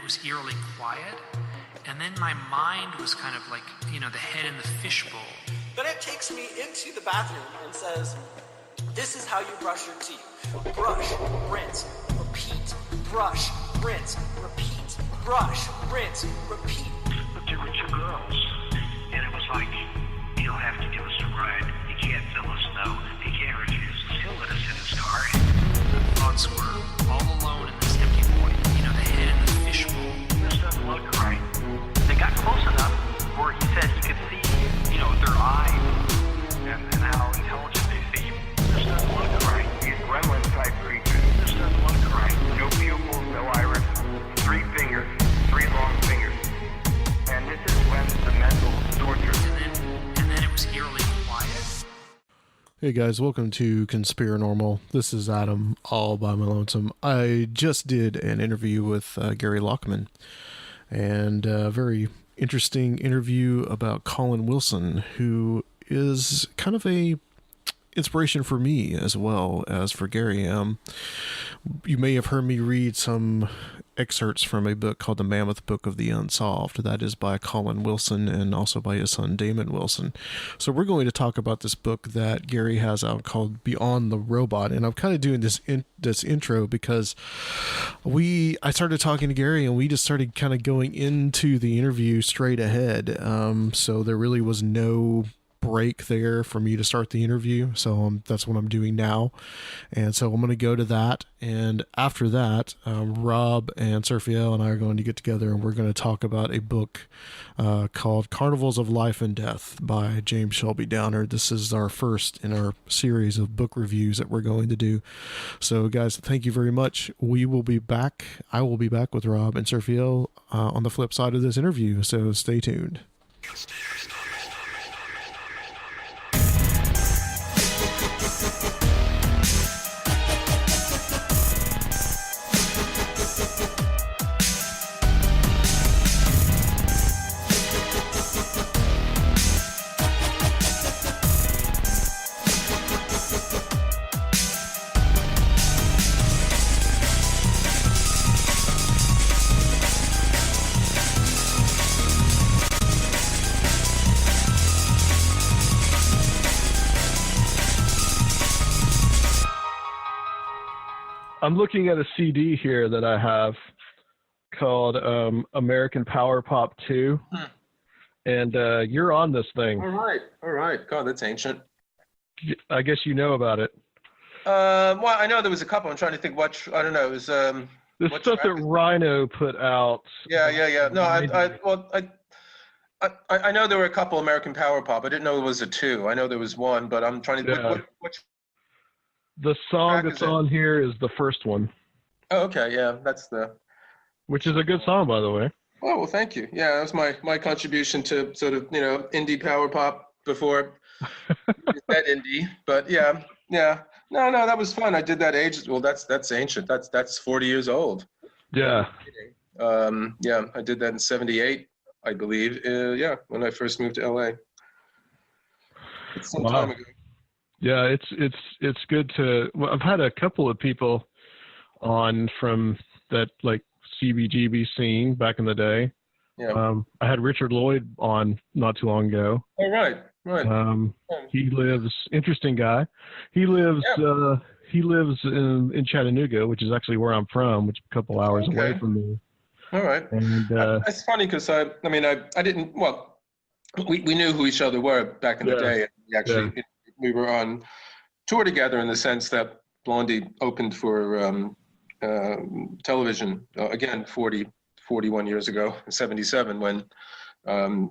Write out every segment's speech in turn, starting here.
it was eerily quiet. And then my mind was kind of like, the head in the fishbowl. Then it takes me into the bathroom and says, this is how you brush your teeth. Brush, rinse, repeat. Brush, rinse, repeat. Brush, rinse, repeat. But there were two girls, and it was like, you'll have to give us a ride. You can't tell us no. You can't refuse us. He'll let us in his car. Thoughts were all alone in this empty void. The head in the fishbowl. This doesn't look right. They got close enough where he said he could see, their eyes and how intelligent they seem. This doesn't look right. These gremlin-type creatures. This doesn't look right. No pupils, no iris, 3 fingers, 3 long fingers. And this is when the mental torture. And then it was eerily quiet. Hey guys, welcome to Conspirinormal. This is Adam, all by my lonesome. I just did an interview with Gary Lachman, and a very interesting interview about Colin Wilson, who is kind of a inspiration for me as well as for Gary. You may have heard me read some excerpts from a book called The Mammoth Book of the Unsolved. That is by Colin Wilson and also by his son Damon Wilson. So we're going to talk about this book that Gary has out called Beyond the Robot. And I'm kind of doing this intro because I started talking to Gary and we just started kind of going into the interview straight ahead. So there really was no break there for me to start the interview, so that's what I'm doing now, and so I'm going to go to that, and after that Rob and Serfiel and I are going to get together and we're going to talk about a book called Carnivals of Life and Death by James Shelby Downard. This is our first in our series of book reviews that we're going to do. So guys, thank you very much. We will be back. I will be back with Rob and Serfiel on the flip side of this interview, so stay tuned. I'm looking at a CD here that I have called American Power Pop 2, and you're on this thing. All right. God, that's ancient. I guess you know about it. Well, I know there was a couple. I'm trying to think what, I don't know. It was this stuff that Rhino put out. Yeah. No, I know there were a couple American Power Pop. I didn't know it was a 2. I know there was one, but I'm trying to which the song that's on here is the first one. Oh, okay. Yeah, which is a good song, by the way. Oh, well, thank you. Yeah, that was my contribution to sort of, indie power pop before that indie. But yeah. No, that was fun. I did that age. Well, that's ancient. That's 40 years old. Yeah. I did that in 78, I believe. When I first moved to LA. It's some time ago. Yeah, it's good to. Well, I've had a couple of people on from that like CBGB scene back in the day. Yeah. I had Richard Lloyd on not too long ago. Oh, right. He lives, interesting guy. He lives in Chattanooga, which is actually where I'm from, which is a couple hours away from me. All right. And it's funny because I didn't. Well, we knew who each other were back in the day. We actually. Yeah. We were on tour together in the sense that Blondie opened for television, again, 41 years ago, 77, when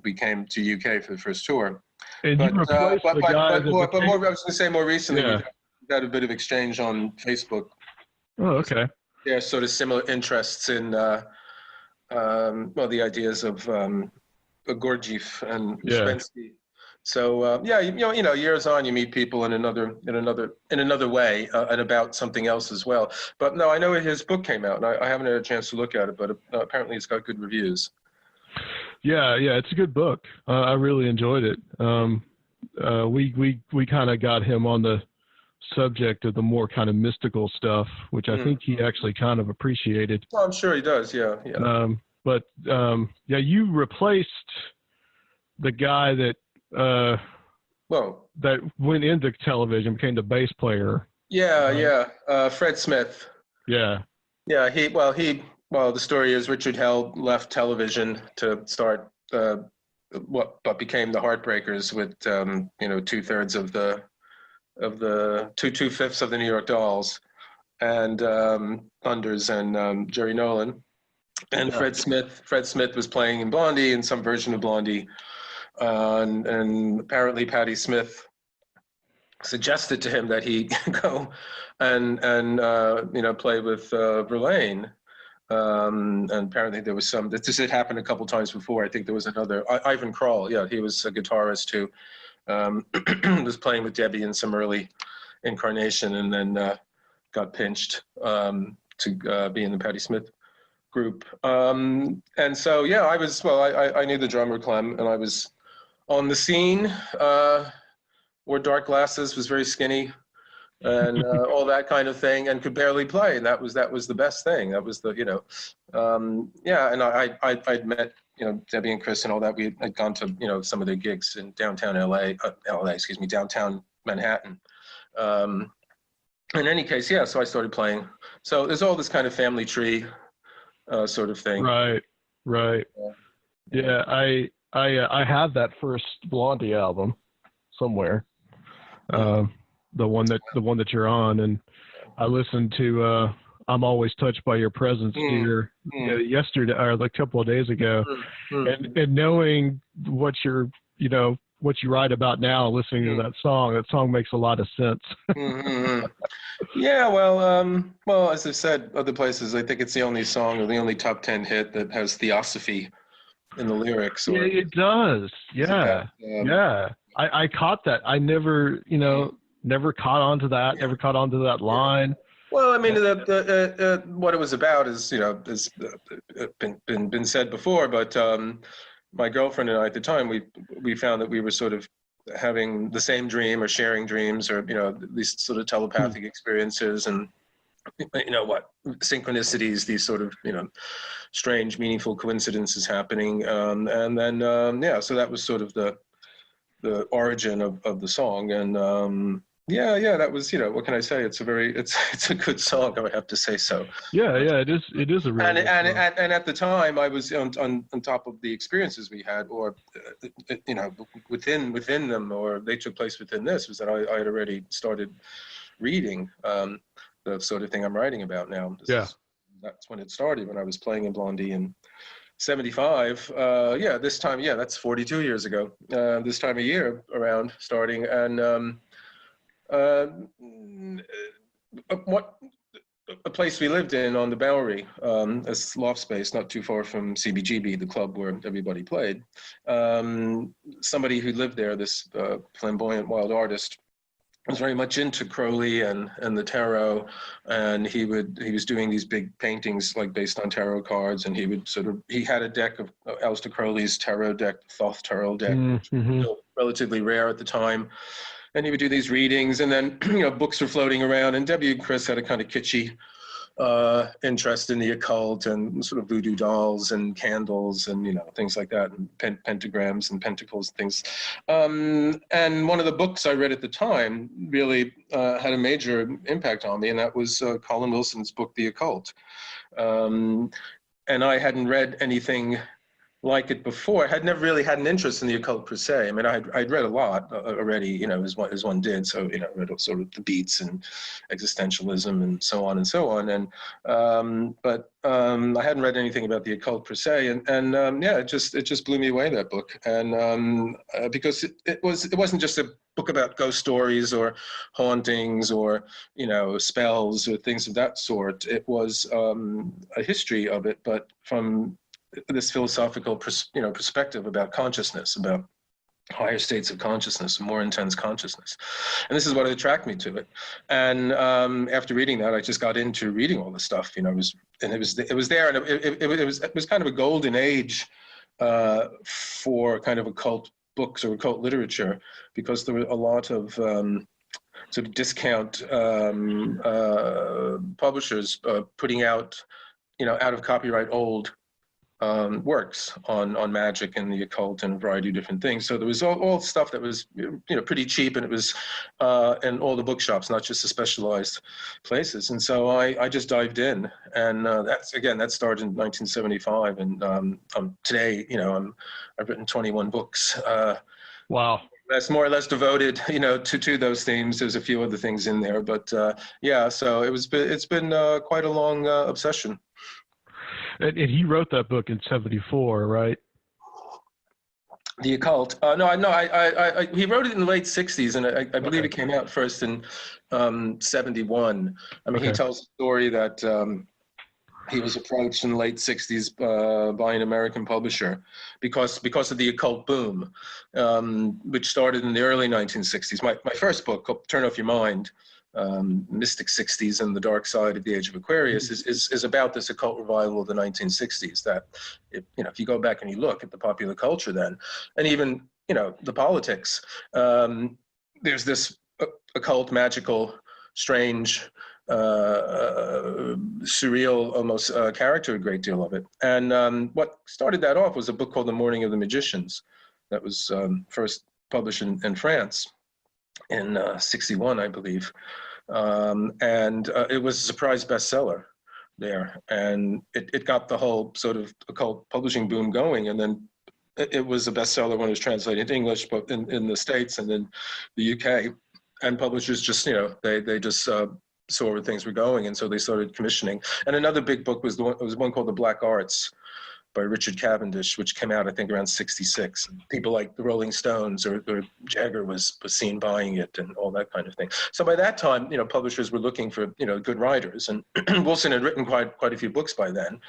we came to UK for the first tour. And I was going to say more recently, we've had a bit of exchange on Facebook. Oh, okay. Yeah, sort of similar interests in, the ideas of Gurdjieff and Ouspensky. So years on, you meet people in another way and about something else as well. But no, I know his book came out, and I haven't had a chance to look at it, but apparently it's got good reviews. Yeah, it's a good book. I really enjoyed it. We kind of got him on the subject of the more kind of mystical stuff, which I think he actually kind of appreciated. Well, I'm sure he does. Yeah. You replaced the guy that that went into television, became the bass player. Fred Smith. Yeah. The story is Richard Hell left television to start what became the Heartbreakers with 2/3 of the 2/5 of the New York Dolls and Thunders and Jerry Nolan. And Fred Smith was playing in Blondie, in some version of Blondie, and apparently Patti Smith suggested to him that he go and play with Verlaine. And apparently there was this had happened a couple times before. I think there was another, Ivan Krall, he was a guitarist who was playing with Debbie in some early incarnation and then got pinched to be in the Patti Smith group. And so, I knew the drummer Clem, and I was on the scene, wore dark glasses, was very skinny, and all that kind of thing, and could barely play. And that was the best thing. That was the, and I'd met, Debbie and Chris and all that. We had gone to, some of their gigs in downtown downtown Manhattan. In any case, so I started playing. So there's all this kind of family tree sort of thing. Right. Yeah, I have that first Blondie album somewhere. The one that you're on, and I listened to I'm Always Touched by Your Presence here yesterday or a couple of days ago, and knowing what you're what you write about now, listening to that song makes a lot of sense. Yeah, well, as I've said other places, I think it's the only song or the only top 10 hit that has theosophy in the lyrics. Yeah, it does. Yeah, I caught that. I never, never caught on to that. Never caught on to that line. Well, I mean, what it was about is, has been said before, but my girlfriend and I at the time, we found that we were sort of having the same dream or sharing dreams or, these sort of telepathic experiences and, synchronicities, these sort of, strange, meaningful coincidences happening. And then, so that was sort of the origin of the song. And, that was, what can I say? It's a good song, I would have to say so. Yeah, it is a really good song. And at the time I was on top of the experiences we had, or, within them, or they took place within this, was that I had already started reading the sort of thing I'm writing about now. That's when it started, when I was playing in Blondie in 75. This time, that's 42 years ago. This time of year around starting, and a place we lived in on the Bowery, a loft space not too far from CBGB, the club where everybody played. Somebody who lived there, this flamboyant wild artist, was very much into Crowley and the tarot, and he was doing these big paintings like based on tarot cards, and he had a deck of Aleister Crowley's tarot deck, Thoth tarot deck, which was still relatively rare at the time. And he would do these readings, and then books were floating around, and Debbie and Chris had a kind of kitschy interest in the occult and sort of voodoo dolls and candles and things like that, and pentagrams and pentacles and things. And one of the books I read at the time really had a major impact on me, and that was Colin Wilson's book, The Occult. And I hadn't read anything like it before. I had never really had an interest in the occult per se. I mean, I'd read a lot already, as one did. So, read sort of the Beats and Existentialism and so on and so on. And but I hadn't read anything about the occult per se. And it just blew me away, that book. And because it wasn't just a book about ghost stories or hauntings or spells or things of that sort. It was a history of it, but from this philosophical perspective about consciousness, about higher states of consciousness, more intense consciousness. And this is what attracted me to it. And after reading that, I just got into reading all this stuff. It was there, and it was kind of a golden age for kind of occult books or occult literature, because there were a lot of sort of discount publishers putting out, out of copyright old works on magic and the occult and a variety of different things. So there was all stuff that was, pretty cheap, and it was in all the bookshops, not just the specialized places. And so I just dived in, and that started in 1975. And today, I've written 21 books. Wow. That's more or less devoted, to those themes. There's a few other things in there, but so it's been quite a long obsession. And he wrote that book in 74, right? The Occult. He wrote it in the late 60s, and I believe it came out first in 71. I mean, he tells a story that he was approached in the late 60s by an American publisher because of the occult boom, which started in the early 1960s. My first book, Turn Off Your Mind, Mystic 60s and the Dark Side of the Age of Aquarius, is about this occult revival of the 1960s that, if you go back and you look at the popular culture then, and even, the politics, there's this occult, magical, strange, surreal almost character, a great deal of it. And what started that off was a book called The Morning of the Magicians that was first published in France in 61, I believe. And it was a surprise bestseller there. And it got the whole sort of occult publishing boom going. And then it was a bestseller when it was translated into English, but in the States and in the UK. And publishers just, they just saw where things were going. And so they started commissioning. And another big book was one called The Black Arts by Richard Cavendish, which came out, I think, around 66. People like the Rolling Stones or Jagger was seen buying it and all that kind of thing. So by that time, publishers were looking for, good writers. And Wilson had written quite a few books by then.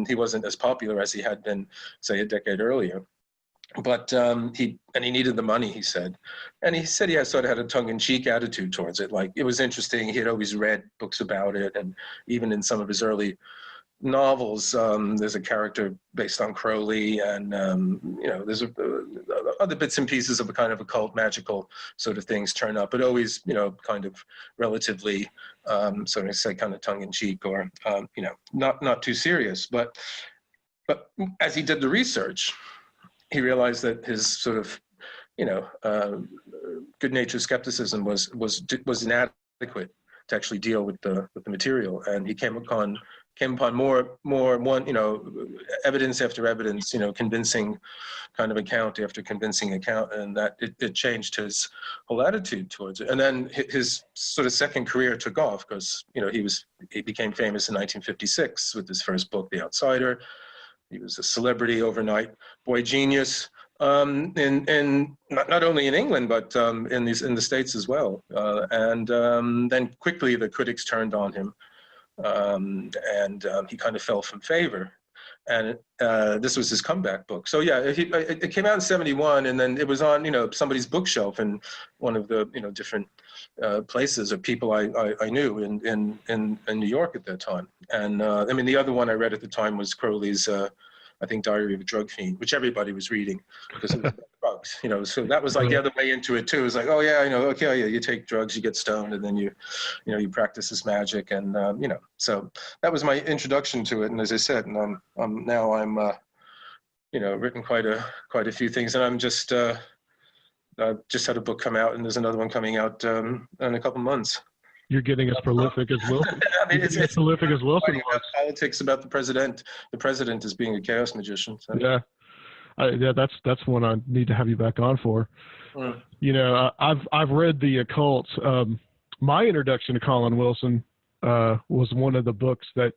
He wasn't as popular as he had been, say, a decade earlier. But he needed the money, he said. And he said he sort of had a tongue-in-cheek attitude towards it. Like, it was interesting. He had always read books about it. And even in some of his early novels, there's a character based on Crowley, and there's other bits and pieces of a kind of occult, magical sort of things turn up, but always, kind of relatively, sort of say, kind of tongue-in-cheek, or not too serious. But as he did the research, he realized that his sort of, good-natured skepticism was inadequate to actually deal with the material, and he came upon more evidence after evidence, convincing kind of account after convincing account, and that it changed his whole attitude towards it. And then his sort of second career took off because, he became famous in 1956 with his first book, The Outsider. He was a celebrity overnight, boy genius, in not only in England, but in the States as well. And then quickly the critics turned on him. And he kind of fell from favor, and this was his comeback book. So yeah, it came out in 71, and then it was on somebody's bookshelf in one of the different places of people I knew in New York at that time. And the other one I read at the time was Crowley's I think Diary of a Drug Fiend, which everybody was reading because it was about drugs, so that was like the other way into it too. It was like, oh yeah, you take drugs, you get stoned, and then you practice this magic, and so that was my introduction to it. And as I said, and I'm written quite a few things, and I'm just I've just had a book come out, and there's another one coming out in a couple months. You're getting as prolific as Wilson. It's as prolific as Wilson was. Politics about the president. The president is being a chaos magician. So. Yeah, that's one I need to have you back on for. I've read The Occult. My introduction to Colin Wilson was one of the books that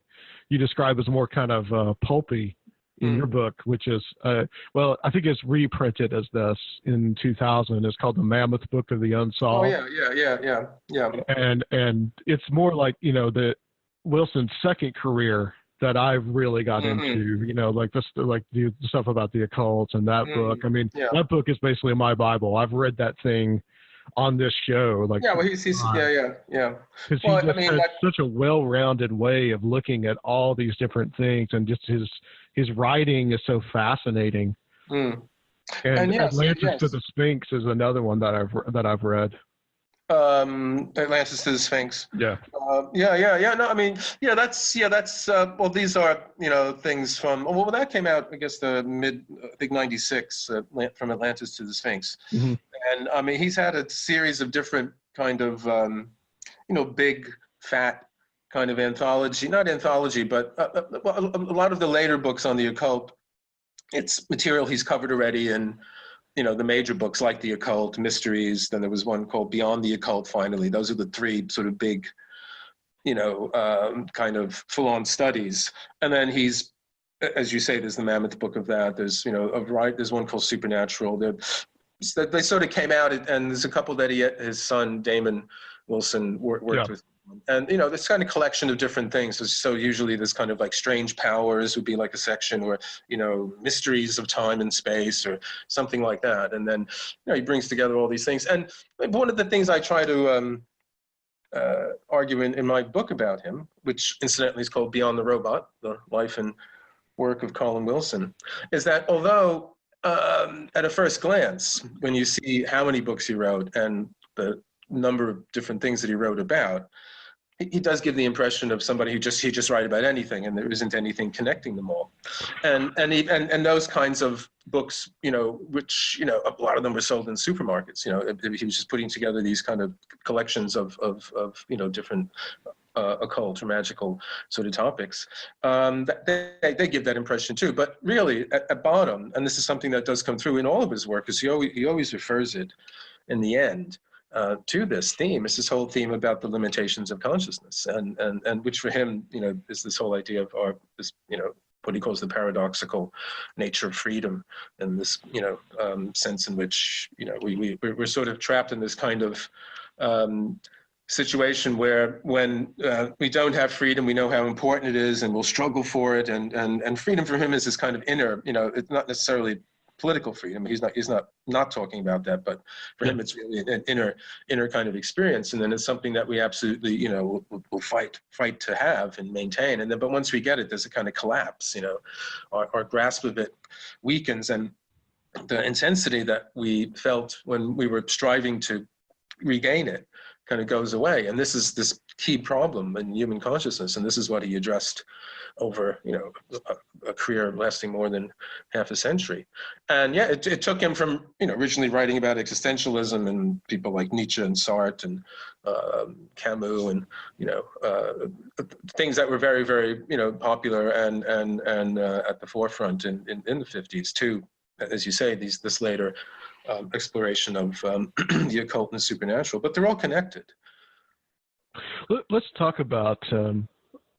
you describe as more kind of pulpy in your book, which is, I think it's reprinted as this in 2000. It's called The Mammoth Book of the Unsolved. Oh, yeah. And it's more like, the Wilson's second career that I've really got into, like the stuff about the occult and that book. That book is basically my Bible. I've read that thing on this show. Because he has such a well-rounded way of looking at all these different things, and just his writing is so fascinating. And Atlantis to the Sphinx is another one that I've read. Atlantis to the Sphinx. Yeah. No, I mean, that's well, these are, things from, well, that came out, I guess, the I think 96, from Atlantis to the Sphinx. Mm-hmm. And I mean, he's had a series of different kind of, big, fat kind of not anthology, but a lot of the later books on the occult, it's material he's covered already in, the major books like The Occult, Mysteries. Then there was one called Beyond the Occult, finally. Those are the three sort of big, kind of full-on studies. And then he's, as you say, there's the mammoth book of that. There's, there's one called Supernatural. They sort of came out, and there's a couple that his son, Damon Wilson, worked with. And, this kind of collection of different things. So usually there's kind of like Strange Powers would be like a section, or, Mysteries of Time and Space or something like that. And then, he brings together all these things. And one of the things I try to argue in my book about him, which incidentally is called Beyond the Robot, the life and work of Colin Wilson, is that although at a first glance, when you see how many books he wrote and the number of different things that he wrote about, he does give the impression of somebody he just write about anything, and there isn't anything connecting them all. And those kinds of books, which, a lot of them were sold in supermarkets. He was just putting together these kind of collections of different occult or magical sort of topics. They give that impression too. But really, at bottom, and this is something that does come through in all of his work, is he always refers it in the end to this theme. It's this whole theme about the limitations of consciousness, and which for him, is this whole idea of what he calls the paradoxical nature of freedom, and this, sense in which, we're sort of trapped in this kind of situation where when we don't have freedom, we know how important it is, and we'll struggle for it. And freedom for him is this kind of inner, it's not necessarily political freedom. He's not talking about that, but for him, it's really an inner kind of experience. And then it's something that we absolutely, will fight to have and maintain. And then, but once we get it, there's a kind of collapse. Our grasp of it weakens, and the intensity that we felt when we were striving to regain it kind of goes away. And this is this key problem in human consciousness, and this is what he addressed over a career lasting more than half a century. And it took him from originally writing about existentialism and people like Nietzsche and Sartre and Camus and things that were very, very popular and at the forefront in the 50s to, as you say, this later exploration of the occult and the supernatural. But they're all connected. Let's talk about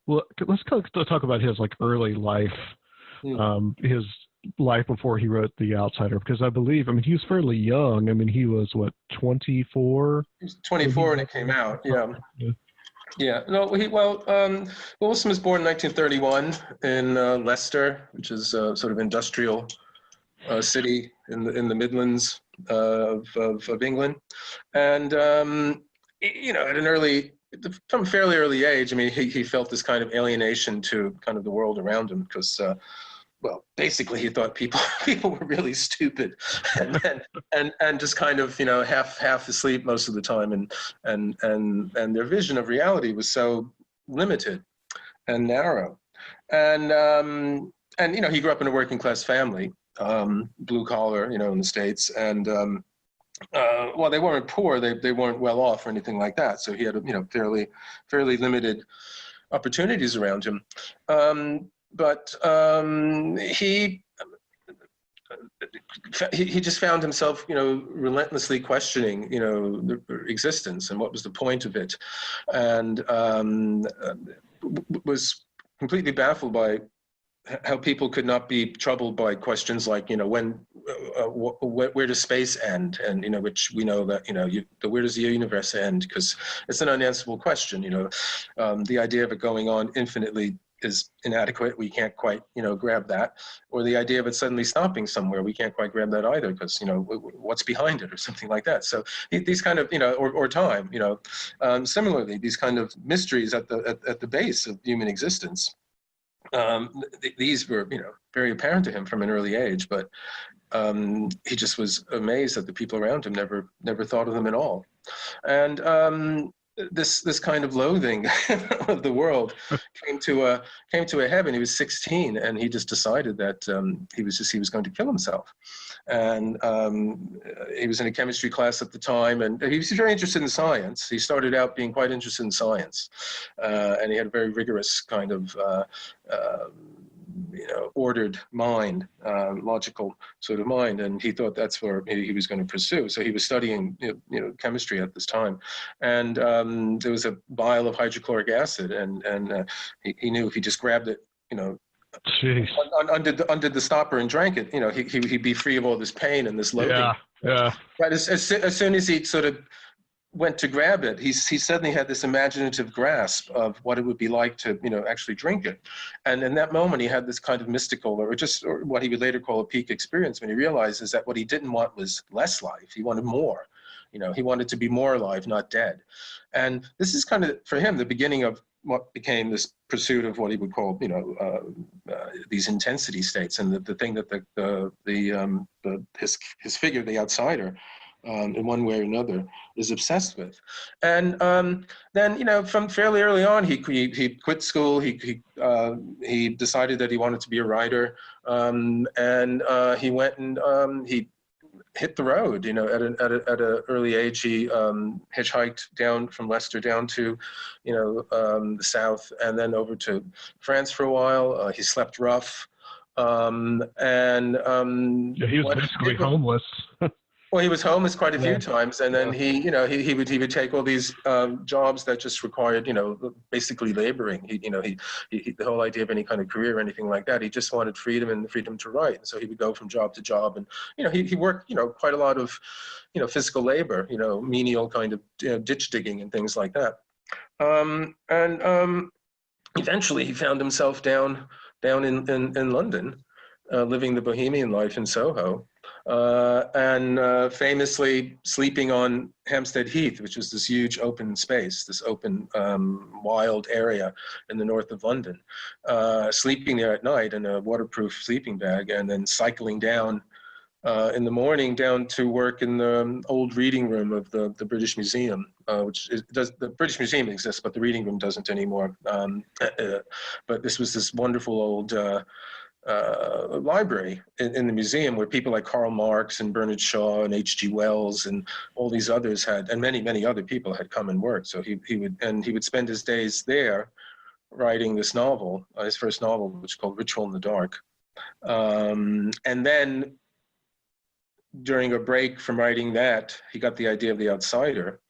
let's talk about his early life, his life before he wrote The Outsider, because I believe, he was fairly young. He was 24? He was 24 when it came out. Yeah. Yeah. No. Wilson was born in 1931 in Leicester, which is a sort of industrial city in the Midlands of England, and from a fairly early age, he felt this kind of alienation to kind of the world around him, because, basically he thought people were really stupid and just kind of, half asleep most of the time, and their vision of reality was so limited and narrow. And he grew up in a working class family, blue collar, in the States, and they weren't poor, they weren't well off or anything like that. So he had, fairly limited opportunities around him. But he just found himself, relentlessly questioning, the existence and what was the point of it, and was completely baffled by how people could not be troubled by questions like, where does space end? And, which we know that, where does the universe end? Because it's an unanswerable question. The idea of it going on infinitely is inadequate. We can't quite, grab that. Or the idea of it suddenly stopping somewhere, we can't quite grab that either, because, what's behind it or something like that. So these kind of, or time, similarly, these kind of mysteries at the base of human existence. These were, very apparent to him from an early age, but he just was amazed that the people around him never thought of them at all. And this kind of loathing of the world came to a head when he was 16, and he just decided that he was going to kill himself. And he was in a chemistry class at the time, and he was very interested in science. He started out being quite interested in science, and he had a very rigorous kind of ordered mind, logical sort of mind, and he thought that's where he was going to pursue. So he was studying, chemistry at this time, and there was a vial of hydrochloric acid, and he knew if he just grabbed it, undid the stopper and drank it, he'd be free of all this pain and this loathing. Yeah. But as soon as he sort of went to grab it, he suddenly had this imaginative grasp of what it would be like to, actually drink it. And in that moment, he had this kind of mystical, or what he would later call a peak experience, when he realizes that what he didn't want was less life. He wanted more. He wanted to be more alive, not dead. And this is kind of, for him, the beginning of what became this pursuit of what he would call, these intensity states, and the thing that his figure, the outsider, in one way or another, is obsessed with. And then, from fairly early on, he quit school. He decided that he wanted to be a writer, and he went and he hit the road. At an early age, he hitchhiked down from Leicester down to, the south, and then over to France for a while. He slept rough, he was basically homeless. Well, he was homeless quite a few times, and then he would take all these jobs that just required, basically laboring. The whole idea of any kind of career or anything like that, he just wanted freedom and the freedom to write. So he would go from job to job, and he worked, quite a lot of, physical labor, menial kind of ditch digging and things like that. And eventually, he found himself down in London, living the bohemian life in Soho. And famously sleeping on Hampstead Heath, which is this huge open space, this open, wild area in the north of London, sleeping there at night in a waterproof sleeping bag, and then cycling down in the morning down to work in the old reading room of the British Museum, the British Museum exists, but the reading room doesn't anymore. But this was this wonderful old library in the museum, where people like Karl Marx and Bernard Shaw and H.G. Wells and all these others and many other people had come and worked. So he would spend his days there writing this novel, his first novel, which is called Ritual in the Dark. And then during a break from writing that, he got the idea of The Outsider,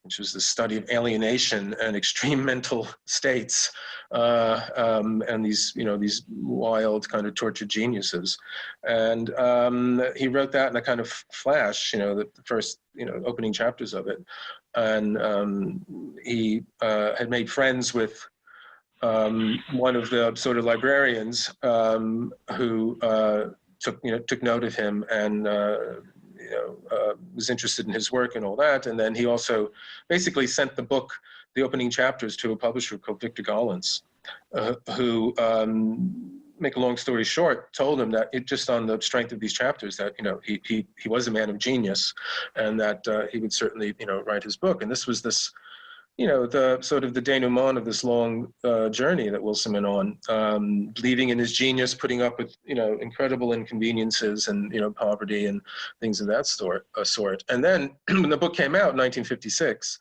which was the study of alienation and extreme mental states, and these wild kind of tortured geniuses. And he wrote that in a kind of flash, the first, opening chapters of it. And he had made friends with one of the sort of librarians who took note of him and was interested in his work and all that. And then he also basically sent the book, the opening chapters, to a publisher called Victor Gollancz, who, make a long story short, told him that just on the strength of these chapters that, he was a man of genius, and that he would certainly, write his book. And this was this, the sort of the denouement of this long journey that Wilson went on, believing in his genius, putting up with, incredible inconveniences and, poverty and things of that sort. And then when the book came out in 1956,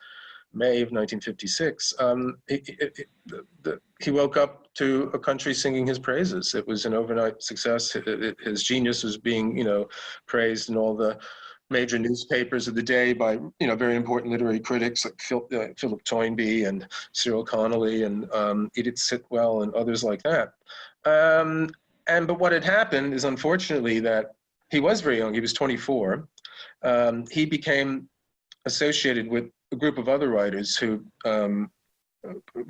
May of 1956, he woke up to a country singing his praises. It was an overnight success. His genius was being, praised in all the major newspapers of the day by, very important literary critics like Philip Toynbee and Cyril Connolly and Edith Sitwell and others like that. But what had happened is, unfortunately, that he was very young. He was 24. He became associated with a group of other writers who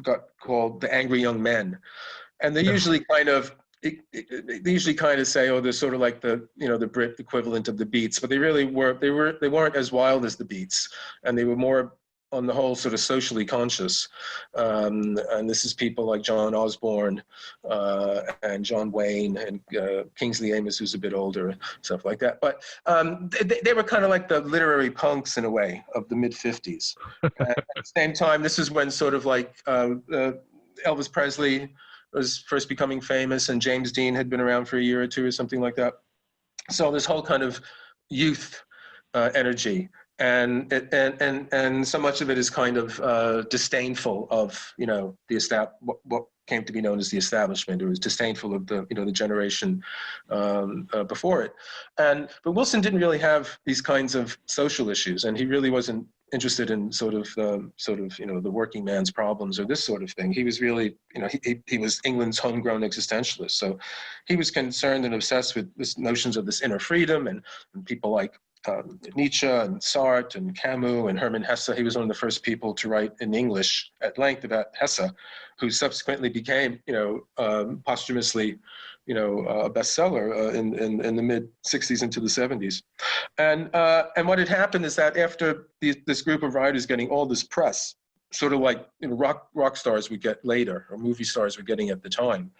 got called the Angry Young Men. And they usually kind of say, oh, they're sort of like the Brit equivalent of the Beats, but they really weren't as wild as the Beats, and they were more on the whole, sort of socially conscious. And this is people like John Osborne and John Wayne and Kingsley Amis, who's a bit older, stuff like that. But they were kind of like the literary punks in a way of the mid-50s. At the same time, this is when sort of like Elvis Presley was first becoming famous, and James Dean had been around for a year or two or something like that. So this whole kind of youth energy, and so much of it is kind of disdainful of, you know, what came to be known as the establishment. It was disdainful of the, you know, the generation before it. But Wilson didn't really have these kinds of social issues, and he really wasn't interested in sort of you know, the working man's problems or this sort of thing. He was really, you know, he was England's homegrown existentialist. So he was concerned and obsessed with this notions of this inner freedom, and people like Nietzsche and Sartre and Camus and Hermann Hesse. He was one of the first people to write in English at length about Hesse, who subsequently became, you know, posthumously, you know, a bestseller in the mid 60s into the 70s. And what had happened is that after this group of writers getting all this press, sort of like, you know, rock stars would get later, or movie stars were getting at the time,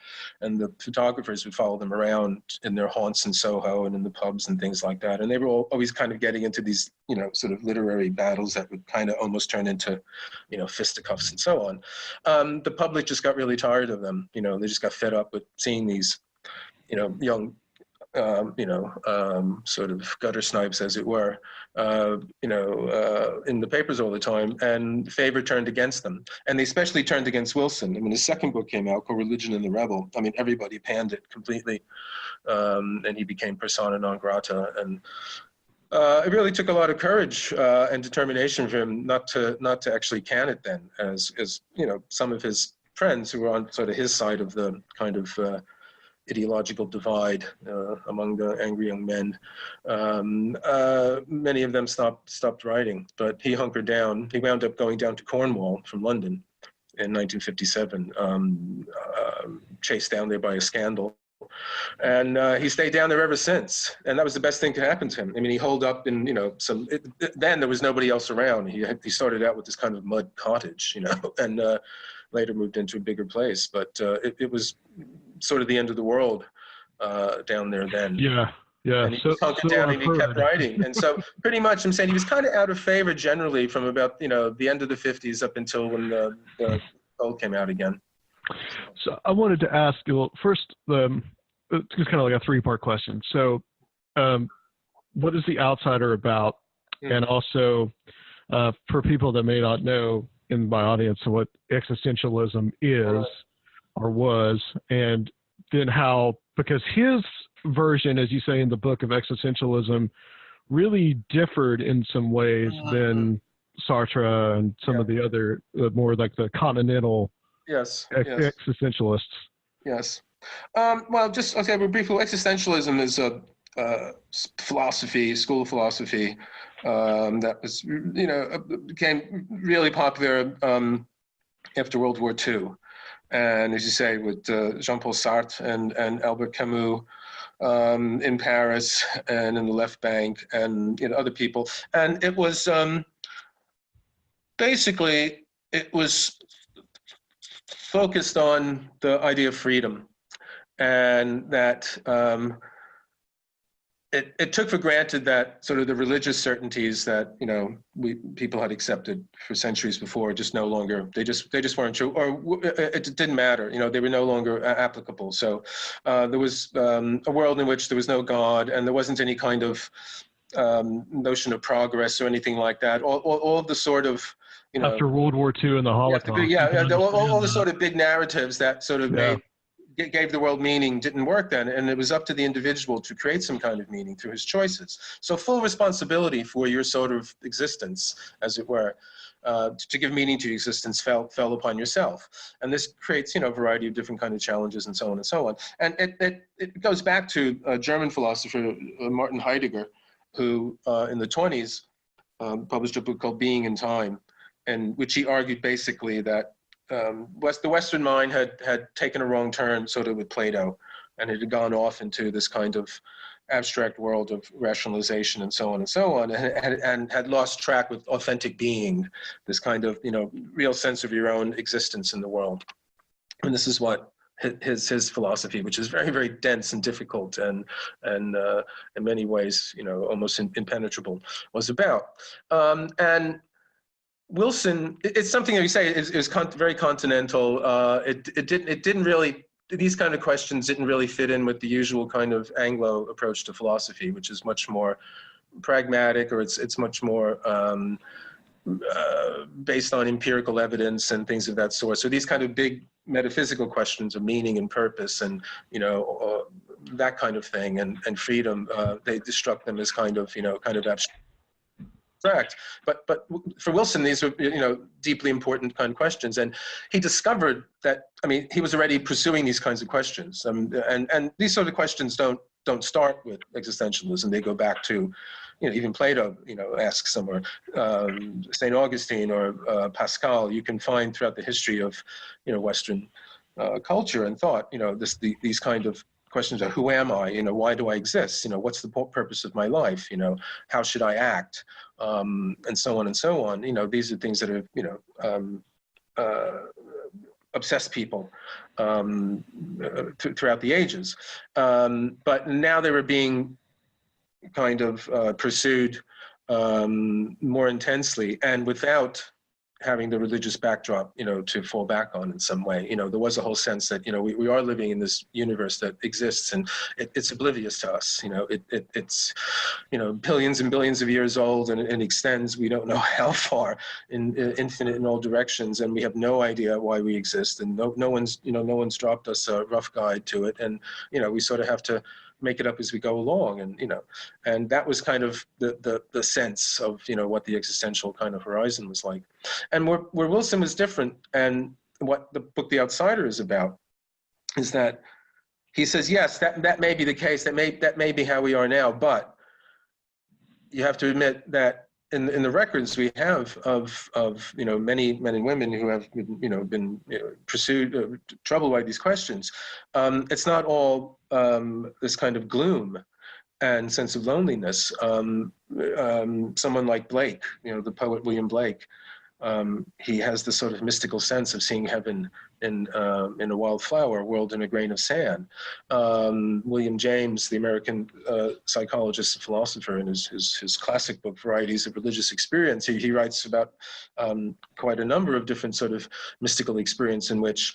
and the photographers would follow them around in their haunts in Soho and in the pubs and things like that. And they were always kind of getting into these, you know, sort of literary battles that would kind of almost turn into, you know, fisticuffs and so on. The public just got really tired of them. You know, they just got fed up with seeing these, you know, young, sort of gutter snipes, as it were, in the papers all the time, and favor turned against them. And they especially turned against Wilson. I mean, his second book came out called Religion and the Rebel. I mean, everybody panned it completely, and he became persona non grata. And it really took a lot of courage and determination for him not to actually can it then, as you know, some of his friends who were on sort of his side of the kind of ideological divide among the angry young men. Many of them stopped writing, but he hunkered down. He wound up going down to Cornwall from London in 1957, chased down there by a scandal. And he stayed down there ever since. And that was the best thing to happen to him. I mean, he holed up in, you know, then there was nobody else around. He started out with this kind of mud cottage, you know, and later moved into a bigger place. But it was sort of the end of the world down there then. Yeah. And he hunkered down and he kept writing. And so pretty much I'm saying he was kind of out of favor generally from about, you know, the end of the 50s up until when the Gold came out again. So I wanted to ask you, well, first, it's kind of like a three-part question. So what is The Outsider about? And also, for people that may not know in my audience what existentialism is or was, and then how, because his version, as you say in the book, of existentialism really differed in some ways than Sartre and some of the other more like the continental existentialists. Yes. Well, just okay. Briefly, existentialism is a philosophy, school of philosophy that was, you know, became really popular after World War II, and as you say, with Jean-Paul Sartre and Albert Camus in Paris and in the left bank, and, you know, other people, and it was basically it was focused on the idea of freedom, and that it took for granted that sort of the religious certainties that, you know, people had accepted for centuries before just no longer, they just weren't true, or it didn't matter, you know, they were no longer applicable. So there was a world in which there was no God, and there wasn't any kind of notion of progress or anything like that. All of the sort of, you know, after World War II and the Holocaust, all the sort of big narratives that sort of gave the world meaning didn't work then, and it was up to the individual to create some kind of meaning through his choices. So full responsibility for your sort of existence, as it were, to give meaning to your existence fell upon yourself. And this creates, you know, a variety of different kind of challenges and so on and so on. And it goes back to a German philosopher, Martin Heidegger, who in the 20s published a book called Being in Time, in which he argued basically that the Western mind had taken a wrong turn, sort of with Plato, and it had gone off into this kind of abstract world of rationalization and so on, and had lost track with authentic being, this kind of, real sense of your own existence in the world. And this is what his philosophy, which is very, very dense and difficult and in many ways, almost impenetrable, was about. And Wilson, it's something that you say is very continental. It didn't really, these kind of questions didn't really fit in with the usual kind of Anglo approach to philosophy, which is much more pragmatic, or it's much more based on empirical evidence and things of that sort. So these kind of big metaphysical questions of meaning and purpose and, that kind of thing, and freedom, they struck them as kind of abstract. But for Wilson, these were, deeply important kind of questions. And he discovered that, he was already pursuing these kinds of questions. And these sort of questions don't start with existentialism. They go back to, even Plato, asks them, or St. Augustine or Pascal. You can find throughout the history of, Western culture and thought, these kind of questions of who am I? Why do I exist? What's the purpose of my life? How should I act? And so on and so on. These are things that are, obsessed people throughout the ages. But now they were being kind of pursued more intensely, and without having the religious backdrop, to fall back on in some way. There was a whole sense that, we are living in this universe that exists, and it's oblivious to us. It's, billions and billions of years old, and it extends, we don't know how far, infinite in all directions, and we have no idea why we exist, and no one's dropped us a rough guide to it, and, we sort of have to make it up as we go along, and that was kind of the sense of what the existential kind of horizon was like. And where Wilson was different, and what the book The Outsider is about, is that he says, yes, that may be the case, that may be how we are now, but you have to admit that in the records we have of many men and women who have been pursued, troubled by these questions, it's not all this kind of gloom and sense of loneliness. Someone like Blake, the poet William Blake, he has this sort of mystical sense of seeing heaven in a wildflower, a world in a grain of sand. William James, the American psychologist and philosopher, in his classic book, Varieties of Religious Experience, he writes about quite a number of different sort of mystical experience in which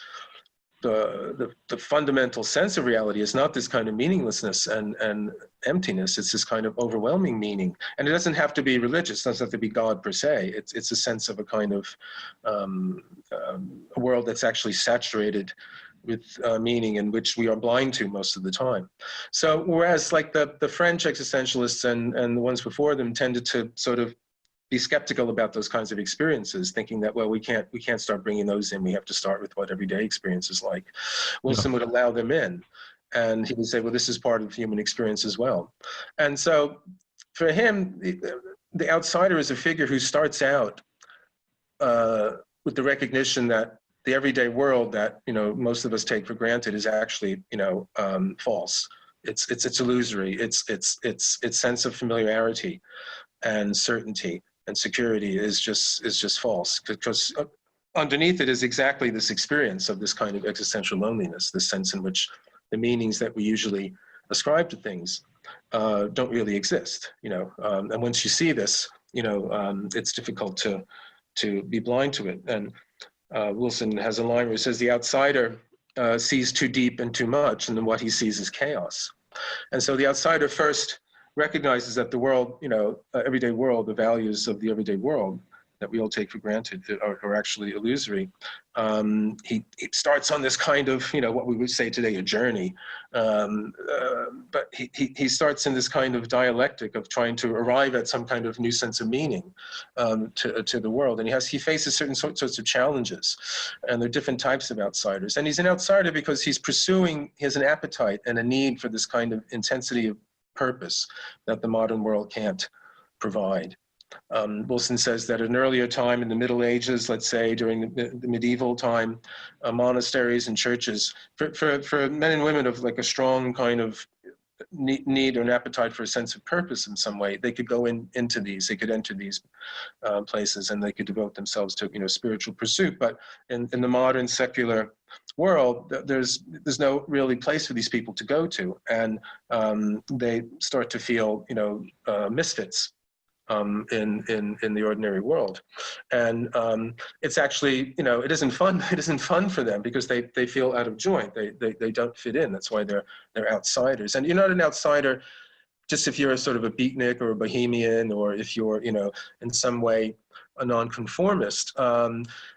the fundamental sense of reality is not this kind of meaninglessness and emptiness. It's this kind of overwhelming meaning, and it doesn't have to be religious. It doesn't have to be God per se. It's a sense of a kind of a world that's actually saturated with meaning, in which we are blind to most of the time. So whereas like the French existentialists and the ones before them tended to sort of be skeptical about those kinds of experiences, thinking that, well, we can't start bringing those in. We have to start with what everyday experience is like. Wilson would allow them in, and he would say, well, this is part of human experience as well. And so for him, the outsider is a figure who starts out with the recognition that the everyday world that most of us take for granted is actually false. It's illusory. Its sense of familiarity and certainty and security is just false, because underneath it is exactly this experience of this kind of existential loneliness, this sense in which the meanings that we usually ascribe to things don't really exist. And once you see this, it's difficult to be blind to it. And Wilson has a line where he says, the outsider sees too deep and too much, and then what he sees is chaos. And so the outsider first recognizes that the world, everyday world, the values of the everyday world that we all take for granted are actually illusory. He starts on this kind of, what we would say today, a journey. But he starts in this kind of dialectic of trying to arrive at some kind of new sense of meaning to the world. And he faces certain sorts of challenges, and there are different types of outsiders. And he's an outsider because he has an appetite and a need for this kind of intensity of purpose that the modern world can't provide. Wilson says that at an earlier time in the Middle Ages, let's say during the medieval time, monasteries and churches, for men and women of like a strong kind of need or an appetite for a sense of purpose in some way, they could go into these, they could enter these places, and they could devote themselves to spiritual pursuit. But in the modern secular world, there's no really place for these people to go to, and they start to feel misfits in the ordinary world, and it's actually it isn't fun. It isn't fun for them because they feel out of joint. They don't fit in. That's why they're outsiders. And you're not an outsider just if you're a sort of a beatnik or a bohemian, or if you're in some way a nonconformist,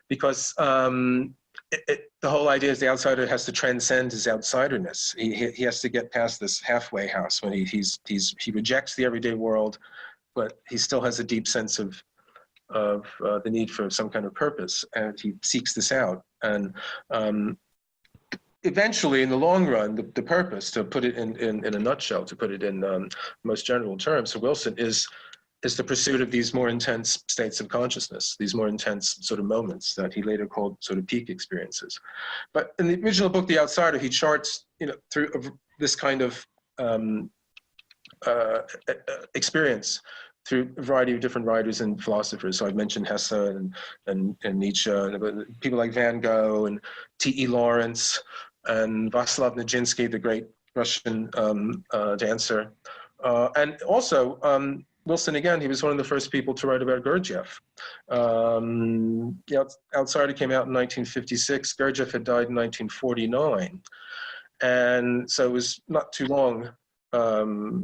because the whole idea is the outsider has to transcend his outsiderness. He has to get past this halfway house when he rejects the everyday world, but he still has a deep sense of the need for some kind of purpose, and he seeks this out. And eventually, in the long run, the purpose, to put it in a nutshell, to put it in most general terms, for Wilson is the pursuit of these more intense states of consciousness, these more intense sort of moments that he later called sort of peak experiences. But in the original book, The Outsider, he charts through this kind of experience through a variety of different writers and philosophers. So I've mentioned Hesse and Nietzsche, and people like Van Gogh and T.E. Lawrence and Václav Nijinsky, the great Russian dancer. And also, Wilson, again, he was one of the first people to write about Gurdjieff. The Outsider came out in 1956. Gurdjieff had died in 1949. And so it was not too long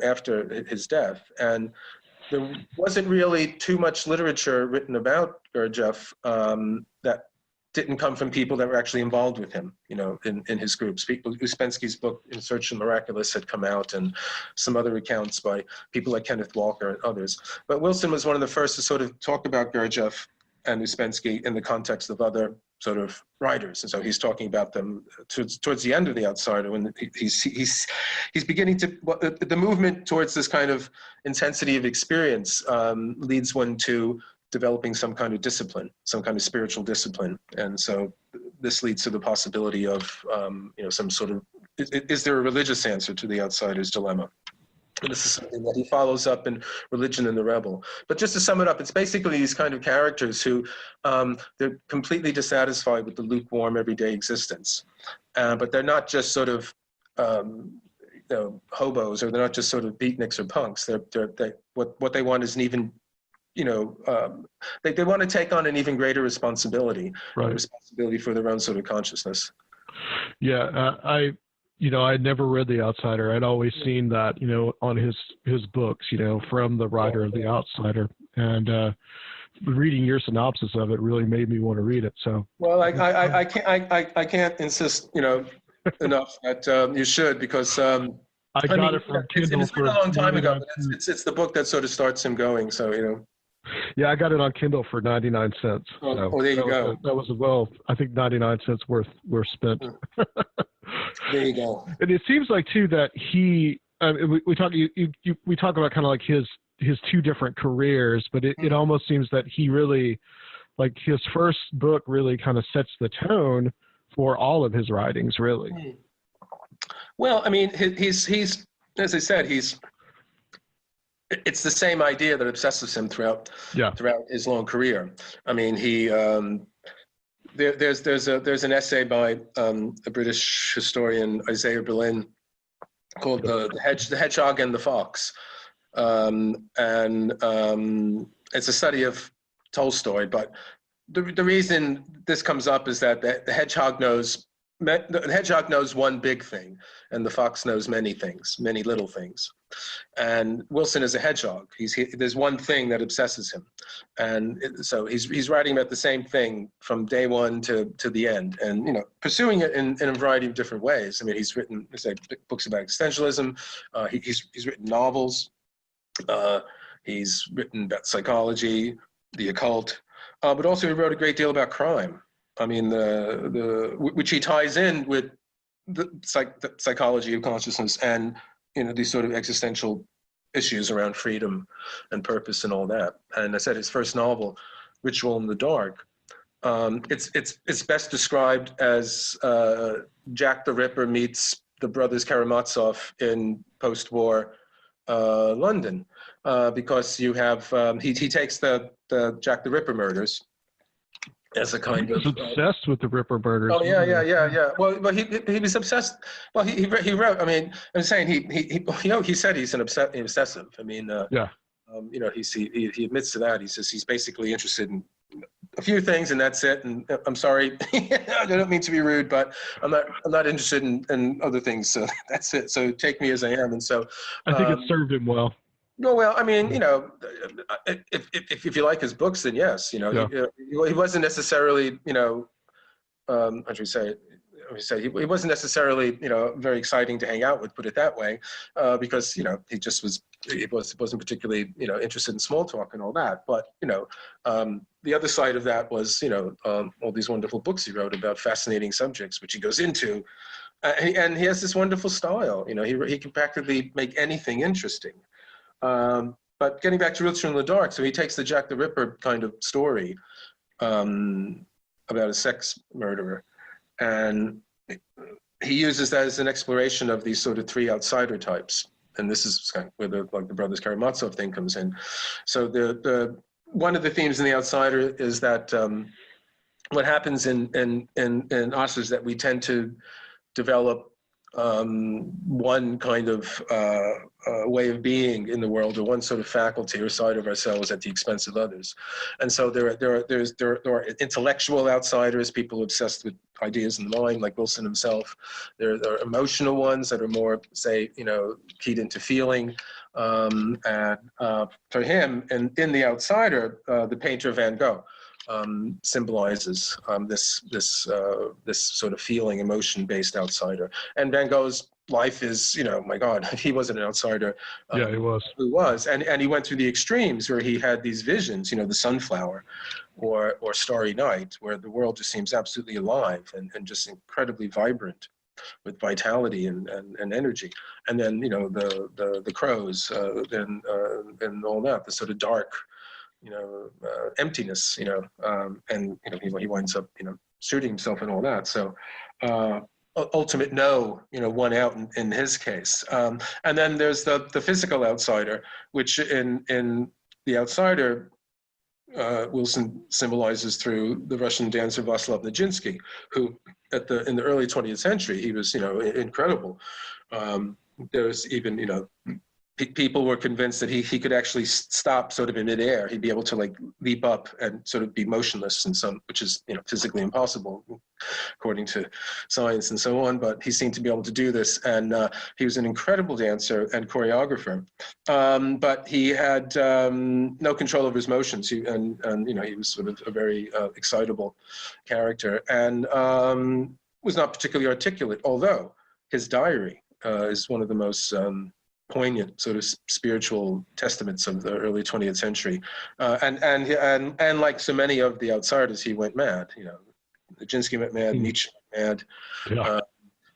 after his death. And there wasn't really too much literature written about Gurdjieff that didn't come from people that were actually involved with him, in his groups. Ouspensky's book, In Search of the Miraculous, had come out, and some other accounts by people like Kenneth Walker and others. But Wilson was one of the first to sort of talk about Gurdjieff and Ouspensky in the context of other sort of writers. And so he's talking about them towards the end of The Outsider, when he's beginning to, the movement towards this kind of intensity of experience leads one to developing some kind of discipline, some kind of spiritual discipline. And so this leads to the possibility of, some sort of, is there a religious answer to the outsider's dilemma? And this is something that he follows up in Religion and the Rebel. But just to sum it up, it's basically these kind of characters who, they're completely dissatisfied with the lukewarm everyday existence. But they're not just sort of, hobos, or they're not just sort of beatniks or punks. What they want is an even, they want to take on an even greater responsibility, right. Responsibility for their own sort of consciousness. Yeah, I'd never read The Outsider. I'd always seen that, on his books, from the writer of The Outsider, and reading your synopsis of it really made me want to read it. So, well, I can't insist, enough that you should, because I got it from Kindle. It's been a long time ago, but it's the book that sort of starts him going. So, Yeah, I got it on Kindle for 99 cents. Oh, there you go. That was I think 99 cents worth spent. There you go. And it seems like too that he, we talk about kind of like his two different careers, but it almost seems that he really, like, his first book really kind of sets the tone for all of his writings, really. Well, I mean, he's as I said, it's the same idea that obsesses him throughout his long career. I mean, there's an essay by a British historian, Isaiah Berlin, called the Hedgehog and the Fox, and it's a study of Tolstoy. But the reason this comes up is that the hedgehog knows one big thing, and the fox knows many things, many little things. And Wilson is a hedgehog. There's one thing that obsesses him, and so he's writing about the same thing from day one to the end, and pursuing it in a variety of different ways. I mean, he's written books about existentialism. He's written novels. He's written about psychology, the occult, but also he wrote a great deal about crime. I mean, which he ties in with the psychology of consciousness and these sort of existential issues around freedom and purpose and all that. And I said his first novel, Ritual in the Dark, it's best described as Jack the Ripper meets the brothers Karamazov in post-war London, because you have he takes the Jack the Ripper murders as a kind of obsessed with the Ripper murders. Oh yeah. Well, he was obsessed. Well, he wrote. I mean, I'm saying he said he's an obsessive. I mean, he admits to that. He says he's basically interested in a few things and that's it. And I'm sorry, I don't mean to be rude, but I'm not interested in other things. So that's it. So take me as I am. And so I think it served him well. No, well, I mean, if you like his books, then yes, he wasn't necessarily, how should we say it? He wasn't necessarily, very exciting to hang out with, put it that way, because, he wasn't particularly, interested in small talk and all that. But, the other side of that was, all these wonderful books he wrote about fascinating subjects, which he goes into, and he has this wonderful style. He can practically make anything interesting. But getting back to Ritual in the Dark, so he takes the Jack the Ripper kind of story about a sex murderer, and he uses that as an exploration of these sort of three outsider types. And this is kind of where the brothers Karamazov thing comes in. So the one of the themes in The Outsider is that what happens in us is that we tend to develop one kind of way of being in the world, or one sort of faculty or side of ourselves at the expense of others. And so there are intellectual outsiders, people obsessed with ideas in the mind, like Wilson himself. There are emotional ones that are more, say, keyed into feeling. And for him, in The Outsider, the painter Van Gogh symbolizes this sort of feeling, emotion-based outsider. And Van Gogh's life is, my God, he wasn't an outsider. Yeah, he was. He was, and he went through the extremes where he had these visions, the sunflower, or Starry Night, where the world just seems absolutely alive and just incredibly vibrant, with vitality and energy. And then the crows and all that, the sort of dark, emptiness, and he winds up shooting himself and all that. So ultimate no, won out in his case. And then there's the physical outsider, which in The Outsider, Wilson symbolizes through the Russian dancer Vaslav Nijinsky, who in the early 20th century, he was incredible. There was even people were convinced that he could actually stop sort of in midair. He'd be able to leap up and sort of be motionless which is physically impossible according to science and so on. But he seemed to be able to do this, and he was an incredible dancer and choreographer. But he had no control over his motions. He was sort of a very excitable character, and was not particularly articulate. Although his diary is one of the most poignant sort of spiritual testaments of the early 20th century, and like so many of the outsiders, he went mad. Nijinsky went mad, Nietzsche went mad.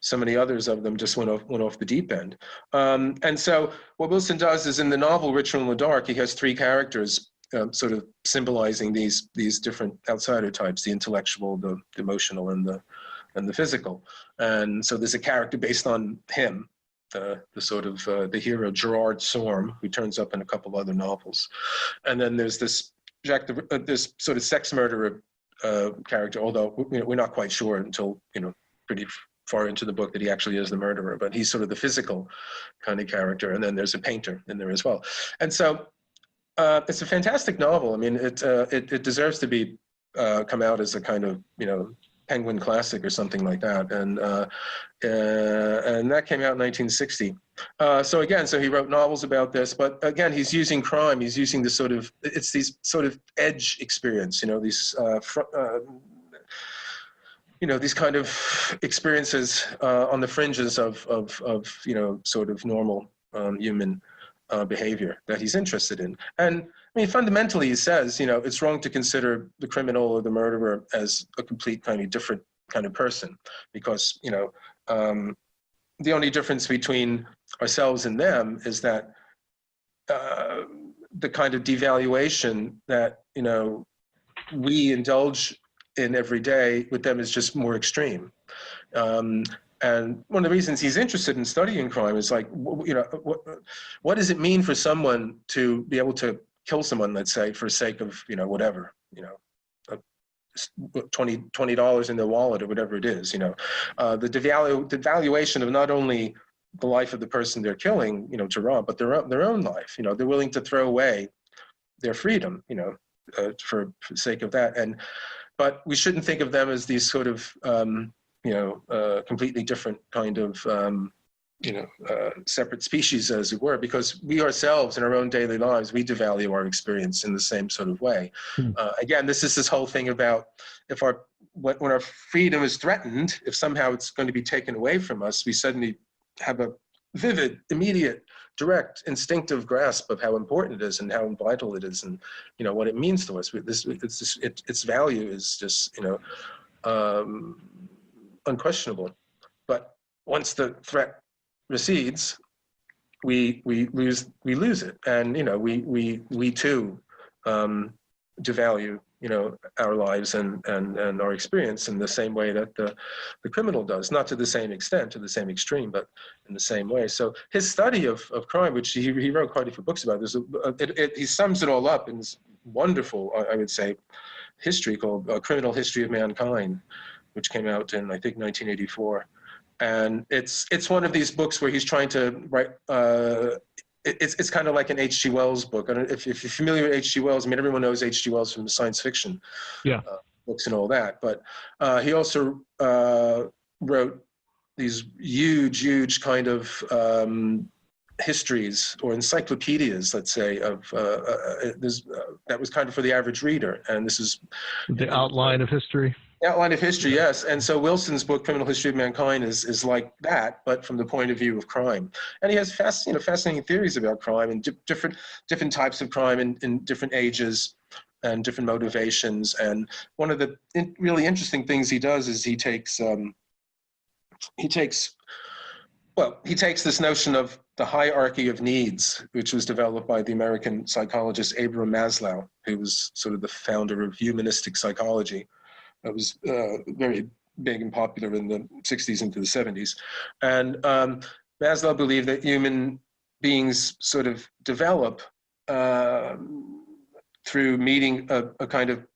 So many others of them just went off the deep end. And so what Wilson does is, in the novel Ritual in the Dark, he has three characters sort of symbolizing these different outsider types: the intellectual, the emotional, and the physical. And so there's a character based on him, the sort of the hero Gerard Sorm, who turns up in a couple other novels. And then there's this this sort of sex murderer character, although we're not quite sure until pretty far into the book that he actually is the murderer, but he's sort of the physical kind of character. And then there's a painter in there as well. And so it's a fantastic novel. I mean, it deserves to be come out as a kind of Penguin classic or something like that, and that came out in 1960. So he wrote novels about this, but again, he's using crime. He's using this these sort of edge experience, these these kind of experiences on the fringes of sort of normal human behavior that he's interested in. And I mean, fundamentally, he says, it's wrong to consider the criminal or the murderer as a complete kind of different kind of person, because, the only difference between ourselves and them is that the kind of devaluation that, we indulge in every day with them is just more extreme. And one of the reasons he's interested in studying crime is like, what does it mean for someone to be able to kill someone, let's say, for the sake of, whatever, $20 in their wallet or whatever it is, the devaluation of not only the life of the person they're killing, to rob, but their own life. They're willing to throw away their freedom, for the sake of that. But we shouldn't think of them as these sort of, completely different kind of, separate species, as it were, because we ourselves in our own daily lives, we devalue our experience in the same sort of way. Again, this is this whole thing about when our freedom is threatened, if somehow it's going to be taken away from us, we suddenly have a vivid, immediate, direct, instinctive grasp of how important it is and how vital it is, and what it means to us. Its value is just unquestionable. But once the threat recedes, we lose it, and we too devalue our lives and our experience in the same way that the criminal does, not to the same extent, to the same extreme, but in the same way. So his study of crime, which he wrote quite a few books about, he sums it all up in this wonderful, I would say, history called Criminal History of Mankind, which came out in, I think, 1984. And it's one of these books where he's trying to write, it's kind of like an H.G. Wells book. I don't know if you're familiar with H.G. Wells. I mean, everyone knows H.G. Wells from the science fiction books and all that. But he also wrote these huge kind of histories or encyclopedias, let's say, of that was kind of for the average reader. And this is the outline of history. Outline of history, yes. And so Wilson's book, Criminal History of Mankind, is like that, but from the point of view of crime. And he has fascinating theories about crime and different types of crime in different ages and different motivations. And one of the really interesting things he does is he takes this notion of the hierarchy of needs, which was developed by the American psychologist Abraham Maslow, who was sort of the founder of humanistic psychology. It was very big and popular in the 60s into the 70s. And Maslow believed that human beings sort of develop through meeting a kind of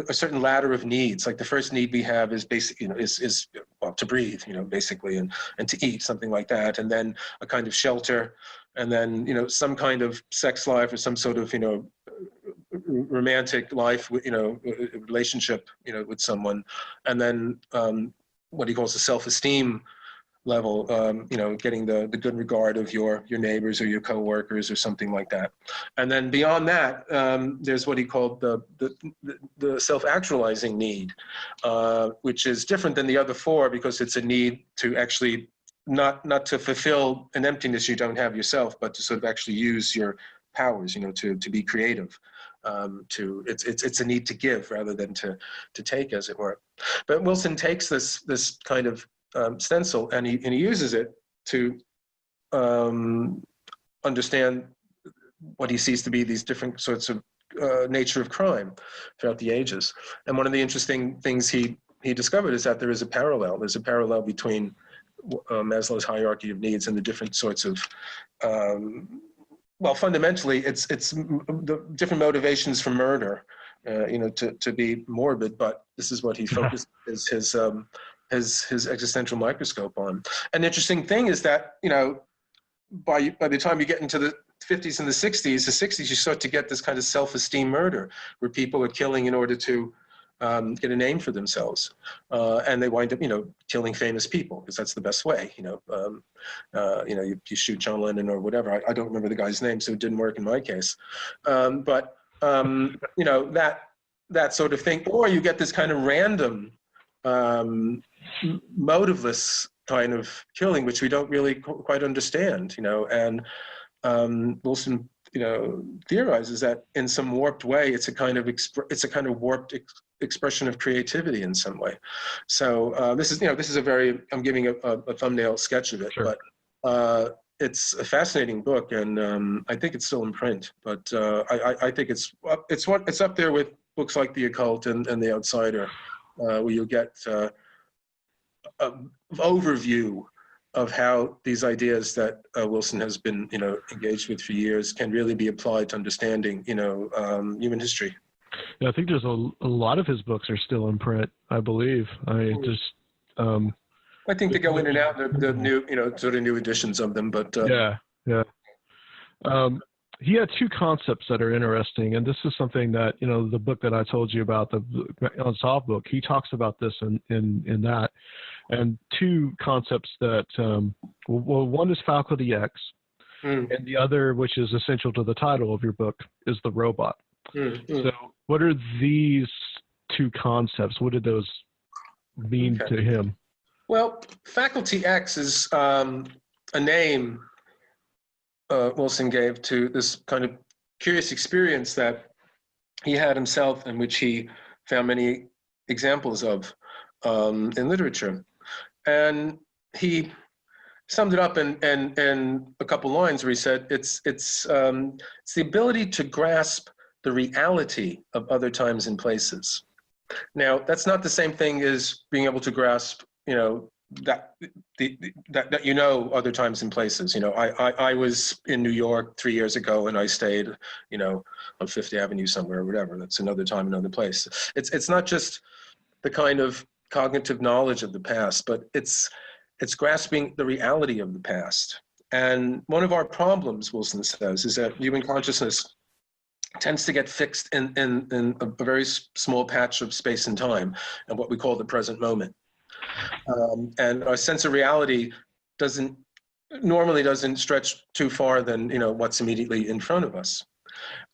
a certain ladder of needs. Like the first need we have is basic, is to breathe, basically, and to eat, something like that. And then a kind of shelter, and then, some kind of sex life or some sort of, romantic life, relationship, with someone, and then what he calls the self-esteem level, getting the good regard of your neighbors or your coworkers or something like that. And then beyond that, there's what he called the self-actualizing need, which is different than the other four because it's a need to actually not to fulfill an emptiness you don't have yourself, but to sort of actually use your powers, to be creative. It's a need to give rather than to take, as it were. But Wilson takes this kind of stencil and he uses it to understand what he sees to be these different sorts of nature of crime throughout the ages. And one of the interesting things he discovered is that there is a parallel. There's a parallel between Maslow's hierarchy of needs and the different sorts of fundamentally, it's the different motivations for murder, to be morbid, but this is what he focuses his existential microscope on. An interesting thing is that, by the time you get into the 50s and the 60s, you start to get this kind of self-esteem murder where people are killing in order to get a name for themselves, and they wind up, killing famous people because that's the best way. You shoot John Lennon or whatever. I don't remember the guy's name, so it didn't work in my case. But that sort of thing, or you get this kind of random, motiveless kind of killing, which we don't really quite understand. And Wilson, theorizes that in some warped way, it's a kind of warped expression of creativity in some way. So this is a very, I'm giving a thumbnail sketch of it, sure. But it's a fascinating book, and I think it's still in print. But I think it's up there with books like The Occult and The Outsider, where you'll get an overview of how these ideas that Wilson has been, engaged with for years can really be applied to understanding, human history. Yeah, I think there's a lot of his books are still in print, I believe. I think they go in and out, the new, sort of new editions of them, but yeah. He had two concepts that are interesting, and this is something that, the book that I told you about, the Unsolved book, he talks about this in that, and two concepts that, one is Faculty X, and the other, which is essential to the title of your book, is the robot. So what are these two concepts? What did those mean to him? Well, Faculty X is a name Wilson gave to this kind of curious experience that he had himself, in which he found many examples of in literature. And he summed it up in a couple lines where he said, it's the ability to grasp the reality of other times and places. Now, that's not the same thing as being able to grasp, that other times and places. I was in New York 3 years ago, and I stayed, on Fifth Avenue somewhere or whatever. That's another time, another place. It's not just the kind of cognitive knowledge of the past, but it's grasping the reality of the past. And one of our problems, Wilson says, is that human consciousness tends to get fixed in a very small patch of space and time, and what we call the present moment. And our sense of reality normally doesn't stretch too far than what's immediately in front of us.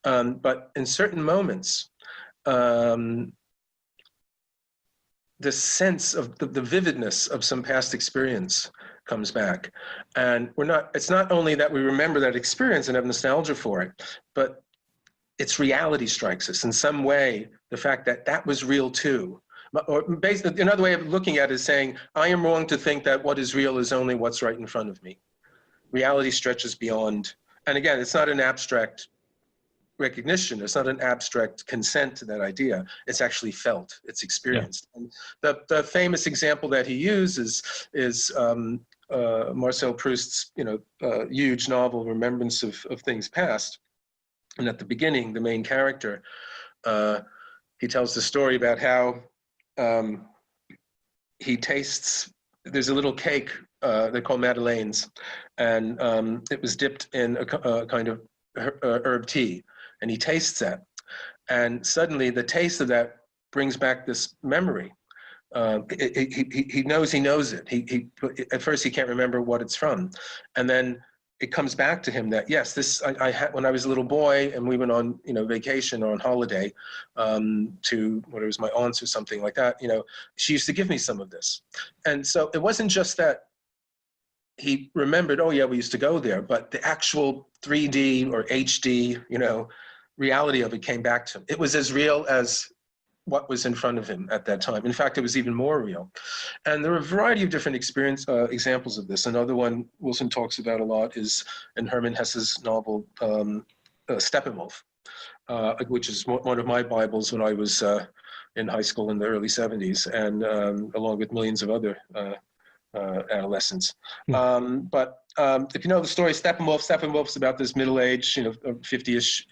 But in certain moments, the sense of the vividness of some past experience comes back, and it's not only that we remember that experience and have nostalgia for it, but its reality strikes us in some way. The fact that was real too. Or basically, another way of looking at it is saying, I am wrong to think that what is real is only what's right in front of me. Reality stretches beyond, and again, it's not an abstract recognition, it's not an abstract consent to that idea, it's actually felt, it's experienced. Yeah. And the famous example that he uses is Marcel Proust's huge novel, Remembrance of Things Past. And at the beginning, the main character, he tells the story about how he tastes, there's a little cake they call Madeleines, and it was dipped in a kind of herb tea, and he tastes that. And suddenly the taste of that brings back this memory. He knows it. At first he can't remember what it's from. And then it comes back to him that, yes, I had when I was a little boy, and we went on, vacation or on holiday to whether it was my aunt's or something like that. She used to give me some of this, and so it wasn't just that he remembered, oh yeah, we used to go there, but the actual 3D or HD, reality of it came back to him. It was as real as what was in front of him at that time. In fact, it was even more real. And there are a variety of different examples of this. Another one Wilson talks about a lot is in Hermann Hesse's novel, Steppenwolf, which is one of my Bibles when I was in high school in the early 70s, and along with millions of other adolescents. But if you know the story, Steppenwolf's about this middle-aged, 50-ish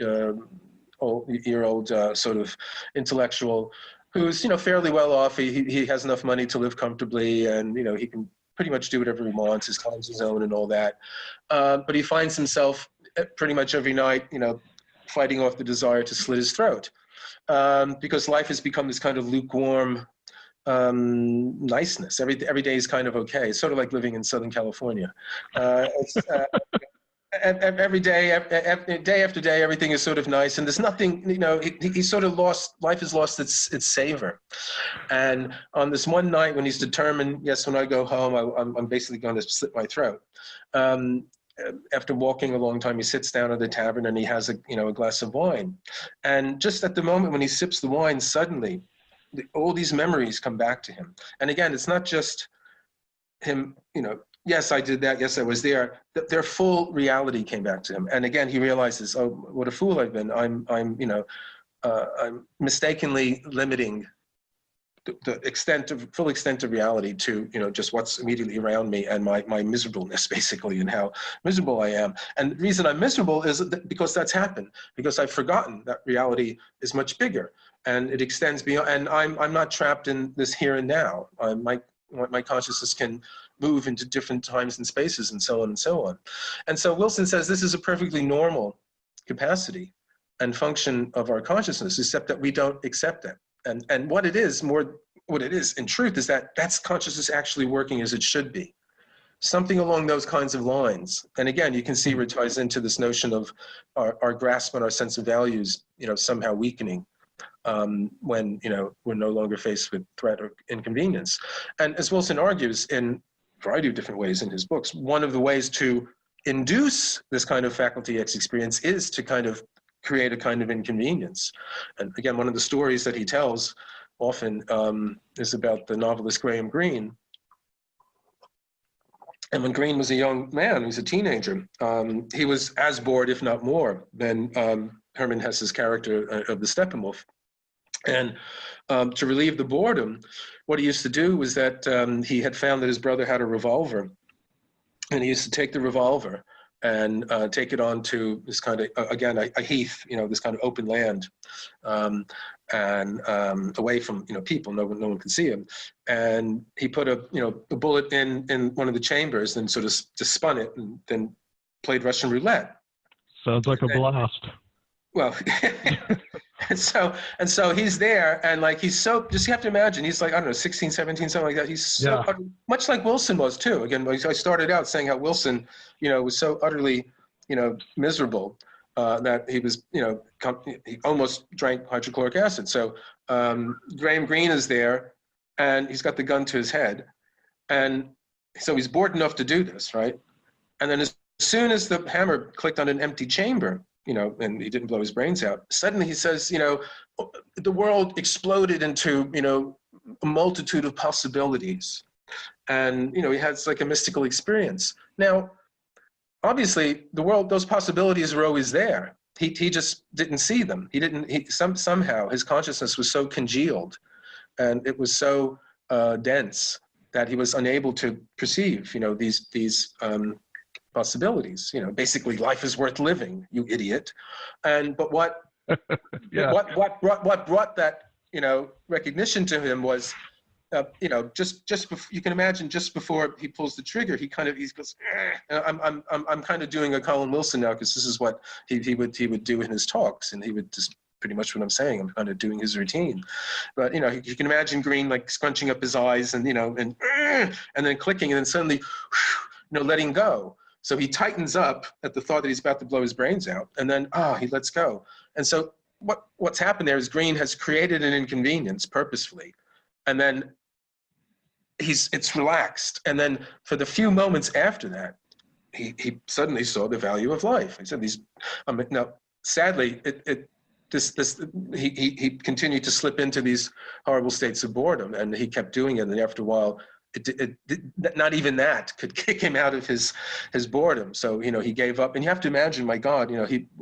year old sort of intellectual who's fairly well off. He has enough money to live comfortably, and he can pretty much do whatever he wants. His time's his own and all that. But he finds himself pretty much every night, fighting off the desire to slit his throat, because life has become this kind of lukewarm niceness. Every day is kind of okay. It's sort of like living in Southern California. Every day, day after day, everything is sort of nice, and there's nothing, he's sort of lost, life has lost its savor. And on this one night when he's determined, yes, when I go home, I'm basically going to slit my throat. After walking a long time, he sits down at the tavern and he has a glass of wine. And just at the moment when he sips the wine, suddenly all these memories come back to him. And again, it's not just him, yes, I did that. Yes, I was there. Their full reality came back to him. And again, he realizes, oh, what a fool I've been. I'm mistakenly limiting the full extent of reality to, just what's immediately around me and my miserableness, basically, and how miserable I am. And the reason I'm miserable is because that's happened, because I've forgotten that reality is much bigger and it extends beyond, and I'm not trapped in this here and now. My consciousness can move into different times and spaces and so on and so on. And so Wilson says this is a perfectly normal capacity and function of our consciousness, except that we don't accept it. And what it is in truth is that that's consciousness actually working as it should be. Something along those kinds of lines. And again, you can see where it ties into this notion of our grasp on our sense of values, somehow weakening when, we're no longer faced with threat or inconvenience. And as Wilson argues in a variety of different ways in his books, one of the ways to induce this kind of faculty X experience is to kind of create a kind of inconvenience. And again, one of the stories that he tells often is about the novelist Graham Greene. And when Greene was a young man, he was a teenager, he was as bored, if not more, than Hermann Hesse's character of the Steppenwolf. And to relieve the boredom, what he used to do was that he had found that his brother had a revolver, and he used to take the revolver and take it on to this kind of, again, a heath, this kind of open land, and away from, people, no one could see him. And he put a bullet in one of the chambers and sort of just spun it and then played Russian roulette. Sounds like a blast. Well, and so he's there, and like he's so, just you have to imagine, he's like, I don't know, 16, 17, something like that. He's so much like Wilson was too. Again, I started out saying how Wilson, was so utterly, miserable that he was, he almost drank hydrochloric acid. So Graham Greene is there, and he's got the gun to his head, and so he's bored enough to do this, right? And then as soon as the hammer clicked on an empty chamber, and he didn't blow his brains out, suddenly he says, the world exploded into, a multitude of possibilities. And, he has like a mystical experience. Now, obviously, those possibilities were always there. He just didn't see them. Somehow his consciousness was so congealed and it was so dense that he was unable to perceive, these possibilities. Basically, life is worth living, you idiot. But what brought that recognition to him was just before, you can imagine, just before he pulls the trigger, he goes, I'm kind of doing a Colin Wilson now, because this is what he would do in his talks, and he would just pretty much what I'm saying. I'm kind of doing his routine. But you can imagine Greene like scrunching up his eyes and and then clicking, and then suddenly letting go. So he tightens up at the thought that he's about to blow his brains out, and then, he lets go. And so what's happened there is Greene has created an inconvenience purposefully, and then it's relaxed. And then for the few moments after that, he suddenly saw the value of life. He said now, sadly, he continued to slip into these horrible states of boredom, and he kept doing it. And after a while, not even that could kick him out of his boredom. So he gave up. And you have to imagine, my God,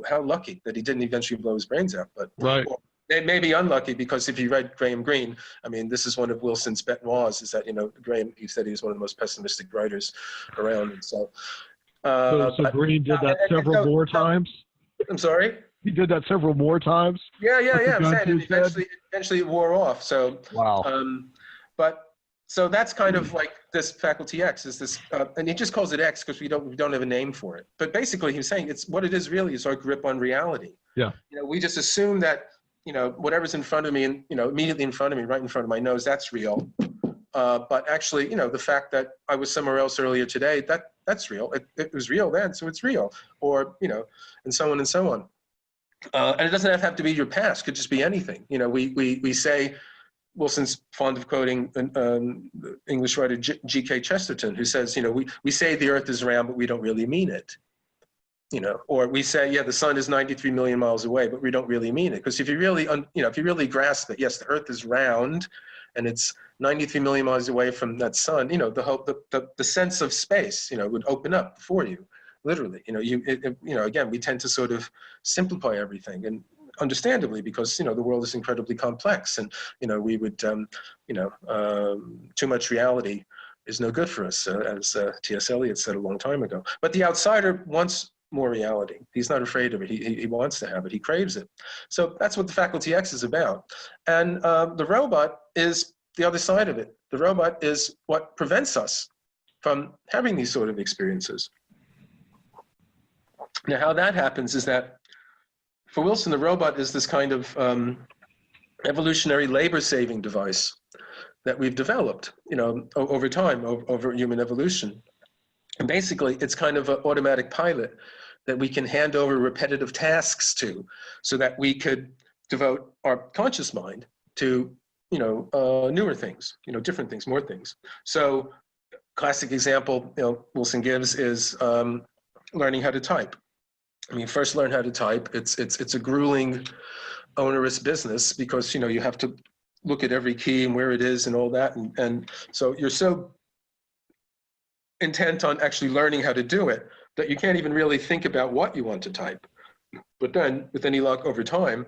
how lucky that he didn't eventually blow his brains out. But right. They may be unlucky, because if you read Graham Greene, I mean, this is one of Wilson's bête noirs, is that Graham, he said he was one of the most pessimistic writers around. And so Greene did that several more times. I'm sorry. He did that several more times. Yeah. I'm saying eventually it wore off. So wow. So that's kind of like this faculty X is this, and he just calls it X because we don't have a name for it. But basically, he's saying it's what it is really is our grip on reality. Yeah. We just assume that whatever's in front of me and immediately in front of me, right in front of my nose, that's real. But actually, the fact that I was somewhere else earlier today, that's real. It was real then, so it's real. Or and so on and so on. And it doesn't have to be your past. It could just be anything. We say. Wilson's fond of quoting the English writer G.K. Chesterton, who says, we say the earth is round, but we don't really mean it. Or we say, the sun is 93 million miles away, but we don't really mean it. Because if you really, if you really grasp that, yes, the earth is round, and it's 93 million miles away from that sun, you know, the sense of space, you know, would open up for you, literally. You know, you know, again, we tend to sort of simplify everything, and understandably, because, you know, the world is incredibly complex, and, you know, we would, you know, too much reality is no good for us, as T.S. Eliot said a long time ago. But the outsider wants more reality. He's not afraid of it. He wants to have it. He craves it. So that's what the Faculty X is about. And the robot is the other side of it. The robot is what prevents us from having these sort of experiences. Now, how that happens is that for Wilson, the robot is this kind of evolutionary labor-saving device that we've developed, you know, over time, over human evolution. And basically, it's kind of an automatic pilot that we can hand over repetitive tasks to, so that we could devote our conscious mind to, you know, newer things, you know, different things, more things. So, classic example, you know, Wilson gives is learning how to type. I mean, first learn how to type. It's a grueling, onerous business, because, you know, you have to look at every key and where it is and all that, and so you're so intent on actually learning how to do it that you can't even really think about what you want to type. But then, with any luck, over time,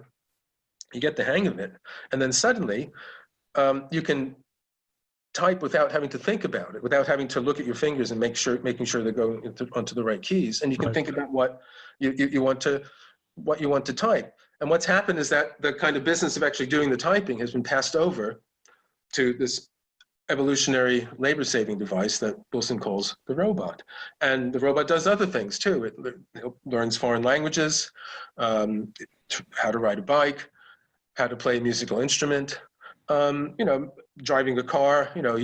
you get the hang of it, and then suddenly you can type without having to think about it, without having to look at your fingers and making sure they're going onto the right keys, and you can think about what you want to type. And what's happened is that the kind of business of actually doing the typing has been passed over to this evolutionary labor-saving device that Wilson calls the robot. And the robot does other things too. It learns foreign languages, how to ride a bike, how to play a musical instrument, you know, driving a car. You know,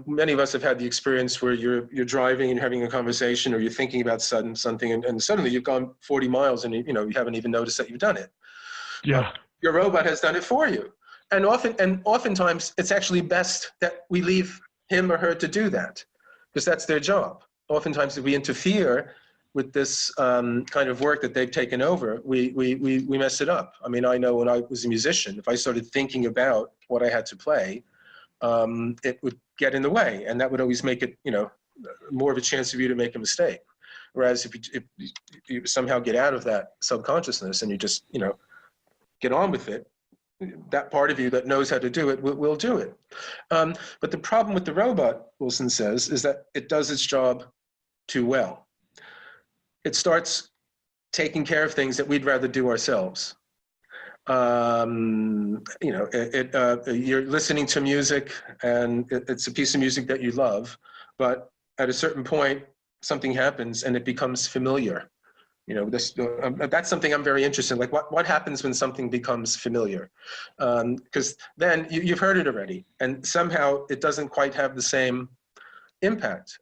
many of us have had the experience where you're driving and having a conversation, or you're thinking about something, and suddenly you've gone 40 miles and you know, you haven't even noticed that you've done it. Yeah. Your robot has done it for you. And oftentimes it's actually best that we leave him or her to do that, because that's their job. Oftentimes, if we interfere with this kind of work that they've taken over, we mess it up. I mean, I know when I was a musician, if I started thinking about what I had to play, it would get in the way, and that would always make it, you know, more of a chance of you to make a mistake. Whereas if you somehow get out of that subconsciousness and you just, you know, get on with it, that part of you that knows how to do it will do it. But the problem with the robot, Wilson says, is that it does its job too well. It starts taking care of things that we'd rather do ourselves. You know, you're listening to music, and it's a piece of music that you love, but at a certain point, something happens and it becomes familiar. You know, that's something I'm very interested in. Like, what happens when something becomes familiar? Because then you've heard it already, and somehow it doesn't quite have the same impact.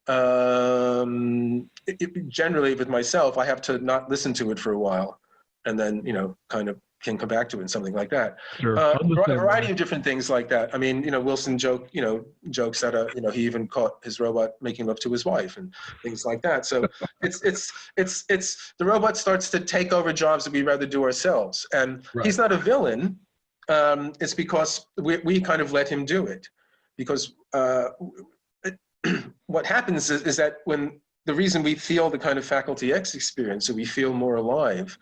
Generally, with myself, I have to not listen to it for a while, and then, you know, kind of can come back to it and something like that. Sure. A variety of different things like that. I mean, you know, Wilson jokes that, you know, he even caught his robot making love to his wife and things like that. So it's the robot starts to take over jobs that we'd rather do ourselves. And Right. He's not a villain. It's because we kind of let him do it. Because what happens is that when the reason we feel the kind of Faculty X experience, so we feel more alive,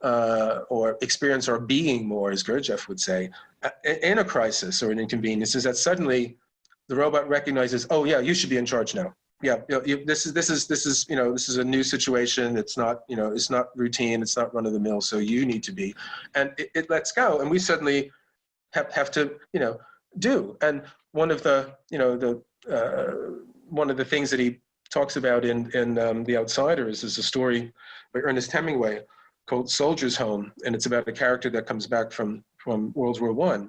or experience our being more, as Gurdjieff would say, in a crisis or an inconvenience, is that suddenly the robot recognizes, oh yeah, you should be in charge now. Yeah, this is a new situation. It's not, you know, it's not routine. It's not run of the mill. So you need to be, and it lets go, and we suddenly have to, you know, do. And one of the, you know, one of the things that he talks about in The Outsider is a story by Ernest Hemingway called Soldier's Home, and it's about a character that comes back from World War I,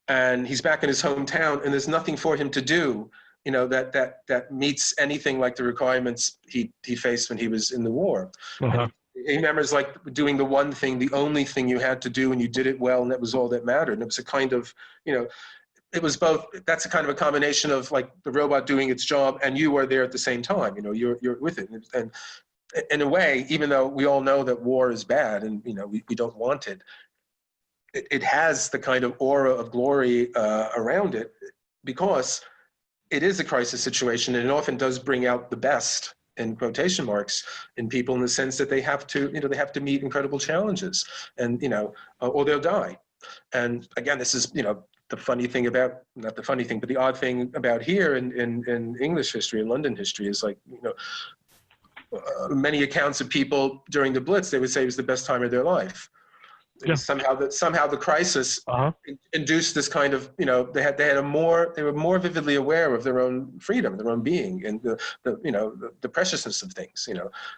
and he's back in his hometown, and there's nothing for him to do, you know, that meets anything like the requirements he faced when he was in the war. Uh-huh. He remembers like doing the one thing, the only thing you had to do, and you did it well, and that was all that mattered. And it was a kind of, you know, it was both. That's a kind of a combination of like the robot doing its job, and you are there at the same time. You know, you're with it, and in a way, even though we all know that war is bad and, you know, we don't want it, it has the kind of aura of glory around it, because it is a crisis situation, and it often does bring out the best, in quotation marks, in people, in the sense that they have to meet incredible challenges, and or they'll die. And again, this is the funny thing about, not the funny thing, but the odd thing about here in English history and London history is, like, many accounts of people during the Blitz, they would say it was the best time of their life. Yeah. Somehow the crisis induced this kind of, they were more vividly aware of their own freedom, their own being, and the preciousness of things,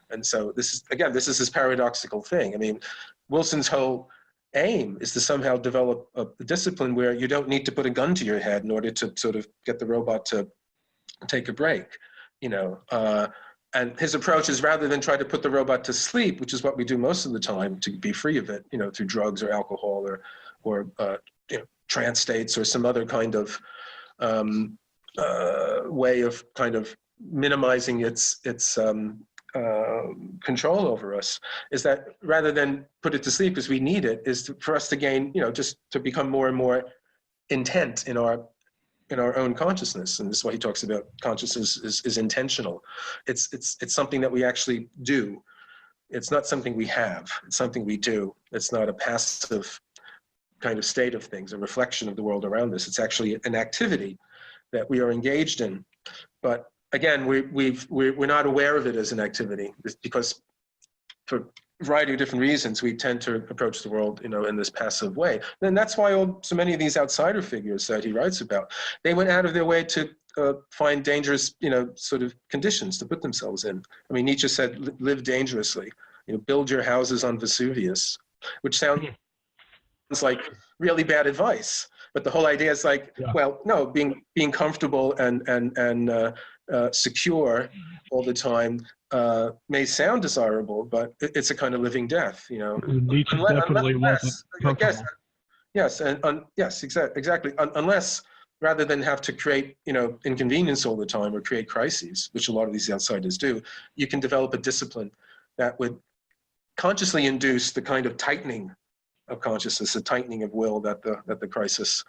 And so this is this paradoxical thing. I mean, Wilson's whole aim is to somehow develop a discipline where you don't need to put a gun to your head in order to sort of get the robot to take a break, And his approach is, rather than try to put the robot to sleep, which is what we do most of the time to be free of it, through drugs or alcohol or trance states or some other kind of way of kind of minimizing its control over us, is that rather than put it to sleep as we need it, is for us to gain, just to become more and more intent in our own consciousness. And this is why he talks about consciousness is intentional. It's something that we actually do. It's not something we have. It's something we do. It's not a passive kind of state of things, a reflection of the world around us. It's actually an activity that we are engaged in. But again, we're not aware of it as an activity, because for a variety of different reasons, we tend to approach the world, in this passive way. And that's why so many of these outsider figures that he writes about, they went out of their way to find dangerous, sort of conditions to put themselves in. I mean, Nietzsche said, live dangerously, build your houses on Vesuvius, which sounds like really bad advice. But the whole idea is like, well, no, being comfortable and secure all the time may sound desirable, but it's a kind of living death, Nietzsche definitely wasn't comfortable. Yes, exactly. Unless, rather than have to create, inconvenience all the time or create crises, which a lot of these outsiders do, you can develop a discipline that would consciously induce the kind of tightening of consciousness, a tightening of will that the crisis,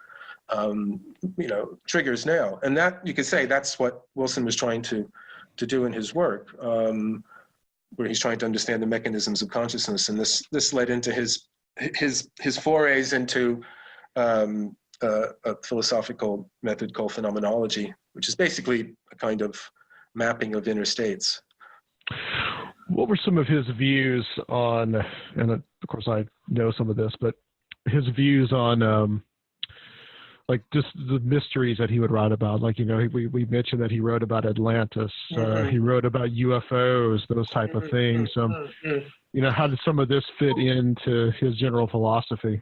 triggers now. And that, you could say, that's what Wilson was trying to do in his work, where he's trying to understand the mechanisms of consciousness. And this led into his forays into a philosophical method called phenomenology, which is basically a kind of mapping of inner states. What were some of his views on, and of course I know some of this, but his views on like just the mysteries that he would write about? Like, we mentioned that he wrote about Atlantis, he wrote about UFOs, those type of things. How did some of this fit into his general philosophy?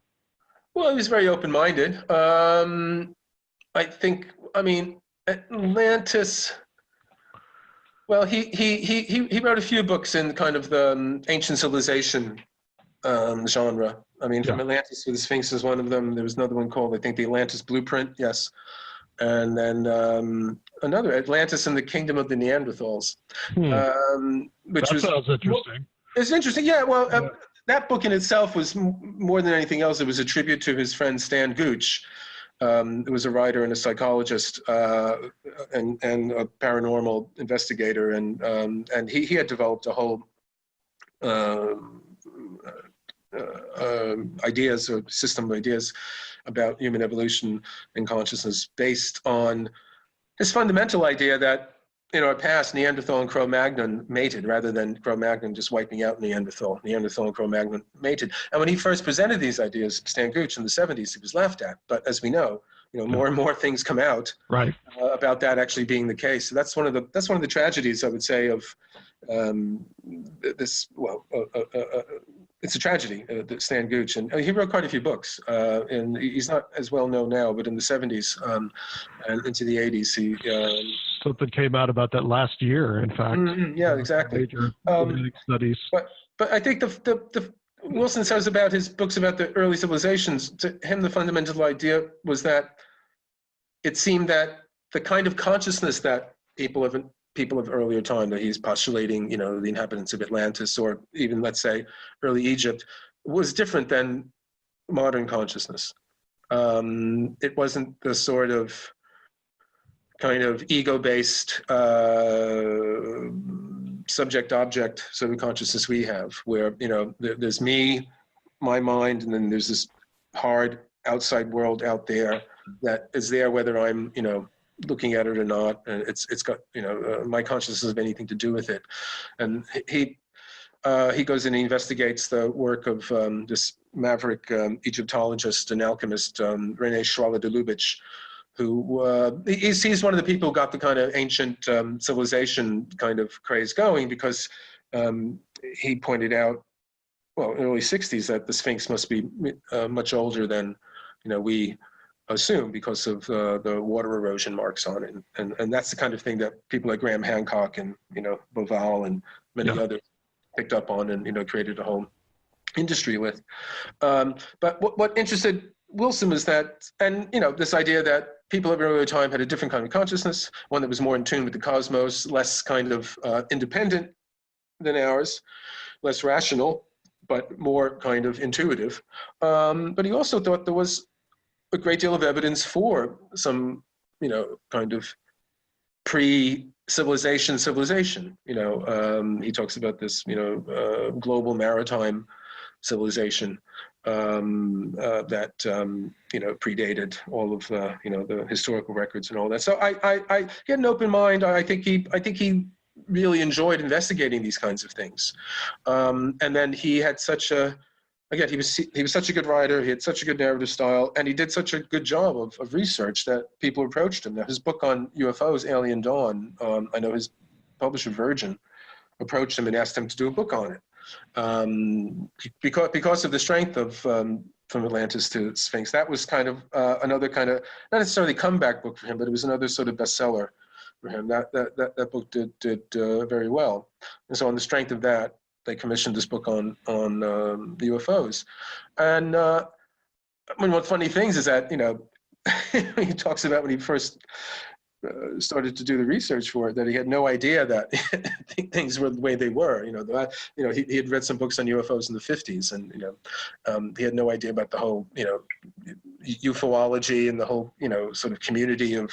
Well, he was very open-minded. I think, Atlantis, well, he wrote a few books in kind of the ancient civilization genre. From Atlantis with the Sphinx is one of them. There was another one called, I think, the Atlantis Blueprint, yes. And then another, Atlantis and the Kingdom of the Neanderthals. Which sounds interesting. It's interesting, yeah. Well, that book in itself was more than anything else, it was a tribute to his friend Stan Gooch, who was a writer and a psychologist and a paranormal investigator. And he had developed a whole ideas or system of ideas about human evolution and consciousness based on this fundamental idea that in our past, Neanderthal and Cro-Magnon mated rather than Cro-Magnon just wiping out Neanderthal. Neanderthal and Cro-Magnon mated. And when he first presented these ideas to Stan Gooch in the 70s, he was laughed at. But as we know, more and more things come out about that actually being the case. So that's one of the tragedies, I would say, of this. Well, it's a tragedy that Stan Gooch, and he wrote quite a few books. And he's not as well known now, but in the 70s and into the 80s, he. Something came out about that last year, in fact. Yeah, exactly. Studies. But I think the Wilson says about his books about the early civilizations, to him the fundamental idea was that it seemed that the kind of consciousness that people of earlier time that he's postulating, the inhabitants of Atlantis or even, let's say, early Egypt, was different than modern consciousness. It wasn't the sort of kind of ego-based subject-object sort of consciousness we have, where, you know, there's me, my mind, and then there's this hard outside world out there that is there whether I'm, you know, looking at it or not. And it's got, you know, my consciousness doesn't have anything to do with it. And he goes and he investigates the work of this maverick Egyptologist and alchemist, Rene Schwaller de Lubitsch, who he's one of the people who got the kind of ancient civilization kind of craze going, because he pointed out, well, in the early 60s, that the Sphinx must be much older than, you know, we assume, because of the water erosion marks on it. And that's the kind of thing that people like Graham Hancock and, you know, Boval and many others picked up on and, you know, created a whole industry with. But what interested Wilson was that, and, you know, this idea that people of earlier time had a different kind of consciousness, one that was more in tune with the cosmos, less kind of independent than ours, less rational, but more kind of intuitive. But he also thought there was a great deal of evidence for some, you know, kind of pre-civilization civilization. You know, he talks about this, you know, global maritime civilization that you know, predated all of the, you know, the historical records and all that. So I he had an open mind. I think he really enjoyed investigating these kinds of things. And then he had such a, again, he was such a good writer. He had such a good narrative style, and he did such a good job of research that people approached him. Now, his book on UFOs, Alien Dawn, I know his publisher Virgin approached him and asked him to do a book on it, because of the strength of From Atlantis to Sphinx. That was kind of another kind of, not necessarily comeback book for him, but it was another sort of bestseller for him. That book did very well, and so on the strength of that, they commissioned this book on the UFOs. And I mean, one of the funny things is that, you know, he talks about when he first started to do the research for it, that he had no idea that things were the way they were. You know, he had read some books on UFOs in the 50s, and, you know, he had no idea about the whole, you know, ufology and the whole, you know, sort of community of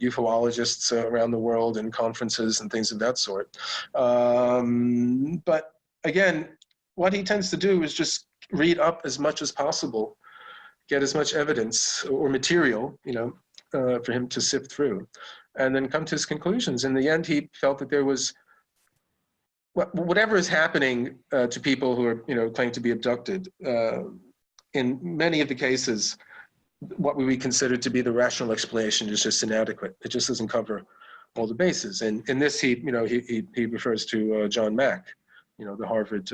ufologists around the world and conferences and things of that sort. But again, what he tends to do is just read up as much as possible, get as much evidence or material, you know, for him to sift through, and then come to his conclusions. In the end, he felt that there was, whatever is happening to people who are, you know, claimed to be abducted, in many of the cases, what we consider to be the rational explanation is just inadequate. It just doesn't cover all the bases. And in this, he refers to John Mack, you know, the Harvard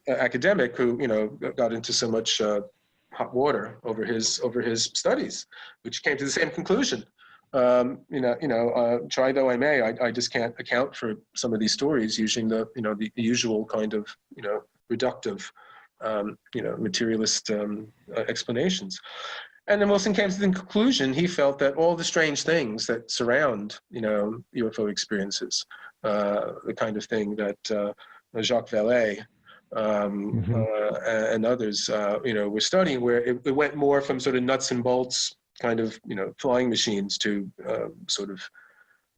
academic who, you know, got into so much hot water over his studies, which came to the same conclusion. Try though I may, I just can't account for some of these stories using the usual kind of, you know, reductive, materialist explanations. And then Wilson came to the conclusion, he felt that all the strange things that surround, you know, UFO experiences, the kind of thing that Jacques Vallée and others, were studying, where it went more from sort of nuts and bolts kind of, you know, flying machines to sort of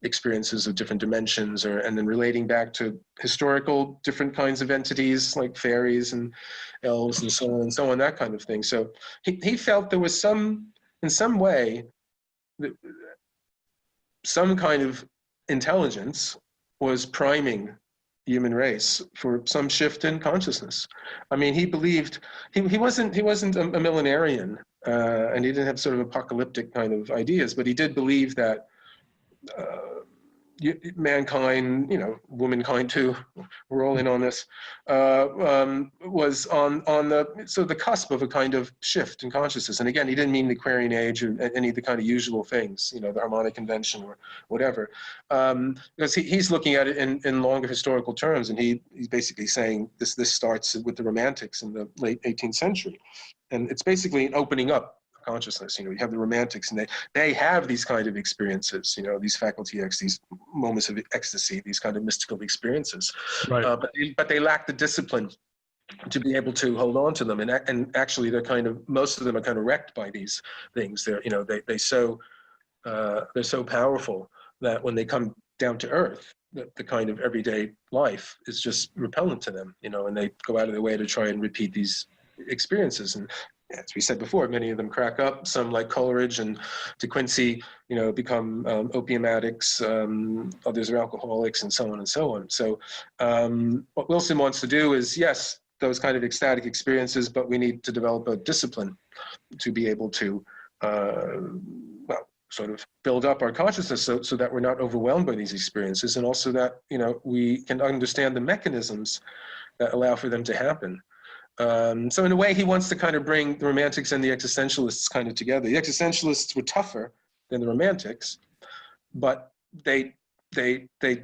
experiences of different dimensions, and then relating back to historical different kinds of entities like fairies and elves and so on, that kind of thing. So he felt there was in some way, some kind of intelligence was priming human race for some shift in consciousness. I mean, he believed he wasn't a millenarian, and he didn't have sort of apocalyptic kind of ideas, but he did believe that mankind, you know, womankind too, we're all in on this, was on the cusp of a kind of shift in consciousness. And again, he didn't mean the Aquarian age or any of the kind of usual things, you know, the harmonic convention or whatever, because he's looking at it in longer historical terms, and he's basically saying this starts with the Romantics in the late 18th century, and it's basically an opening up consciousness. You know, you have the Romantics, and they have these kind of experiences, you know, these faculty X, these moments of ecstasy, these kind of mystical experiences. Right. But they lack the discipline to be able to hold on to them. And actually most of them are kind of wrecked by these things. They're, they're so powerful that when they come down to earth, the kind of everyday life is just repellent to them, and they go out of their way to try and repeat these experiences. And as we said before, many of them crack up. Some, like Coleridge and De Quincey, become opium addicts. Others are alcoholics, and so on and so on. So what Wilson wants to do is, yes, those kind of ecstatic experiences, but we need to develop a discipline to be able to, sort of build up our consciousness so that we're not overwhelmed by these experiences, and also that, we can understand the mechanisms that allow for them to happen. So in a way, he wants to kind of bring the Romantics and the Existentialists kind of together. The Existentialists were tougher than the Romantics, but they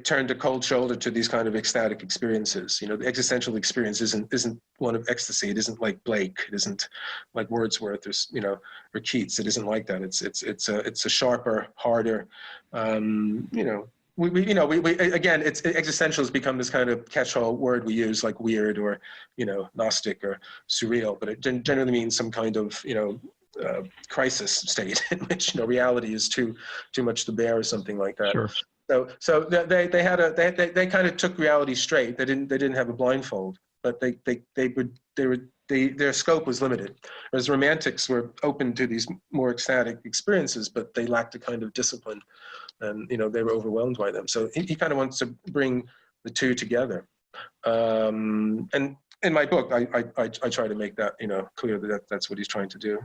turned a cold shoulder to these kind of ecstatic experiences. The existential experience isn't one of ecstasy. It isn't like Blake. It isn't like Wordsworth or Keats. It isn't like that. It's a sharper, harder. Again, existential has become this kind of catch-all word we use, like weird or Gnostic or surreal, but it generally means some kind of crisis state in which reality is too much to bear or something like that. Sure. So they kind of took reality straight. They didn't have a blindfold, but their scope was limited. Whereas Romantics were open to these more ecstatic experiences, but they lacked a kind of discipline, and they were overwhelmed by them. So he kind of wants to bring the two together. And in my book, I try to make that clear that that's what he's trying to do.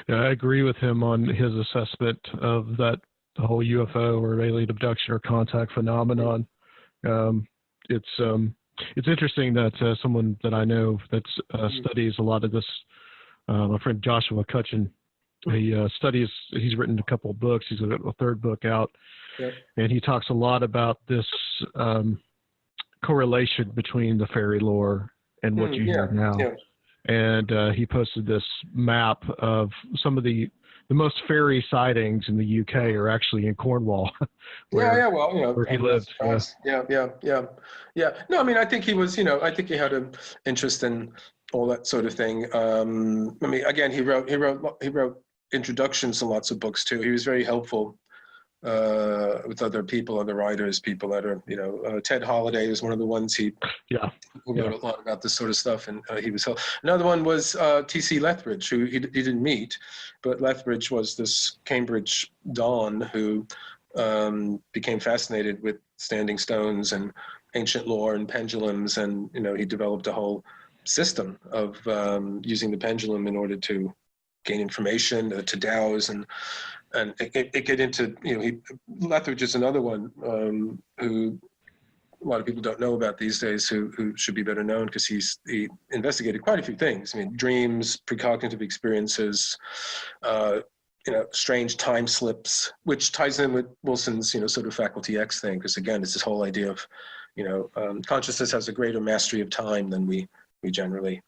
Yeah, I agree with him on his assessment of that. The whole UFO or alien abduction or contact phenomenon. It's interesting that someone that I know that studies a lot of this, my friend Joshua Cutchin, he's written a couple of books. He's got a third book out, and he talks a lot about this correlation between the fairy lore and what you hear now. Yeah. And he posted this map of some of the most fairy sightings in the UK are actually in Cornwall. where he lived. Yeah. No, I mean, I think he was, I think he had an interest in all that sort of thing. Again, he wrote introductions to lots of books too. He was very helpful with other people, other writers, people that are, Ted Holiday was one of the ones who wrote a lot about this sort of stuff, and he was helpful. Another one was T.C. Lethbridge, who he didn't meet, but Lethbridge was this Cambridge Don who became fascinated with standing stones and ancient lore and pendulums, and he developed a whole system of using the pendulum in order to gain information, to dowse, and it get into, Lethbridge is another one who a lot of people don't know about these days, who should be better known, because he investigated quite a few things. I mean, dreams, precognitive experiences, strange time slips, which ties in with Wilson's, sort of faculty X thing, because again, it's this whole idea of, consciousness has a greater mastery of time than we generally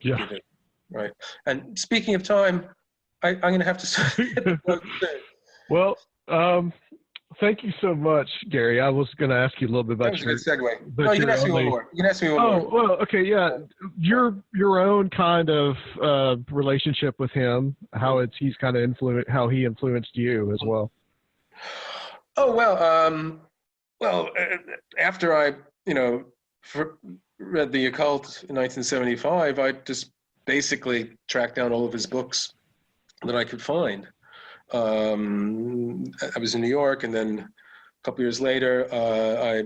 give it, right? And speaking of time, I'm going to have to say. Well, thank you so much, Gary. I was going to ask you a little bit about your... That was a good segue. No, you can ask me one more. You can ask me one more. Oh, well, okay, yeah. Your own kind of relationship with him, how he influenced you as well. Oh, well, after I, read The Occult in 1975, I just basically tracked down all of his books that I could find. I was in New York, and then a couple years later, I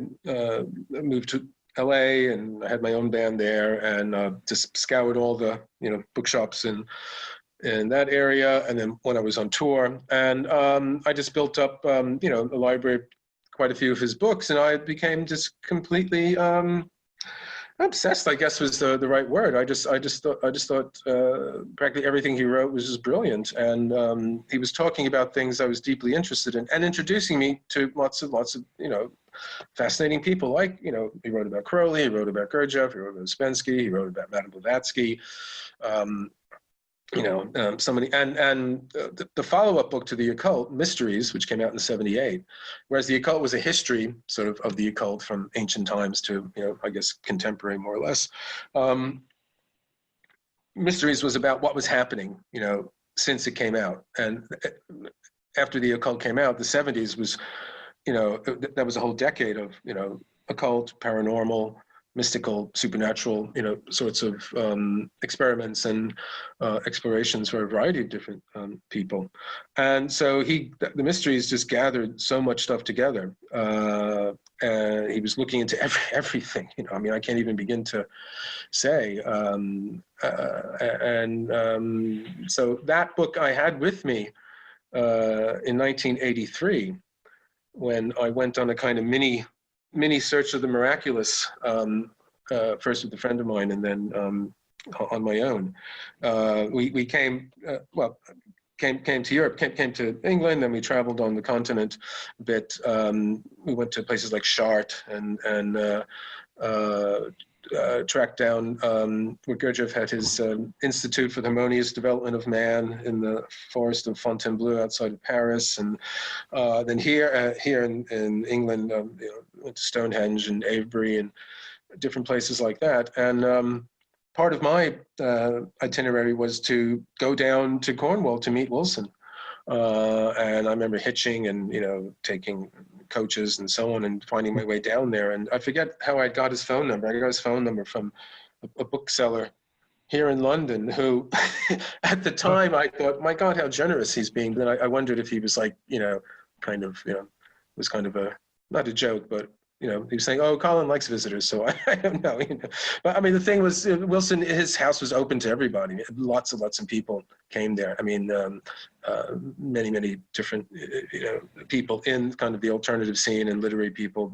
moved to LA, and I had my own band there, and just scoured all the bookshops in that area. And then when I was on tour, and I just built up a library, quite a few of his books, and I became just completely obsessed, I guess was the right word. I just thought practically everything he wrote was just brilliant, and he was talking about things I was deeply interested in, and introducing me to lots of fascinating people. Like he wrote about Crowley, he wrote about Gurdjieff, he wrote about Ouspensky, he wrote about Madame Blavatsky. Somebody, and the follow-up book to The Occult, Mysteries, which came out in '78, whereas The Occult was a history sort of the occult from ancient times to, I guess, contemporary, more or less. Mysteries was about what was happening, since it came out. And after The Occult came out, the 70s was, that was a whole decade of, occult, paranormal, mystical, supernatural, sorts of experiments and explorations for a variety of different people. And so the Mysteries just gathered so much stuff together. And he was looking into everything, I can't even begin to say. So that book I had with me in 1983, when I went on a kind of mini search of the miraculous, first with a friend of mine and then on my own. We came to Europe, came to England, then we traveled on the continent a bit. We went to places like Chartres and tracked down where Gurdjieff had his Institute for the Harmonious Development of Man in the forest of Fontainebleau outside of Paris, and then here in England, went to Stonehenge and Avebury and different places like that. And part of my itinerary was to go down to Cornwall to meet Wilson. And I remember hitching and, taking coaches and so on and finding my way down there. And I forget how I got his phone number. I got his phone number from a bookseller here in London who at the time I thought, my God, how generous he's being. But then I wondered if he was like, was kind of not a joke, but he was saying, "Oh, Colin likes visitors," so I don't know. But the thing was, Wilson, his house was open to everybody. Lots of people came there. Many different, people in kind of the alternative scene and literary people,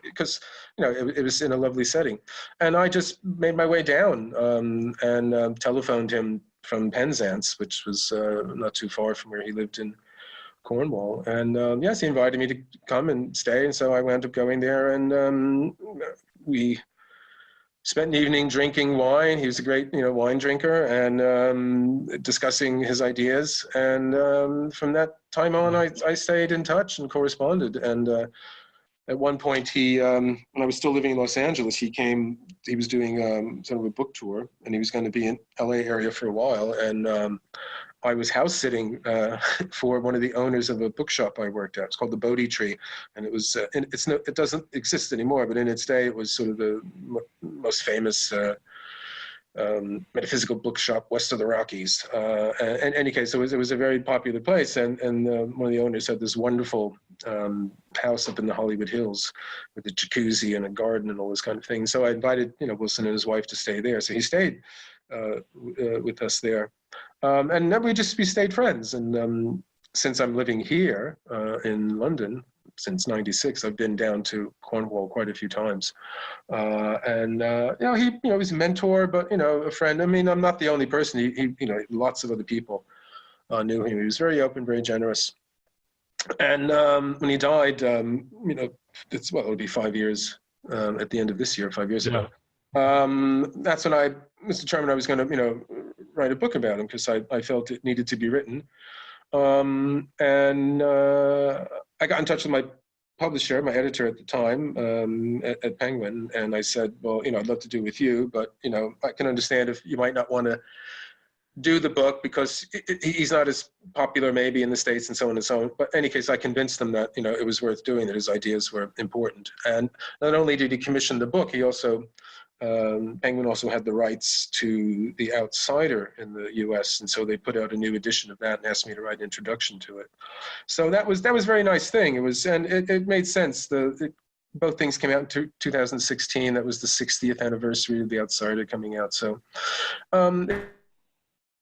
because it was in a lovely setting. And I just made my way down and telephoned him from Penzance, which was not too far from where he lived in Cornwall. And yes, he invited me to come and stay. And so I wound up going there, and we spent an evening drinking wine. He was a great, wine drinker, and discussing his ideas. And from that time on, I stayed in touch and corresponded. And at one point, he, when I was still living in Los Angeles, he was doing sort of a book tour, and he was going to be in LA area for a while. And I was house sitting for one of the owners of a bookshop I worked at. It's called the Bodhi Tree, and it was it doesn't exist anymore, but in its day it was sort of the most famous metaphysical bookshop west of the Rockies. In any case, it was a very popular place, and one of the owners had this wonderful house up in the Hollywood Hills with a jacuzzi and a garden and all this kind of thing. So I invited Wilson and his wife to stay there. So he stayed with us there. And then we stayed friends. And since I'm living here in London since '96, I've been down to Cornwall quite a few times. He was a mentor, but a friend. I'm not the only person. He lots of other people knew him. He was very open, very generous. And when he died, it'll be 5 years at the end of this year, 5 years ago. That's when I was determined I was going to, write a book about him, because I felt it needed to be written. And I got in touch with my publisher, my editor at the time, at Penguin, and I said, well, I'd love to do it with you, but, I can understand if you might not want to do the book because he's not as popular maybe in the States and so on and so on. But in any case, I convinced him that, it was worth doing, that his ideas were important. And not only did he commission the book, he also, Penguin also had the rights to The Outsider in the US. And so they put out a new edition of that and asked me to write an introduction to it. So that was a very nice thing. It made sense. Both things came out in 2016. That was the 60th anniversary of The Outsider coming out. So,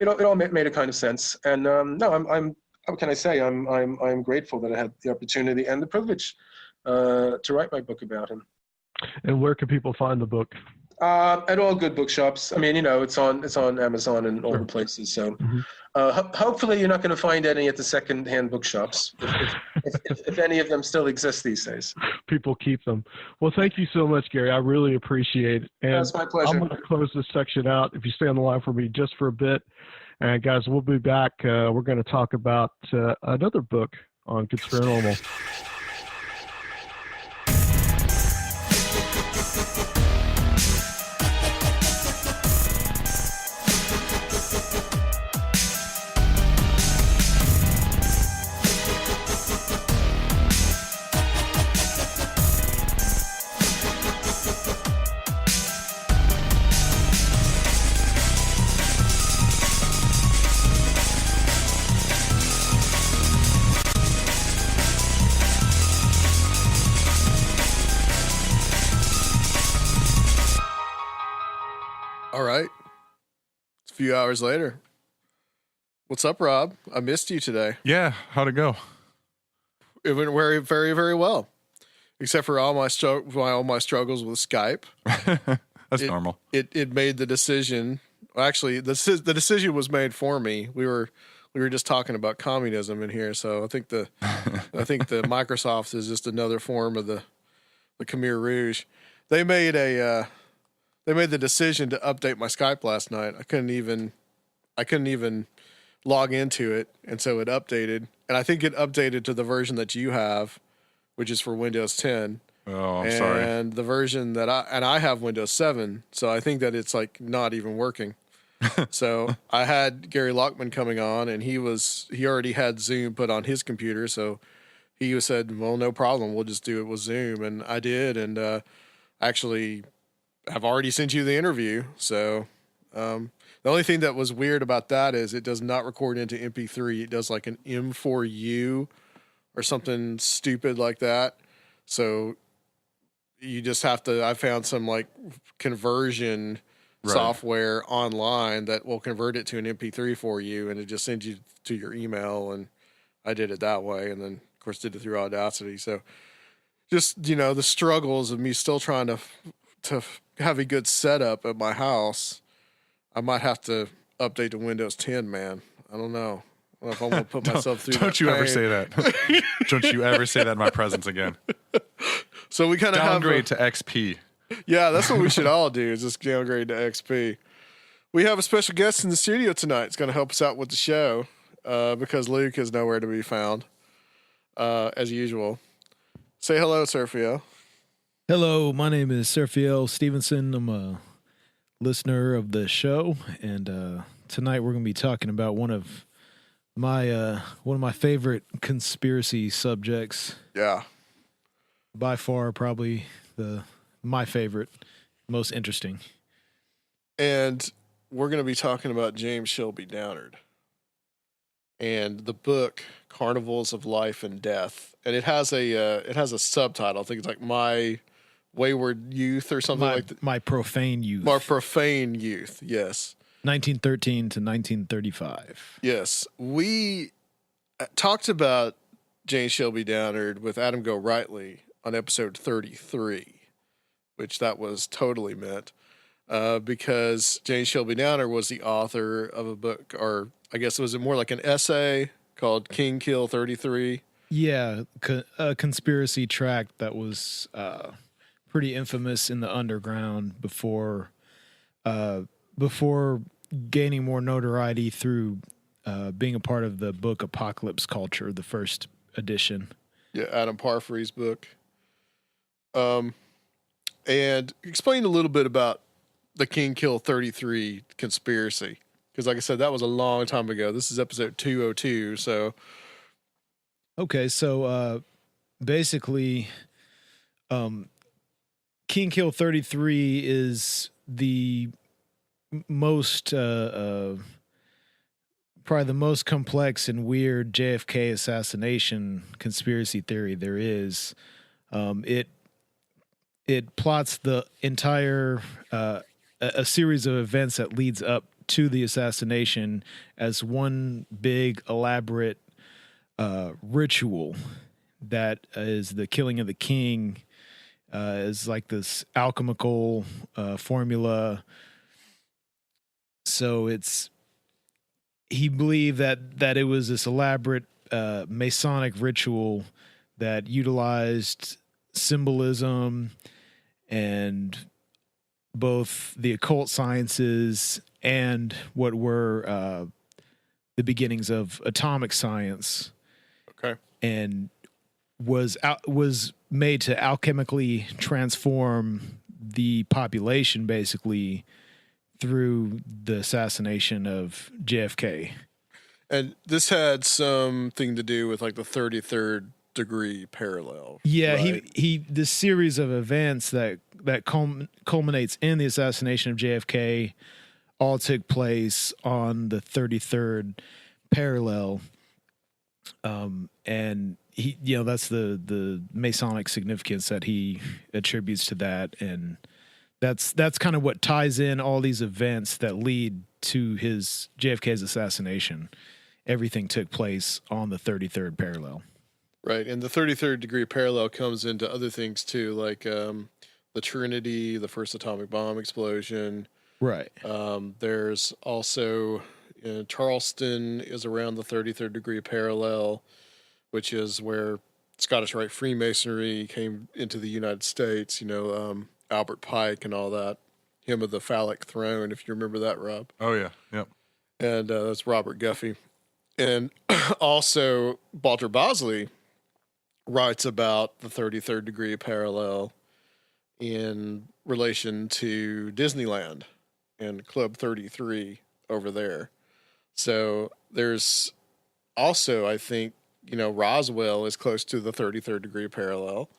it all made a kind of sense. And I'm what can I say? I'm grateful that I had the opportunity and the privilege to write my book about him. And where can people find the book? At all good bookshops. It's on Amazon and all the places. So hopefully you're not going to find any at the second-hand bookshops, if any of them still exist these days. People keep them. Well, thank you so much, Gary. I really appreciate it. And that's my pleasure. I'm going to close this section out if you stay on the line for me just for a bit. And guys, we'll be back. We're going to talk about another book on Conspirinormal. All right. It's a few hours later. What's up, Rob? I missed you today. Yeah, how'd it go? It went very, very, very well. Except for all my struggles with Skype. That's normal. It made the decision. Actually, the decision was made for me. We were just talking about communism in here, so I think the Microsoft is just another form of the Khmer Rouge. They made the decision to update my Skype last night. I couldn't even log into it, and so it updated. And I think it updated to the version that you have, which is for Windows 10. Oh, I'm sorry. And the version that I have Windows 7, so I think that it's like not even working. So I had Gary Lachman coming on, and he already had Zoom put on his computer, so he said, "Well, no problem, we'll just do it with Zoom," and I did, and actually, I've already sent you the interview. So the only thing that was weird about that is it does not record into MP3. It does like an M4U or something stupid like that. So you just have to. I found some like conversion software online that will convert it to an MP3 for you, and it just sends you to your email. And I did it that way, and then of course did it through Audacity. So just the struggles of me still trying to have a good setup at my house. I might have to update to Windows 10, man. I don't know. I don't know if I want to put myself through that. Don't you ever say that. Don't you ever say that in my presence again. So we kind of downgrade to XP. Yeah, that's what we should all do, is just downgrade to XP. We have a special guest in the studio tonight. It's going to help us out with the show because Luke is nowhere to be found, as usual. Say hello, Serfiel. Hello, my name is Serfiel Stevenson. I'm a listener of the show, and tonight we're going to be talking about one of my favorite conspiracy subjects. Yeah, by far, probably my favorite, most interesting. And we're going to be talking about James Shelby Downard and the book Carnivals of Life and Death, and it has a subtitle. I think it's like My Wayward Youth or something like that. My Profane Youth. My Profane Youth, yes. 1913 to 1935. Yes. We talked about James Shelby Downard with Adam Go Rightly on episode 33, which that was totally meant because James Shelby Downard was the author of a book, or I guess it was more like an essay called King Kill 33. Yeah, a conspiracy tract that was pretty infamous in the underground before gaining more notoriety through being a part of the book Apocalypse Culture, the first edition. Yeah, Adam Parfrey's book. And explain a little bit about the King Kill 33 conspiracy. Because like I said, that was a long time ago. This is episode 202, so... Okay, so basically, King Kill 33 is the most, probably the most complex and weird JFK assassination conspiracy theory there is. It plots the entire, a series of events that leads up to the assassination as one big elaborate ritual that is the killing of the king, is like this alchemical formula. So he believed that it was this elaborate Masonic ritual that utilized symbolism and both the occult sciences and what were the beginnings of atomic science. Okay. And was made to alchemically transform the population basically through the assassination of JFK. And this had something to do with like the 33rd degree parallel. Yeah, right? he this series of events that culminates in the assassination of JFK all took place on the 33rd parallel. And he, that's the Masonic significance that he attributes to that, and That's kind of what ties in all these events that lead to his JFK's assassination. Everything took place on the 33rd parallel. Right, and the 33rd degree parallel comes into other things too, like the Trinity, the first atomic bomb explosion. Right. There's also Charleston is around the 33rd degree parallel, which is where Scottish Rite Freemasonry came into the United States. Albert Pike and all that. Hymn of the Phallic Throne, if you remember that, Rob. Oh, yeah. Yep. And that's Robert Guffey. And also, Walter Bosley writes about the 33rd degree parallel in relation to Disneyland and Club 33 over there. So there's also, I think, Roswell is close to the 33rd degree parallel.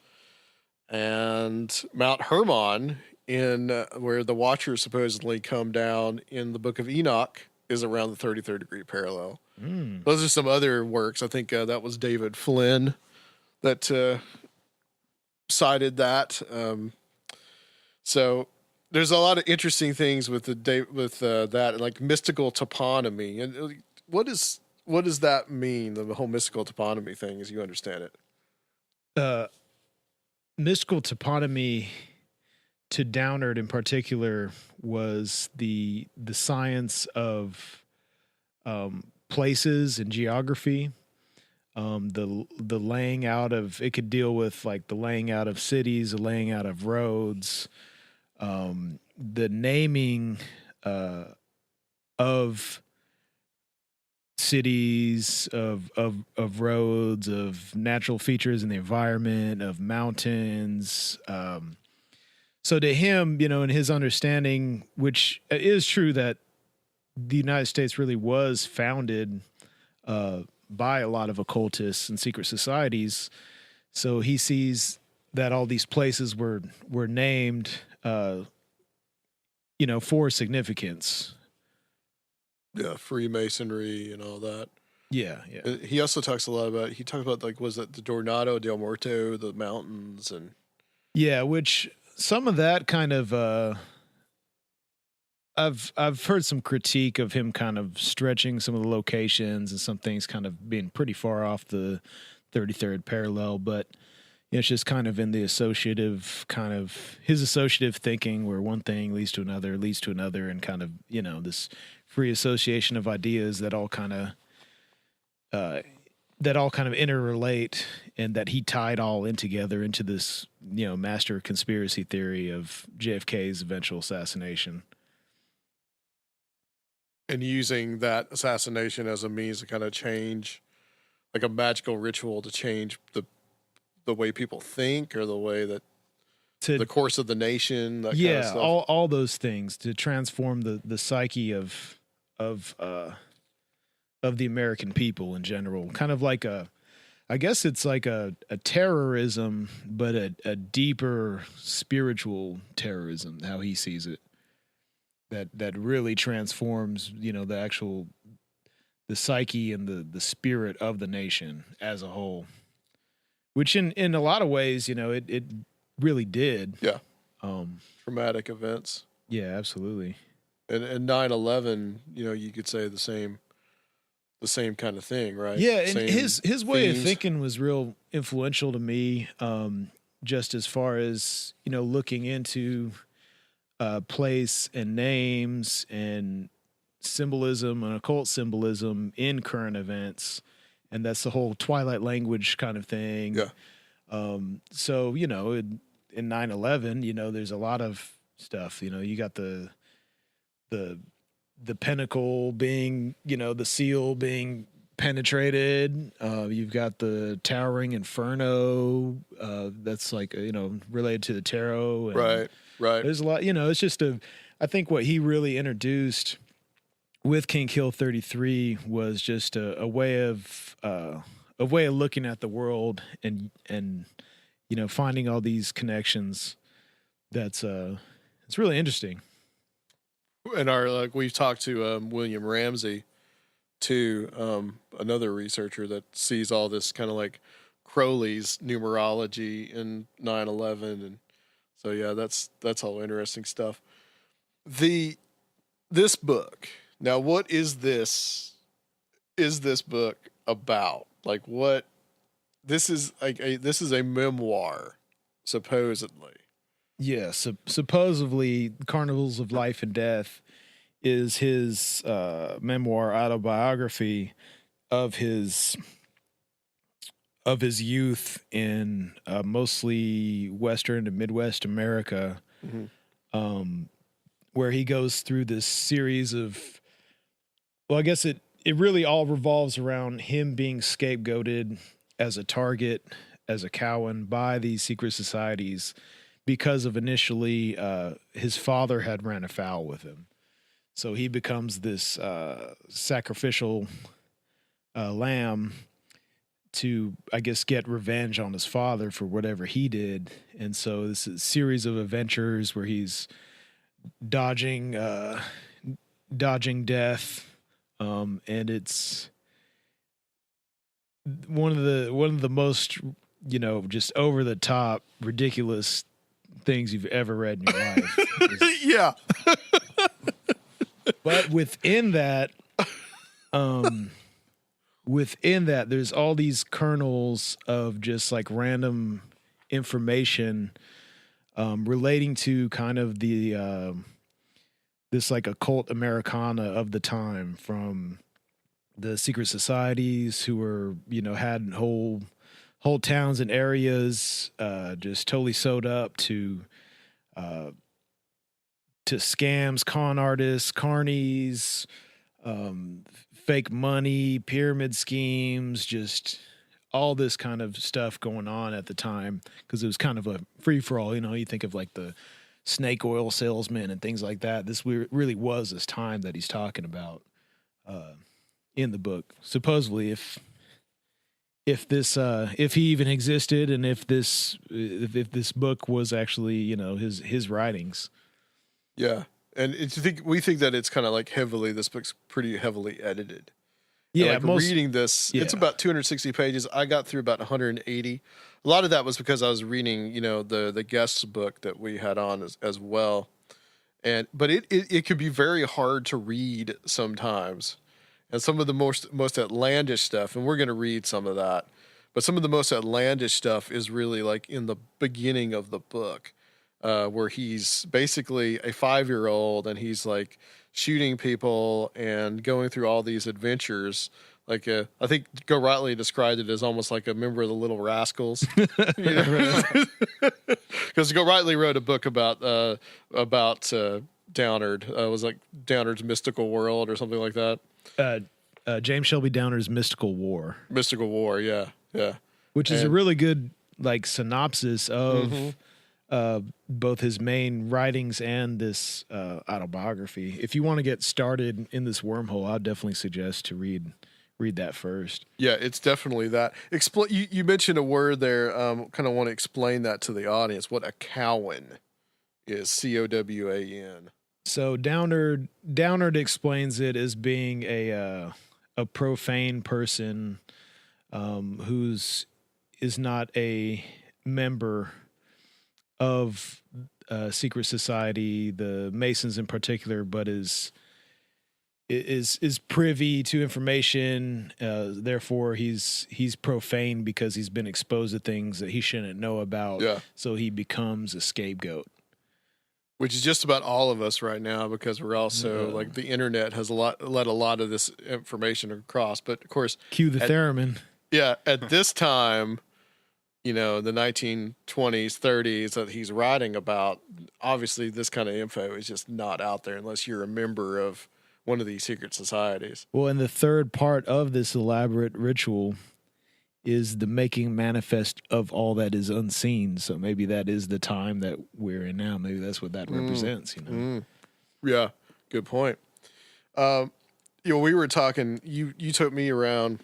And Mount Hermon, in where the Watchers supposedly come down in the Book of Enoch, is around the 33rd degree parallel. Those are some other works. I think that was David Flynn that cited that. So there's a lot of interesting things with that, like mystical toponymy. And what does that mean? The whole mystical toponymy thing, as you understand it. Mystical toponymy, to Downard in particular, was the science of places and geography. The laying out of, it could deal with like the laying out of cities, the laying out of roads, the naming of cities, of roads, of natural features in the environment, of mountains. So to him, in his understanding, which is true that the United States really was founded by a lot of occultists and secret societies. So he sees that all these places were named, for significance. Yeah, Freemasonry and all that. Yeah. He also talks a lot about, like, was it the Dornado del Muerto, the mountains, and... Yeah, which some of that kind of, I've heard some critique of him kind of stretching some of the locations and some things kind of being pretty far off the 33rd parallel, but it's just kind of in the associative his associative thinking, where one thing leads to another, and kind of, this free association of ideas that all kind of interrelate, and that he tied all in together into this, master conspiracy theory of JFK's eventual assassination. And using that assassination as a means to kind of change, like a magical ritual to change the way people think, or the way that the course of the nation, that kind of stuff. all those things to transform the psyche of the American people in general. Kind of like I guess it's like a terrorism, but a deeper spiritual terrorism, how he sees it. That really transforms, the psyche and the spirit of the nation as a whole, which in a lot of ways, it really did. Yeah. Traumatic events. Yeah, absolutely. And 9/11, you could say the same kind of thing, right? Yeah, and same his way themes. of thinking was real influential to me, just as far as, looking into place and names and symbolism and occult symbolism in current events. And that's the whole Twilight language kind of thing. Yeah. So, in 9/11, there's a lot of stuff, you got the pinnacle being, the seal being penetrated. You've got the towering inferno, that's like, related to the tarot. And Right. There's a lot, it's just I think what he really introduced with King Kill 33 was just a way of looking at the world and finding all these connections. It's really interesting. And we've talked to William Ramsey too, another researcher that sees all this kind of like Crowley's numerology in 9/11 and So yeah, that's all interesting stuff. This book. Now, what is this? Is this book about? Like, what? This is like this is a memoir, supposedly. Yeah, supposedly Carnivals of Life and Death is his memoir autobiography of his youth in mostly Western and Midwest America, where he goes through this series of, well, I guess it really all revolves around him being scapegoated as a target, as a Cowan by these secret societies because of initially his father had ran afoul with him. So he becomes this sacrificial lamb to, I guess, get revenge on his father for whatever he did. And so this is a series of adventures where he's dodging death. And it's one of the most, just over the top, ridiculous things you've ever read in your life. Yeah. But within that, there's all these kernels of just like random information relating to kind of the this like occult Americana of the time, from the secret societies who were, had whole towns and areas just totally sewed up to scams, con artists, carnies, fake money, pyramid schemes, just all this kind of stuff going on at the time, because it was kind of a free-for-all. You think of like the snake oil salesman and things like that. This really was this time that he's talking about in the book. Supposedly, if he even existed, and if this book was actually his writings. Yeah, and we think that it's kind of like this book's pretty heavily edited. Yeah, and reading this, it's about 260 pages. I got through about 180. A lot of that was because I was reading, the guest book that we had on as well. But it could be very hard to read sometimes. And some of the most outlandish stuff, and we're going to read some of that, but some of the most outlandish stuff is really like in the beginning of the book, where he's basically a 5-year-old and he's like shooting people and going through all these adventures. Like I think Go Rightly described it as almost like a member of the Little Rascals, because Go Rightly wrote a book about Downard. It was like Downard's Mystical World or something like that. James Shelby Downard's Mystical War. Mystical War, yeah. Which is a really good like synopsis of both his main writings and this autobiography. If you want to get started in this wormhole, I'd definitely suggest to read that first. Yeah, it's definitely that. You mentioned a word there. Kind of want to explain that to the audience. What a Cowan is? Cowan. So Downard explains it as being a profane person who's is not a member of secret society, the Masons in particular, but is privy to information. Therefore, he's profane because he's been exposed to things that he shouldn't know about. Yeah. So he becomes a scapegoat. Which is just about all of us right now, because we're also like the internet has let a lot of this information across. But of course, cue the theremin. Yeah, at this time, the 1920s, 30s that he's writing about, obviously this kind of info is just not out there unless you're a member of one of these secret societies. Well, and the third part of this elaborate ritual is the making manifest of all that is unseen. So maybe that is the time that we're in now. Maybe that's what that represents, Yeah, good point. We were talking, you took me around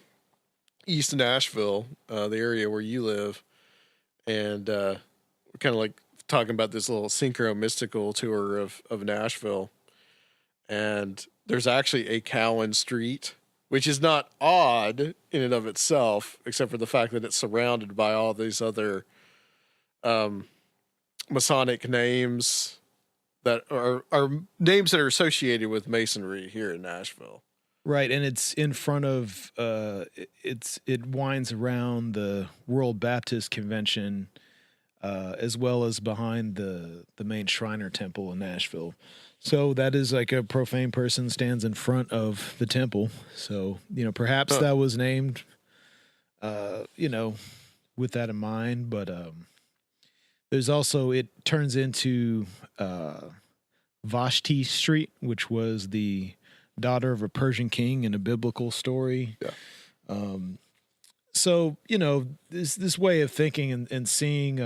East Nashville, the area where you live, and we're kind of like talking about this little synchro mystical tour of Nashville. And there's actually a Cowan Street, which is not odd in and of itself, except for the fact that it's surrounded by all these other Masonic names that are names that are associated with Masonry here in Nashville. Right, and it's in front of it winds around the World Baptist Convention, as well as behind the main Shriner Temple in Nashville. So that is like a profane person stands in front of the temple. So perhaps that was named, with that in mind. But there's also, it turns into Vashti Street, which was the daughter of a Persian king in a biblical story. Yeah. So this way of thinking and seeing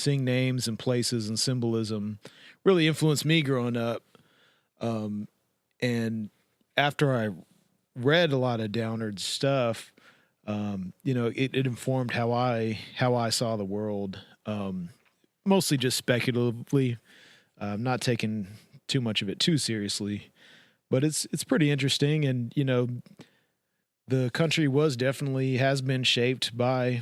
names and places and symbolism really influenced me growing up. And after I read a lot of Downard's stuff, it informed how I saw the world. Mostly just speculatively, not taking too much of it too seriously. But it's pretty interesting, and the country has been shaped by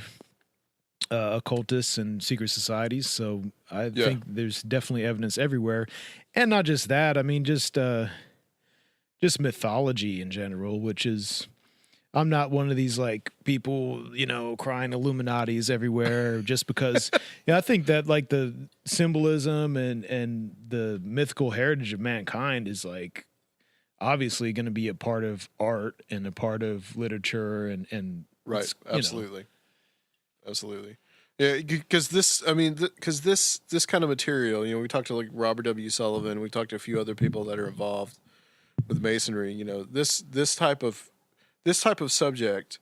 occultists and secret societies. So I think there's definitely evidence everywhere, and not just that. I mean, just mythology in general, which is. I'm not one of these like people, crying Illuminati's everywhere just because I think that like the symbolism and the mythical heritage of mankind is like obviously going to be a part of art and a part of literature and right. Absolutely. Absolutely. Yeah. Because this kind of material, we talked to like Robert W. Sullivan, we talked to a few other people that are involved with Masonry, this type of subject,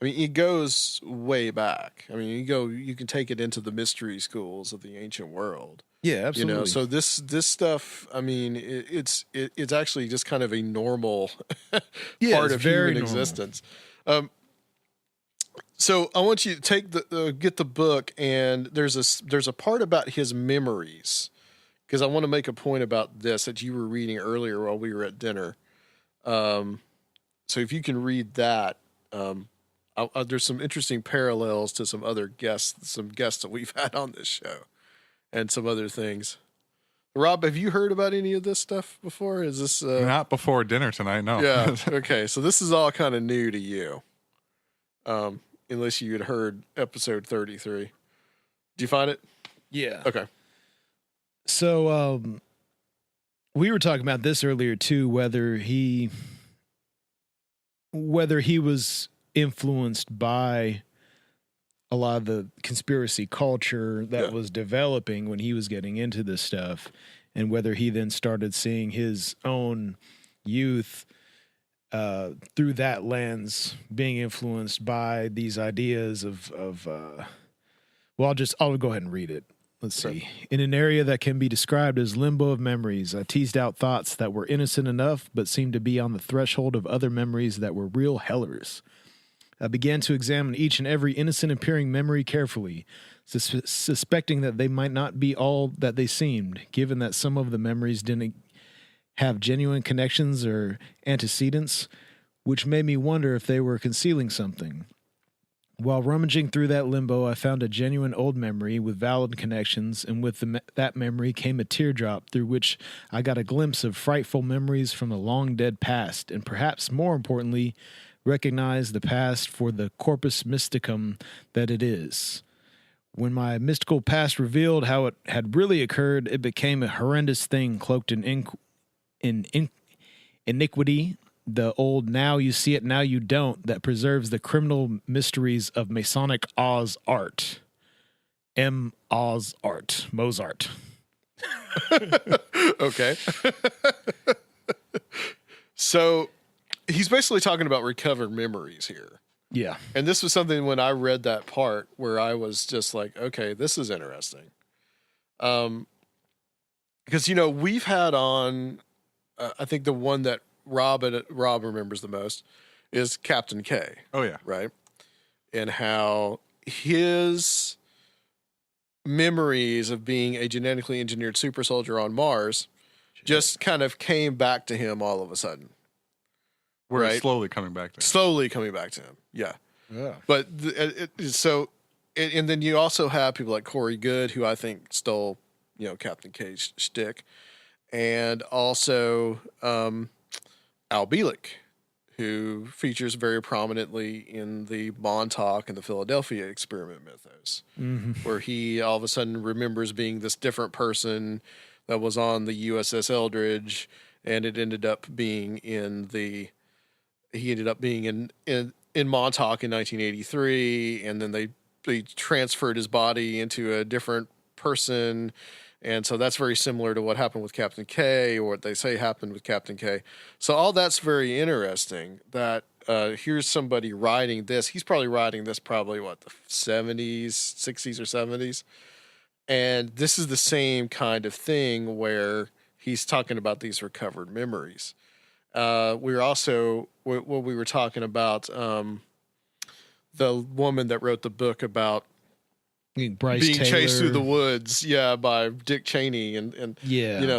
I mean, it goes way back. I mean, you can take it into the mystery schools of the ancient world. Yeah, absolutely. So this stuff, I mean, it's actually just kind of a normal part of human existence. So I want you to take get the book, and there's a part about his memories, because I want to make a point about this that you were reading earlier while we were at dinner. So if you can read that, there's some interesting parallels to some guests that we've had on this show, and some other things. Rob, have you heard about any of this stuff before? Is this not before dinner tonight? No. Yeah. Okay. So this is all kind of new to you, unless you had heard episode 33. Did you find it? Yeah. Okay. So we were talking about this earlier too, whether he was influenced by a lot of the conspiracy culture that was developing when he was getting into this stuff, and whether he then started seeing his own youth through that lens, being influenced by these ideas I'll go ahead and read it. Let's see. In an area that can be described as limbo of memories, I teased out thoughts that were innocent enough but seemed to be on the threshold of other memories that were real hellers. I began to examine each and every innocent appearing memory carefully, suspecting that they might not be all that they seemed, given that some of the memories didn't have genuine connections or antecedents, which made me wonder if they were concealing something. While rummaging through that limbo, I found a genuine old memory with valid connections, and with that memory came a teardrop through which I got a glimpse of frightful memories from the long-dead past, and perhaps more importantly, recognized the past for the corpus mysticum that it is. When my mystical past revealed how it had really occurred, it became a horrendous thing cloaked in iniquity, the old now you see it, now you don't, that preserves the criminal mysteries of Masonic Oz art. M. Oz art. Mozart. Okay. So he's basically talking about recovered memories here. Yeah. And this was something when I read that part where I was just like, okay, this is interesting. Because, we've had on, I think the one that Rob remembers the most is Captain K. Oh, yeah. Right? And how his memories of being a genetically engineered super soldier on Mars just kind of came back to him all of a sudden. We're slowly coming back to him. Slowly coming back to him. Yeah. Yeah. But so and then you also have people like Corey Good, who I think stole, Captain K's shtick, and also Al Bielek, who features very prominently in the Montauk and the Philadelphia experiment mythos, where he all of a sudden remembers being this different person that was on the USS Eldridge, and it ended up being in Montauk in 1983, and then they transferred his body into a different person. And so that's very similar to what happened with Captain K, or what they say happened with Captain K. So all that's very interesting, that here's somebody writing this. He's probably writing this the 70s, 60s or 70s. And this is the same kind of thing where he's talking about these recovered memories. We were also, what we were talking about, the woman that wrote the book about Bryce being Taylor. chased through the woods, by Dick Cheney, and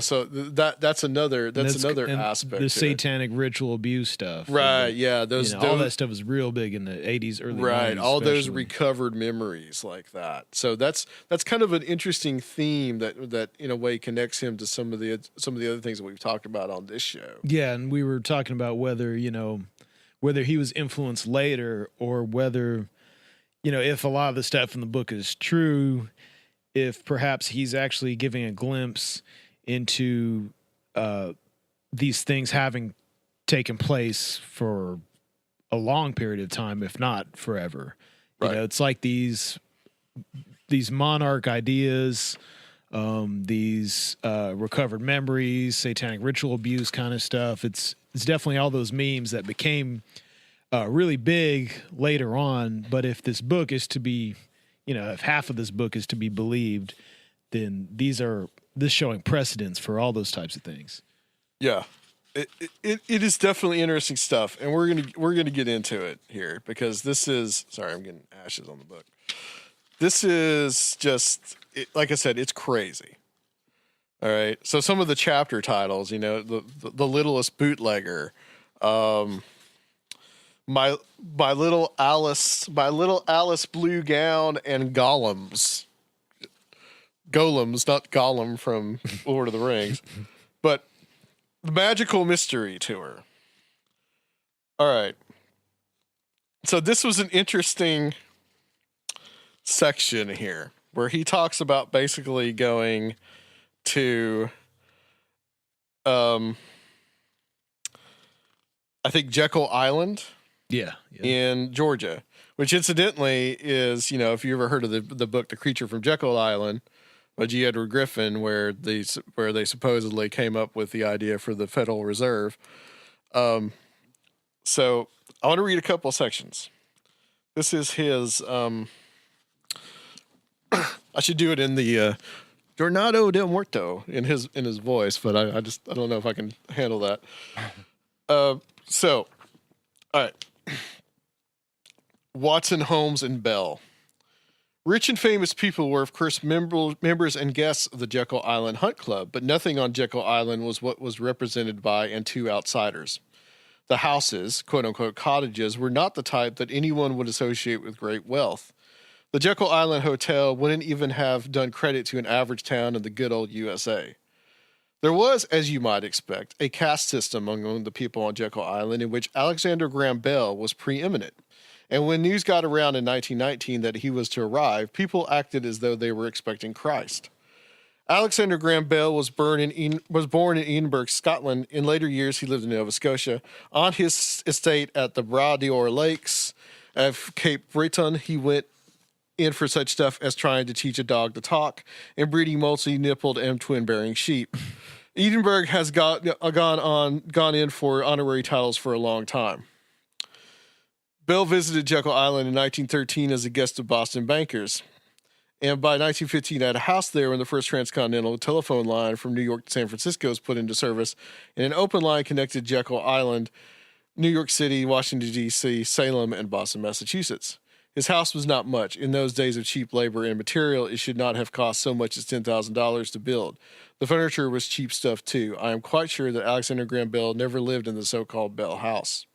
so that's another aspect. The satanic ritual abuse stuff, right? All that stuff was real big in the 80s, early 90s, all those especially. recovered memories like that. So that's kind of an interesting theme that in a way connects him to some of the other things that we've talked about on this show. Yeah, and we were talking about whether he was influenced later, or whether, if a lot of the stuff in the book is true, if perhaps he's actually giving a glimpse into these things having taken place for a long period of time, if not forever. Right. It's like these monarch ideas, these recovered memories, satanic ritual abuse kind of stuff. It's definitely all those memes that became really big later on. But if this book is to be, if half of this book is to be believed, then this showing precedence for all those types of things. Yeah, it is definitely interesting stuff, and we're gonna get into it here, because this is, sorry, I'm getting ashes on the book. This is just, like I said, it's crazy. All right, so some of the chapter titles, the littlest bootlegger. My little Alice blue gown, and golems, not Gollum from Lord of the Rings, but the magical mystery tour. All right. So this was an interesting section here where he talks about basically going to, I think Jekyll Island. Yeah. In Georgia, which incidentally is, if you ever heard of the book The Creature from Jekyll Island by G. Edward Griffin, where they supposedly came up with the idea for the Federal Reserve. So I want to read a couple of sections. This is his, I should do it in the Jornado del Muerto in his voice, but I don't know if I can handle that. So, all right. Watson, Holmes, and Bell. Rich and famous people were, of course, members and guests of the Jekyll Island Hunt Club, but nothing on Jekyll Island was what was represented by and two outsiders. The houses, quote-unquote cottages, were not the type that anyone would associate with great wealth. The Jekyll Island Hotel wouldn't even have done credit to an average town in the good old USA. There was, as you might expect, a caste system among the people on Jekyll Island in which Alexander Graham Bell was preeminent. And when news got around in 1919 that he was to arrive, people acted as though they were expecting Christ. Alexander Graham Bell was born in Edinburgh, Scotland. In later years, he lived in Nova Scotia. On his estate at the Bras d'Or Lakes of Cape Breton, he went in for such stuff as trying to teach a dog to talk and breeding multi-nippled and twin-bearing sheep. Edinburgh has gone in for honorary titles for a long time. Bell visited Jekyll Island in 1913 as a guest of Boston bankers. And by 1915, had a house there when the first transcontinental telephone line from New York to San Francisco was put into service, and an open line connected Jekyll Island, New York City, Washington, D.C., Salem, and Boston, Massachusetts. His house was not much. In those days of cheap labor and material, it should not have cost so much as $10,000 to build. The furniture was cheap stuff, too. I am quite sure that Alexander Graham Bell never lived in the so-called Bell House.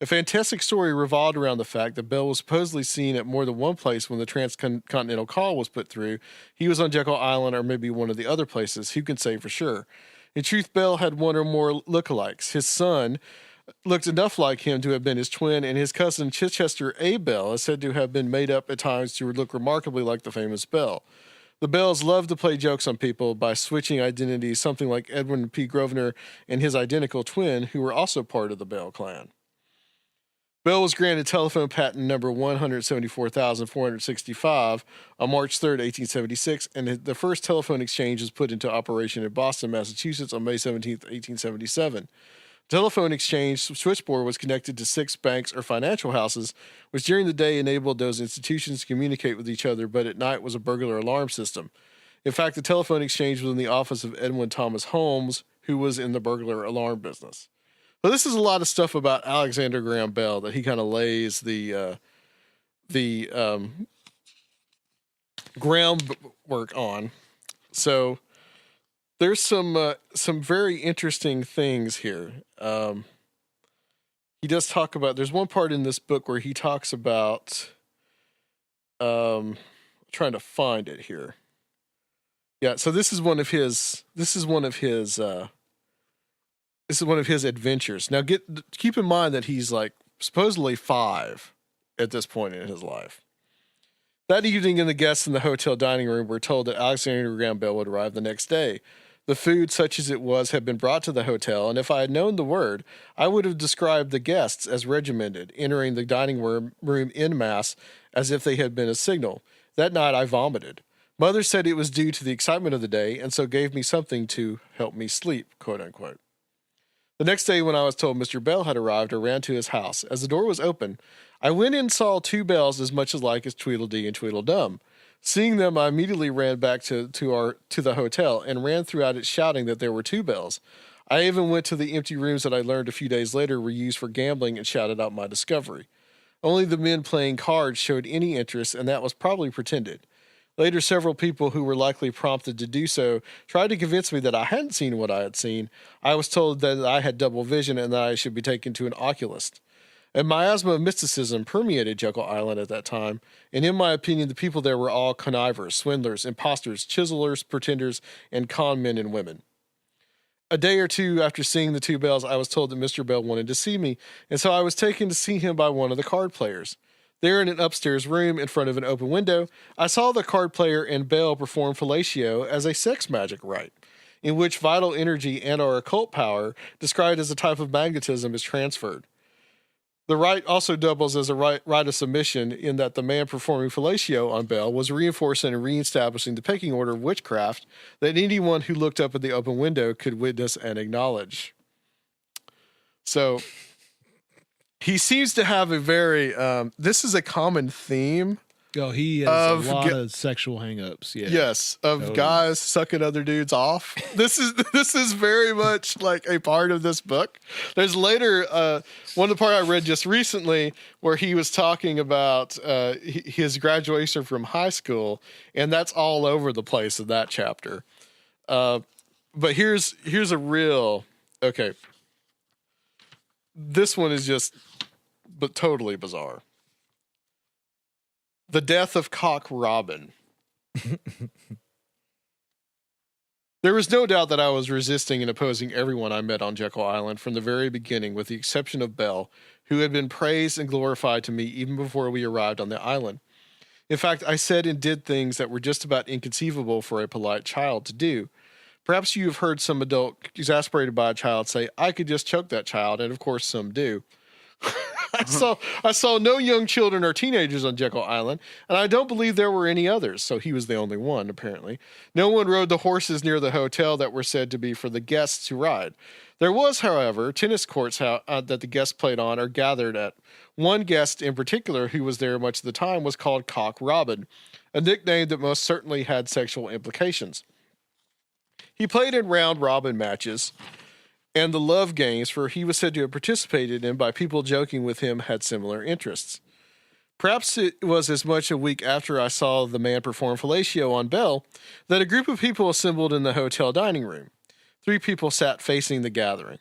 A fantastic story revolved around the fact that Bell was supposedly seen at more than one place when the transcontinental call was put through. He was on Jekyll Island or maybe one of the other places. Who can say for sure? In truth, Bell had one or more lookalikes. His son looked enough like him to have been his twin, and his cousin Chichester A. Bell is said to have been made up at times to look remarkably like the famous Bell. The Bells loved to play jokes on people by switching identities, something like Edwin P. Grosvenor and his identical twin, who were also part of the Bell clan. Bell was granted telephone patent number 174,465 on March 3rd, 1876, and the first telephone exchange was put into operation in Boston, Massachusetts on May 17th, 1877. The telephone exchange switchboard was connected to 6 banks or financial houses, which during the day enabled those institutions to communicate with each other, but at night was a burglar alarm system. In fact, the telephone exchange was in the office of Edwin Thomas Holmes, who was in the burglar alarm business. So this is a lot of stuff about Alexander Graham Bell that he kind of lays the groundwork on. So there's some very interesting things here. He does talk about. There's one part in this book where he talks about. Trying to find it here. Yeah, so this is one of his. This is one of his adventures. Now, keep in mind that he's like supposedly 5 at this point in his life. That evening, the guests in the hotel dining room were told that Alexander Graham Bell would arrive the next day. The food, such as it was, had been brought to the hotel, and if I had known the word, I would have described the guests as regimented, entering the dining room en masse as if they had been a signal. That night, I vomited. Mother said it was due to the excitement of the day, and so gave me something to help me sleep, quote unquote. The next day, when I was told Mr. Bell had arrived, I ran to his house. As the door was open, I went in and saw 2 bells as much alike as Tweedledee and Tweedledum. Seeing them, I immediately ran back to the hotel and ran throughout it shouting that there were 2 bells. I even went to the empty rooms that I learned a few days later were used for gambling and shouted out my discovery. Only the men playing cards showed any interest, and that was probably pretended. Later, several people who were likely prompted to do so tried to convince me that I hadn't seen what I had seen. I was told that I had double vision and that I should be taken to an oculist. A miasma of mysticism permeated Jekyll Island at that time, and in my opinion, the people there were all connivers, swindlers, impostors, chiselers, pretenders, and con men and women. A day or two after seeing the 2 bells, I was told that Mr. Bell wanted to see me, and so I was taken to see him by one of the card players. There in an upstairs room in front of an open window, I saw the card player and Bell perform fellatio as a sex magic rite, in which vital energy and or occult power, described as a type of magnetism, is transferred. The rite also doubles as a rite of submission in that the man performing fellatio on Bell was reinforcing and reestablishing the pecking order of witchcraft that anyone who looked up at the open window could witness and acknowledge. So he seems to have a very, this is a common theme. Oh, he has a lot of sexual hangups. Yeah. Yes, of totally. Guys sucking other dudes off. This is very much like a part of this book. There's later one of the part I read just recently where he was talking about his graduation from high school, and that's all over the place in that chapter. But here's a real okay. This one is just, but totally bizarre. The death of Cock Robin. There was no doubt that I was resisting and opposing everyone I met on Jekyll Island from the very beginning, with the exception of Bell, who had been praised and glorified to me even before we arrived on the island. In fact, I said and did things that were just about inconceivable for a polite child to do. Perhaps you have heard some adult exasperated by a child say, "I could just choke that child," and of course some do. I saw no young children or teenagers on Jekyll Island, and I don't believe there were any others, so he was the only one, apparently. No one rode the horses near the hotel that were said to be for the guests to ride. There was, however, tennis courts that the guests played on or gathered at. One guest in particular who was there much of the time was called Cock Robin, a nickname that most certainly had sexual implications. He played in round robin matches and the love games, for he was said to have participated in by people joking with him had similar interests. Perhaps it was as much a week after I saw the man perform fellatio on Bell that a group of people assembled in the hotel dining room. 3 people sat facing the gathering.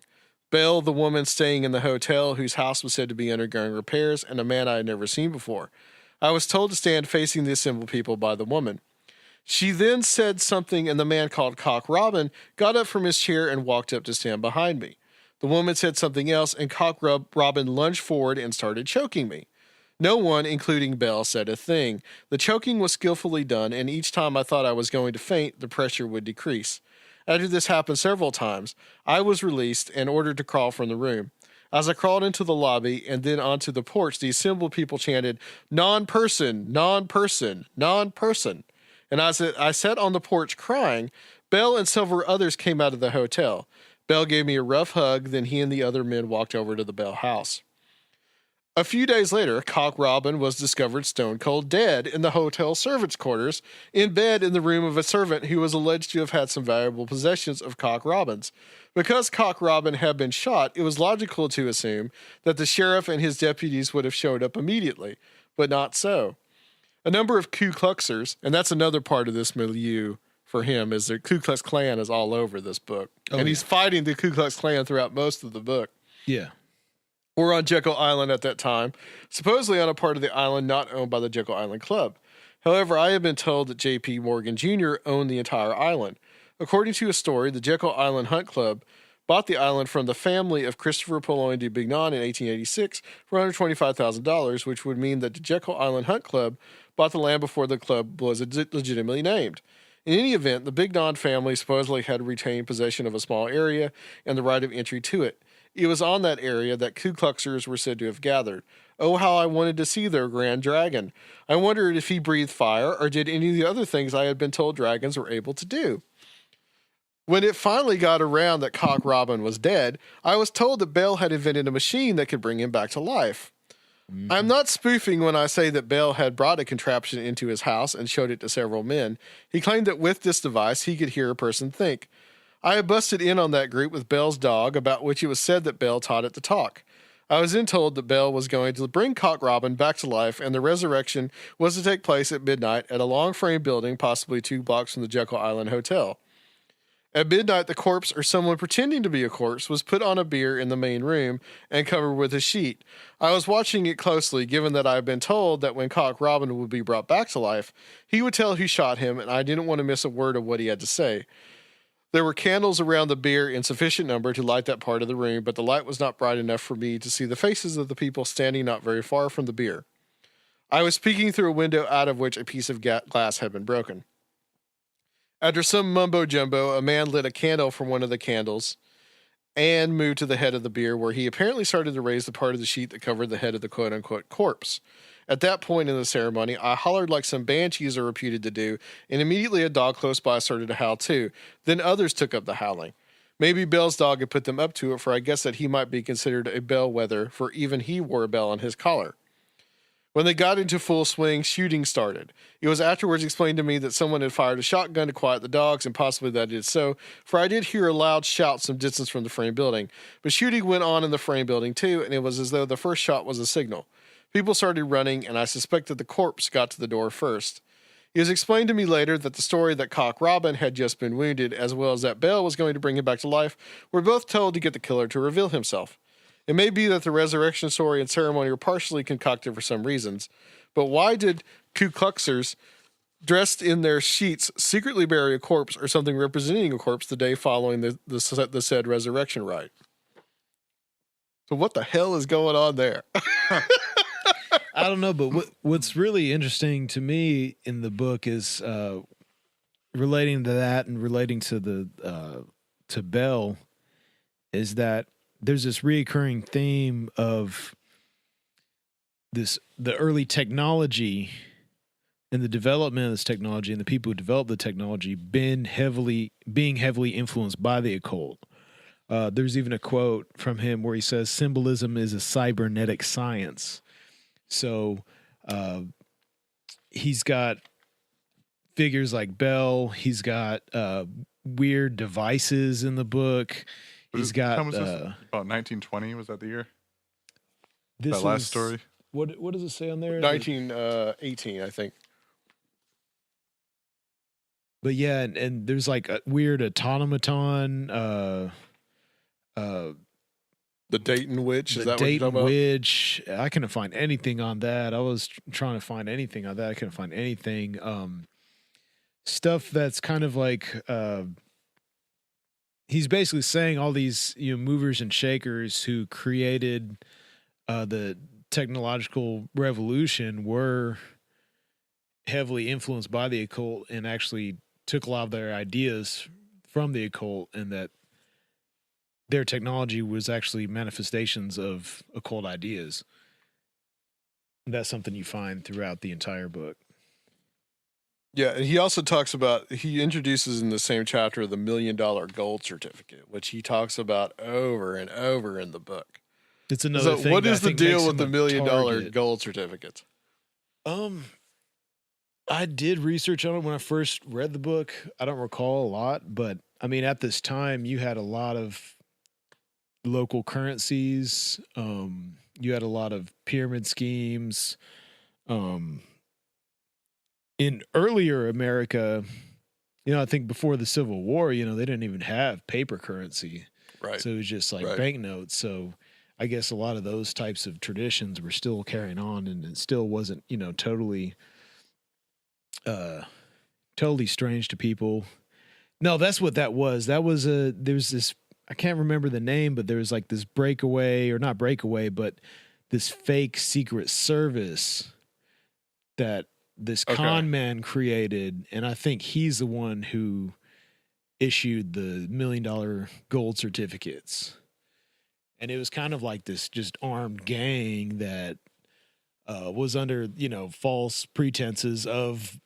Belle, the woman staying in the hotel whose house was said to be undergoing repairs, and a man I had never seen before. I was told to stand facing the assembled people by the woman. She then said something, and the man called Cock Robin got up from his chair and walked up to stand behind me. The woman said something else, and Cock Robin lunged forward and started choking me. No one, including Belle, said a thing. The choking was skillfully done, and each time I thought I was going to faint, the pressure would decrease. After this happened several times, I was released and ordered to crawl from the room. As I crawled into the lobby and then onto the porch, the assembled people chanted, "Non-person, non-person, non-person." And as I sat on the porch crying, Belle and several others came out of the hotel. Belle gave me a rough hug, then he and the other men walked over to the Belle house. A few days later, Cock Robin was discovered stone cold dead in the hotel servants' quarters, in bed in the room of a servant who was alleged to have had some valuable possessions of Cock Robin's. Because Cock Robin had been shot, it was logical to assume that the sheriff and his deputies would have showed up immediately, but not so. A number of Ku Kluxers, and that's another part of this milieu for him, is the Ku Klux Klan is all over this book. He's fighting the Ku Klux Klan throughout most of the book. Yeah. We're on Jekyll Island at that time, supposedly on a part of the island not owned by the Jekyll Island Club. However, I have been told that J.P. Morgan Jr. owned the entire island. According to a story, the Jekyll Island Hunt Club bought the island from the family of Christopher Pologne de Bignon in 1886 for $125,000, which would mean that the Jekyll Island Hunt Club bought the land before the club was legitimately named. In any event, the Bignon family supposedly had retained possession of a small area and the right of entry to it. It was on that area that Ku Kluxers were said to have gathered. Oh, how I wanted to see their grand dragon. I wondered if he breathed fire or did any of the other things I had been told dragons were able to do. When it finally got around that Cock Robin was dead, I was told that Belle had invented a machine that could bring him back to life. Mm-hmm. I'm not spoofing when I say that Belle had brought a contraption into his house and showed it to several men. He claimed that with this device, he could hear a person think. I had busted in on that group with Belle's dog, about which it was said that Belle taught it to talk. I was then told that Belle was going to bring Cock Robin back to life, and the resurrection was to take place at midnight at a long-frame building, possibly 2 blocks from the Jekyll Island Hotel. At midnight, the corpse, or someone pretending to be a corpse, was put on a bier in the main room and covered with a sheet. I was watching it closely, given that I had been told that when Cock Robin would be brought back to life, he would tell who shot him, and I didn't want to miss a word of what he had to say. There were candles around the bier in sufficient number to light that part of the room, but the light was not bright enough for me to see the faces of the people standing not very far from the bier. I was peeking through a window out of which a piece of glass had been broken. After some mumbo-jumbo, a man lit a candle from one of the candles and moved to the head of the bier, where he apparently started to raise the part of the sheet that covered the head of the quote-unquote corpse. At that point in the ceremony, I hollered like some banshees are reputed to do, and immediately a dog close by started to howl too. Then others took up the howling. Maybe Belle's dog had put them up to it, for I guess that he might be considered a bellwether, for even he wore a bell on his collar. When they got into full swing, shooting started. It was afterwards explained to me that someone had fired a shotgun to quiet the dogs, and possibly that did so, for I did hear a loud shout some distance from the frame building. But shooting went on in the frame building too, and it was as though the first shot was a signal. People started running, and I suspect that the corpse got to the door first. It was explained to me later that the story that Cock Robin had just been wounded, as well as that Belle was going to bring him back to life, were both told to get the killer to reveal himself. It may be that the resurrection story and ceremony were partially concocted for some reasons, but why did Ku Kluxers, dressed in their sheets, secretly bury a corpse or something representing a corpse the day following the said resurrection rite? So what the hell is going on there? I don't know, but what's really interesting to me in the book is relating to that and relating to the to Belle is that there's this reoccurring theme of the early technology and the development of this technology and the people who developed the technology being heavily influenced by the occult. There's even a quote from him where he says, "Symbolism is a cybernetic science." So he's got figures like Belle. He's got weird devices in the book. He's got was this? About 1920. Was that the year? This that last story. What does it say on there? 1918, I think. But yeah, and there's like a weird automaton The Dayton Witch? Is The that what you're Dayton talking about? Witch. I couldn't find anything on that. I was trying to find anything on that. I couldn't find anything. Stuff that's kind of like he's basically saying all these movers and shakers who created the technological revolution were heavily influenced by the occult and actually took a lot of their ideas from the occult, and that their technology was actually manifestations of occult ideas. And that's something you find throughout the entire book. Yeah, and he also talks about, he introduces in the same chapter the $1 million gold certificate, which he talks about over and over in the book. It's another thing. What that is I the think deal makes with the him $1 a million target. gold certificate? I did research on it when I first read the book. I don't recall a lot, but I mean, at this time, you had a lot of local currencies. You had a lot of pyramid schemes. In earlier America, I think before the Civil War, they didn't even have paper currency. Right. So it was just like banknotes. So I guess a lot of those types of traditions were still carrying on, and it still wasn't, totally strange to people. No, that's what that was. That was there's this, I can't remember the name, but there was like this not breakaway, but this fake secret service that this con man created. And I think he's the one who issued the $1 million gold certificates. And it was kind of like this just armed gang that was under, false pretenses of,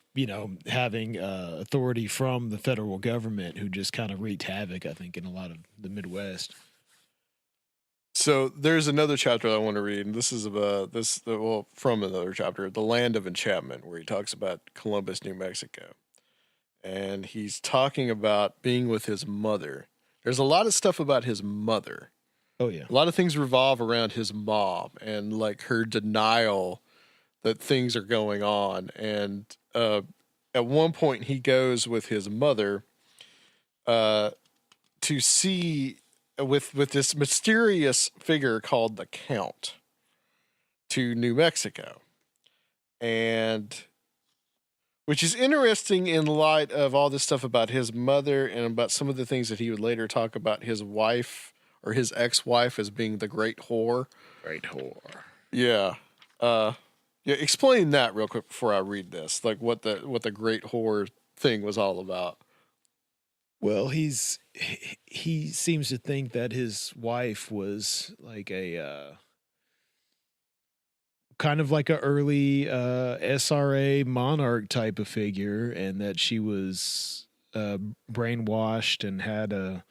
having authority from the federal government, who just kind of wreaked havoc, I think, in a lot of the Midwest. So there's another chapter I want to read, and this is about from another chapter, The Land of Enchantment, where he talks about Columbus, New Mexico. And he's talking about being with his mother. There's a lot of stuff about his mother. Oh, yeah. A lot of things revolve around his mom and like her denial that things are going on. And at one point he goes with his mother to see with this mysterious figure called the Count to New Mexico. And which is interesting in light of all this stuff about his mother and about some of the things that he would later talk about his wife or his ex-wife as being the great whore. Great whore. Yeah. Yeah, explain that real quick before I read this. Like what the great whore thing was all about. Well, he seems to think that his wife was like a kind of like a early SRA monarch type of figure, and that she was brainwashed and had a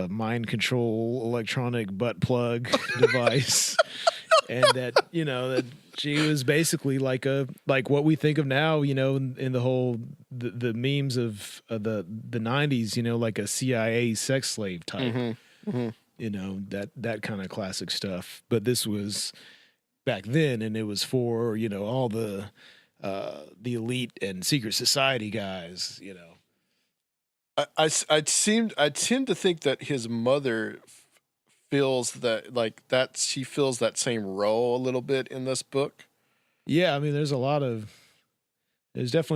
mind control electronic butt plug device. And that, that she was basically like what we think of now, in the whole, the memes of the 90s, like a CIA sex slave type, that kind of classic stuff. But this was back then, and it was for, all the elite and secret society guys, I tend to think that his mother feels that she fills that same role a little bit in this book. Yeah, I mean, there's definitely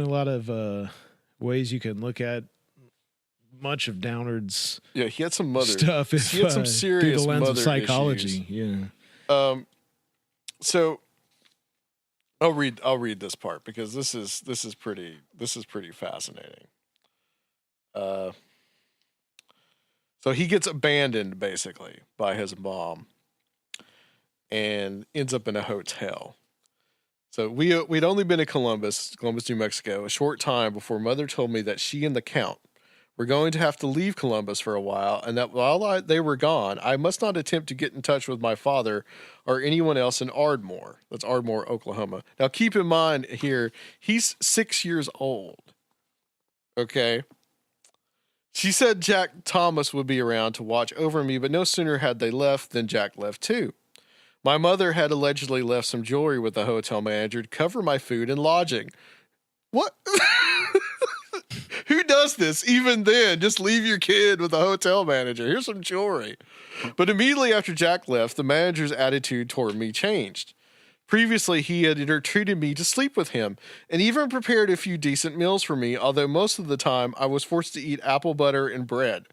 a lot of ways you can look at much of Downard's he had some mother stuff. He had some serious through the lens mother of psychology. issues. Yeah. So I'll read this part because this is pretty fascinating. So he gets abandoned basically by his mom and ends up in a hotel. So we'd only been to Columbus, New Mexico, a short time before Mother told me that she and the Count were going to have to leave Columbus for a while, and that while they were gone, I must not attempt to get in touch with my father or anyone else in Ardmore. That's Ardmore, Oklahoma. Now keep in mind here, he's 6 years old. Okay? She said Jack Thomas would be around to watch over me, but no sooner had they left than Jack left too. My mother had allegedly left some jewelry with the hotel manager to cover my food and lodging. What? Who does does this even then? Just leave your kid with a hotel manager. Here's some jewelry. But immediately after Jack left, the manager's attitude toward me changed. Previously, he had entreated me to sleep with him and even prepared a few decent meals for me, although most of the time I was forced to eat apple butter and bread.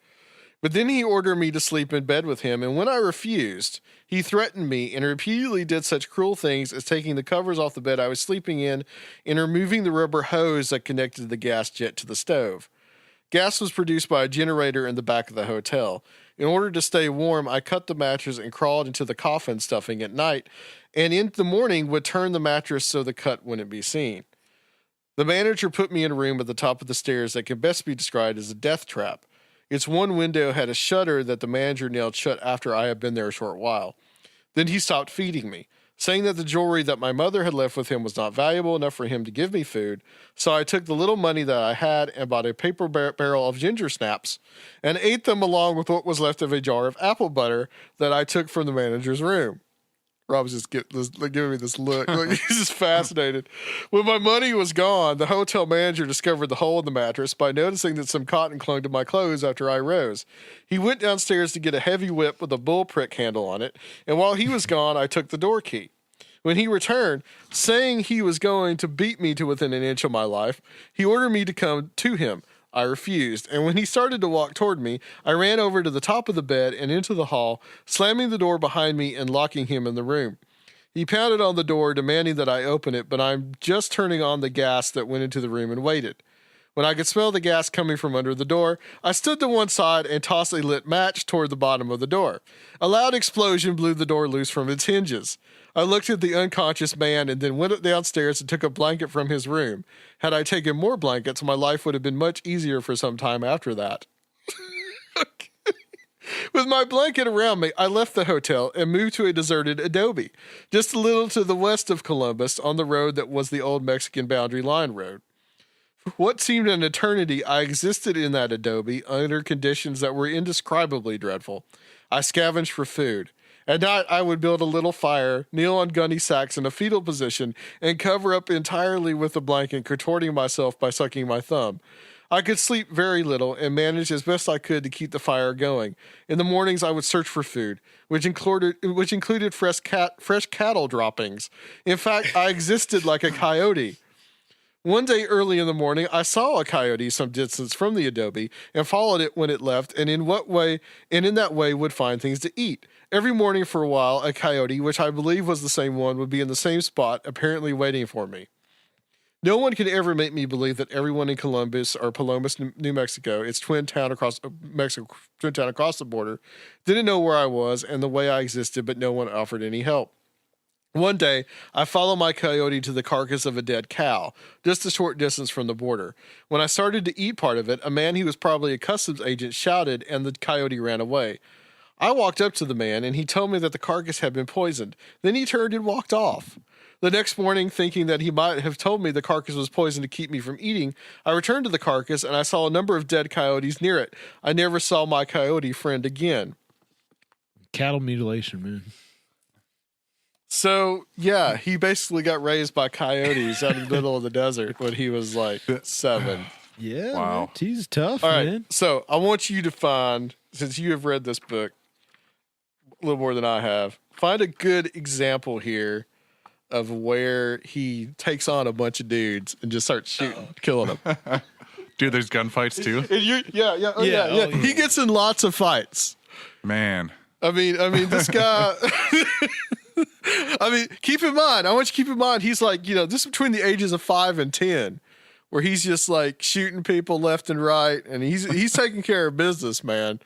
But then he ordered me to sleep in bed with him, and when I refused, he threatened me and repeatedly did such cruel things as taking the covers off the bed I was sleeping in and removing the rubber hose that connected the gas jet to the stove. Gas was produced by a generator in the back of the hotel. In order to stay warm, I cut the mattress and crawled into the coffin stuffing at night, and in the morning would turn the mattress so the cut wouldn't be seen. The manager put me in a room at the top of the stairs that can best be described as a death trap. Its one window had a shutter that the manager nailed shut after I had been there a short while. Then he stopped feeding me, saying that the jewelry that my mother had left with him was not valuable enough for him to give me food, so I took the little money that I had and bought a paper barrel of ginger snaps and ate them along with what was left of a jar of apple butter that I took from the manager's room. Rob's just giving me this look. He's just fascinated. When my money was gone, the hotel manager discovered the hole in the mattress by noticing that some cotton clung to my clothes after I rose. He went downstairs to get a heavy whip with a bull prick handle on it, and while he was gone, I took the door key. When he returned, saying he was going to beat me to within an inch of my life, he ordered me to come to him. I refused, and when he started to walk toward me, I ran over to the top of the bed and into the hall, slamming the door behind me and locking him in the room. He pounded on the door, demanding that I open it, but I'm just turning on the gas that went into the room and waited. When I could smell the gas coming from under the door, I stood to one side and tossed a lit match toward the bottom of the door. A loud explosion blew the door loose from its hinges. I looked at the unconscious man and then went downstairs and took a blanket from his room. Had I taken more blankets, my life would have been much easier for some time after that. With my blanket around me, I left the hotel and moved to a deserted adobe, just a little to the west of Columbus on the road that was the old Mexican boundary line road. For what seemed an eternity, I existed in that adobe under conditions that were indescribably dreadful. I scavenged for food. At night, I would build a little fire, kneel on gunny sacks in a fetal position, and cover up entirely with a blanket, contorting myself by sucking my thumb. I could sleep very little and managed as best I could to keep the fire going. In the mornings, I would search for food, which included fresh cattle droppings. In fact, I existed like a coyote. One day early in the morning, I saw a coyote some distance from the adobe and followed it when it left, and in that way would find things to eat. Every morning for a while, a coyote, which I believe was the same one, would be in the same spot, apparently waiting for me. No one could ever make me believe that everyone in Columbus, New Mexico, its twin town across the border, didn't know where I was and the way I existed, but no one offered any help. One day, I followed my coyote to the carcass of a dead cow, just a short distance from the border. When I started to eat part of it, a man who was probably a customs agent shouted, and the coyote ran away. I walked up to the man, and he told me that the carcass had been poisoned. Then he turned and walked off. The next morning, thinking that he might have told me the carcass was poisoned to keep me from eating, I returned to the carcass, and I saw a number of dead coyotes near it. I never saw my coyote friend again. Cattle mutilation, man. So, yeah, he basically got raised by coyotes out in the middle of the desert when he was like 7. Yeah, wow. Man, he's tough, All right, man. so I want you to find, since you have read this book a little more than I have, find a good example here of where he takes on a bunch of dudes and just starts shooting, killing them. Dude, there's gunfights too? Yeah. He gets in lots of fights. Man. I mean, this guy... I mean, keep in mind, I want you to keep in mind, he's like, this is between the ages of 5 and 10, where he's just like shooting people left and right, and he's taking care of business, man.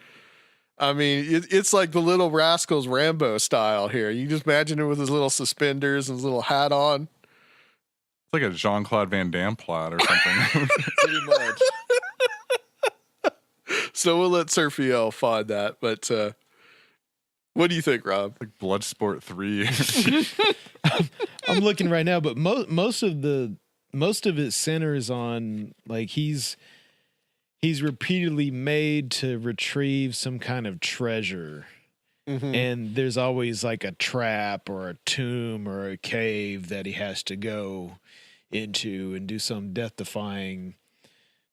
I mean, it's like the Little Rascals Rambo style here. You just imagine it with his little suspenders and his little hat on. It's like a Jean-Claude Van Damme plot or something. Pretty much. So we'll let Serfiel find that, but what do you think, Rob? Like Bloodsport 3. I'm looking right now, but most of it centers on like he's repeatedly made to retrieve some kind of treasure. Mm-hmm. And there's always like a trap or a tomb or a cave that he has to go into and do some death-defying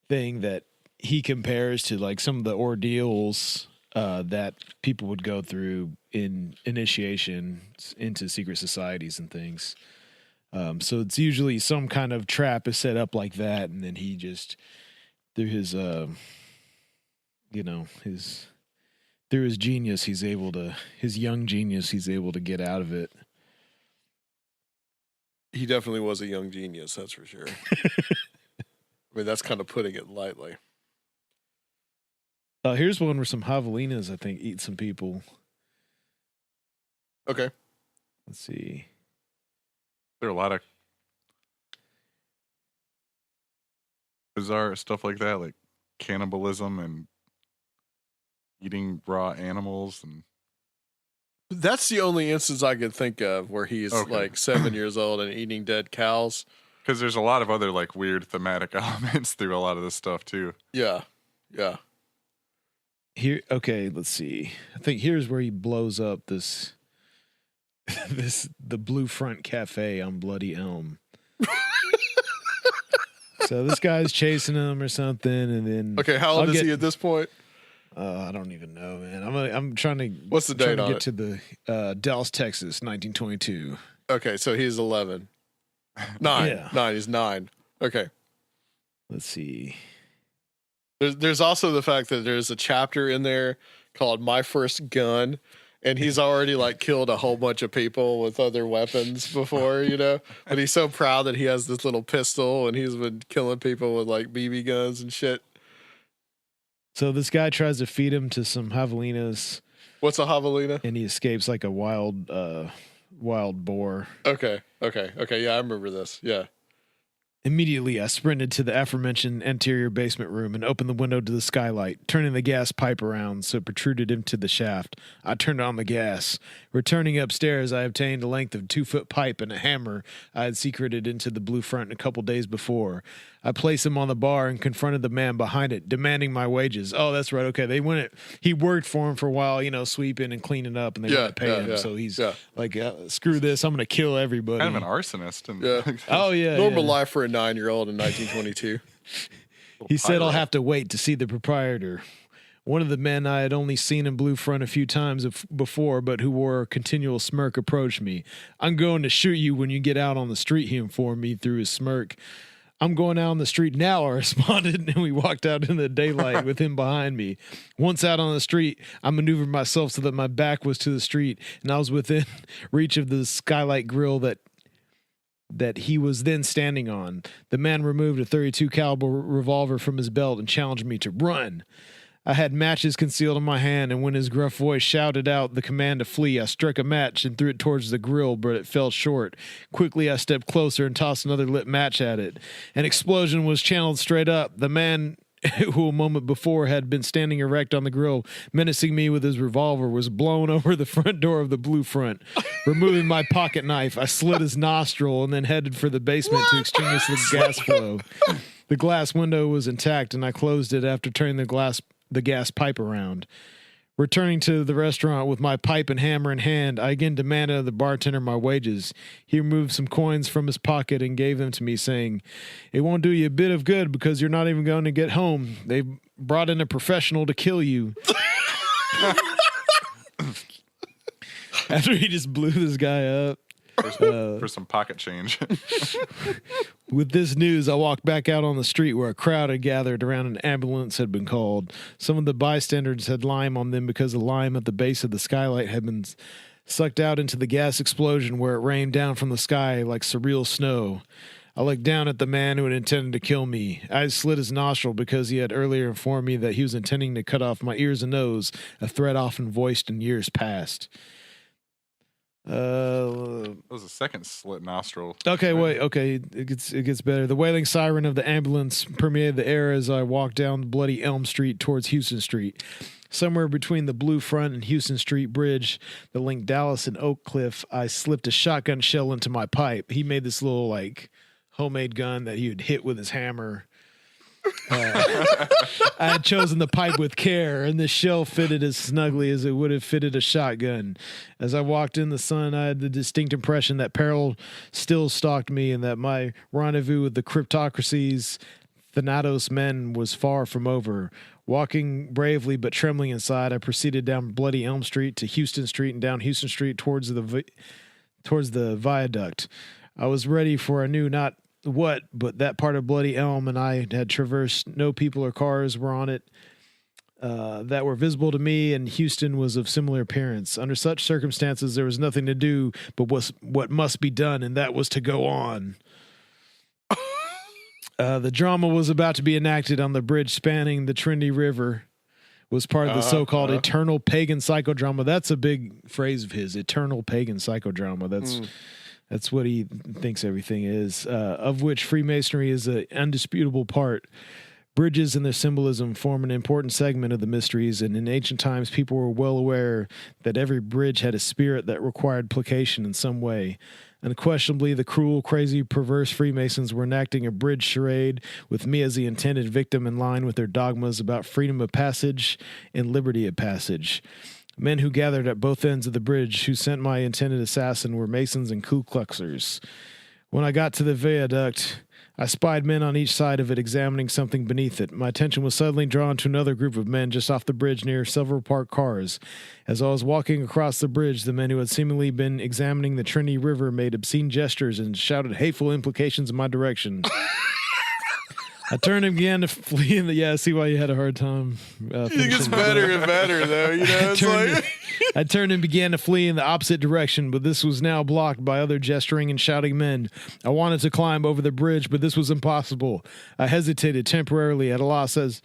thing that he compares to like some of the ordeals that people would go through in initiation into secret societies and things. So it's usually some kind of trap is set up like that, and then he just through his through his genius, his young genius, he's able to get out of it. He definitely was a young genius, that's for sure. I mean, that's kind of putting it lightly. Here's one where some javelinas, I think, eat some people. Okay. Let's see. There are a lot of bizarre stuff like that, like cannibalism and eating raw animals. And that's the only instance I could think of where he's like 7 years old and eating dead cows. Because there's a lot of other like weird thematic elements through a lot of this stuff too. Yeah. Here, okay, let's see. I think here's where he blows up the Blue Front Cafe on Bloody Elm. So this guy's chasing him or something, and then how old is he at this point? I don't even know, man. I'm trying to. What's the date on get it? to the Dallas, Texas, 1922. Okay, so he's 11. 9. Yeah. 9. He's 9. Okay. Let's see. There's also the fact that there's a chapter in there called My First Gun, and he's already like killed a whole bunch of people with other weapons before, but he's so proud that he has this little pistol and he's been killing people with like BB guns and shit. So this guy tries to feed him to some javelinas. What's a javelina? And he escapes like a wild boar. Okay. Yeah, I remember this. Yeah. Immediately, I sprinted to the aforementioned interior basement room and opened the window to the skylight, turning the gas pipe around so it protruded into the shaft. I turned on the gas. Returning upstairs, I obtained a length of 2-foot pipe and a hammer I had secreted into the Blue Front a couple days before. I placed him on the bar and confronted the man behind it, demanding my wages. Oh, that's right. Okay, he worked for him for a while, sweeping and cleaning up, and they wouldn't pay him. So he's like, screw this, I'm going to kill everybody. Kind of an arsonist. Normal life for a 9-year-old in 1922. He said, I'll have to wait to see the proprietor. One of the men I had only seen in Blue Front a few times before, but who wore a continual smirk, approached me. I'm going to shoot you when you get out on the street, he informed me through his smirk. I'm going out on the street now, I responded, and we walked out in the daylight with him behind me. Once out on the street, I maneuvered myself so that my back was to the street, and I was within reach of the skylight grill that he was then standing on. The man removed a .32 caliber revolver from his belt and challenged me to run. I had matches concealed in my hand, and when his gruff voice shouted out the command to flee, I struck a match and threw it towards the grill, but it fell short. Quickly, I stepped closer and tossed another lit match at it. An explosion was channeled straight up. The man who a moment before had been standing erect on the grill, menacing me with his revolver, was blown over the front door of the Blue Front. Removing my pocket knife, I slit his nostril and then headed for the basement to extinguish the gas flow. The glass window was intact, and I closed it after turning the gas pipe around. Returning to the restaurant with my pipe and hammer in hand, I again demanded of the bartender my wages. He removed some coins from his pocket and gave them to me, saying, "It won't do you a bit of good because you're not even going to get home. They brought in a professional to kill you." After he just blew this guy up. For some pocket change. With this news, I walked back out on the street where a crowd had gathered around an ambulance had been called. Some of the bystanders had lime on them because the lime at the base of the skylight had been sucked out into the gas explosion where it rained down from the sky like surreal snow. I looked down at the man who had intended to kill me. I had slit his nostril because he had earlier informed me that he was intending to cut off my ears and nose, a threat often voiced in years past. That was a second slit nostril. Okay, wait. Okay, it gets better. The wailing siren of the ambulance permeated the air as I walked down Bloody Elm Street towards Houston Street. Somewhere between the Blue Front and Houston Street Bridge that linked Dallas and Oak Cliff, I slipped a shotgun shell into my pipe. He made this little homemade gun that he would hit with his hammer. I had chosen the pipe with care, and the shell fitted as snugly as it would have fitted a shotgun. As I walked in the sun, I had the distinct impression that peril still stalked me and that my rendezvous with the cryptocracy's Thanatos men was far from over. Walking bravely but trembling inside, I proceeded down Bloody Elm Street to Houston Street and down Houston Street towards the viaduct. I was ready for I knew not what, but that part of Bloody Elm, and I had traversed. No people or cars were on it that were visible to me, and Houston was of similar appearance. Under such circumstances, there was nothing to do but what must be done, and that was to go on. The drama was about to be enacted on the bridge spanning the Trinity River. Was part of the so-called eternal pagan psychodrama. That's a big phrase of his, eternal pagan psychodrama. That's what he thinks everything is, of which Freemasonry is an undisputable part. Bridges and their symbolism form an important segment of the mysteries, and in ancient times people were well aware that every bridge had a spirit that required placation in some way. Unquestionably, the cruel, crazy, perverse Freemasons were enacting a bridge charade with me as the intended victim in line with their dogmas about freedom of passage and liberty of passage. Men who gathered at both ends of the bridge who sent my intended assassin were Masons and Ku Kluxers. When I got to the viaduct, I spied men on each side of it examining something beneath it. My attention was suddenly drawn to another group of men just off the bridge near several parked cars. As I was walking across the bridge, the men who had seemingly been examining the Trinity River made obscene gestures and shouted hateful implications in my direction. I turned and began to flee in the... Yeah, I see why you had a hard time. It gets better and better, though. You know, I turned and began to flee in the opposite direction, but this was now blocked by other gesturing and shouting men. I wanted to climb over the bridge, but this was impossible. I hesitated temporarily at a loss as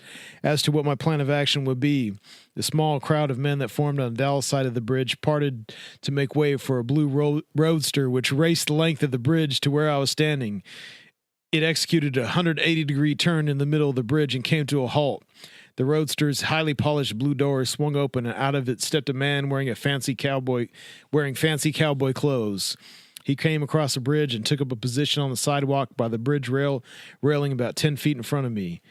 to what my plan of action would be. The small crowd of men that formed on the Dallas side of the bridge parted to make way for a blue roadster, which raced the length of the bridge to where I was standing. It executed a 180-degree turn in the middle of the bridge and came to a halt. The roadster's highly polished blue doors swung open, and out of it stepped a man wearing fancy cowboy clothes. He came across the bridge and took up a position on the sidewalk by the bridge railing about 10 feet in front of me.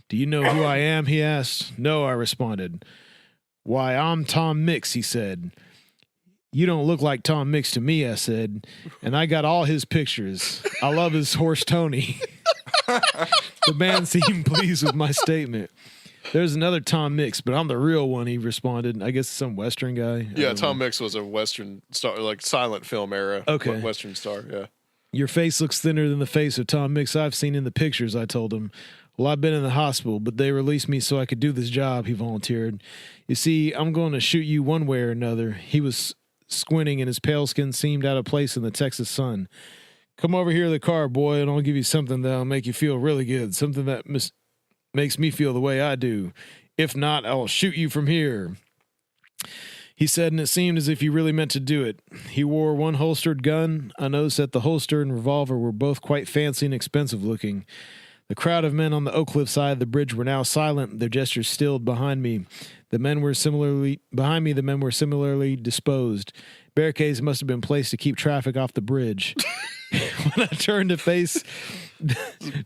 "Do you know who I am?" he asked. "No," I responded. "Why, I'm Tom Mix," he said. "You don't look like Tom Mix to me," I said, and I got all his pictures. I love his horse, Tony. The man seemed pleased with my statement. "There's another Tom Mix, but I'm the real one," he responded. I guess some Western guy. Yeah, Tom Mix was a Western star, like silent film era. Okay. Western star, yeah. "Your face looks thinner than the face of Tom Mix I've seen in the pictures," I told him. "Well, I've been in the hospital, but they released me so I could do this job," he volunteered. "You see, I'm going to shoot you one way or another." He was squinting, and his pale skin seemed out of place in the Texas sun. "Come over here to the car, boy, and I'll give you something that'll make you feel really good, something that makes me feel the way I do. If not, I'll shoot you from here," he said, and it seemed as if he really meant to do it. He wore one holstered gun. I noticed that the holster and revolver were both quite fancy and expensive looking. The crowd of men on the Oak Cliff side of the bridge were now silent, their gestures stilled behind me. The men were similarly disposed. Barricades must have been placed to keep traffic off the bridge. When I turned to face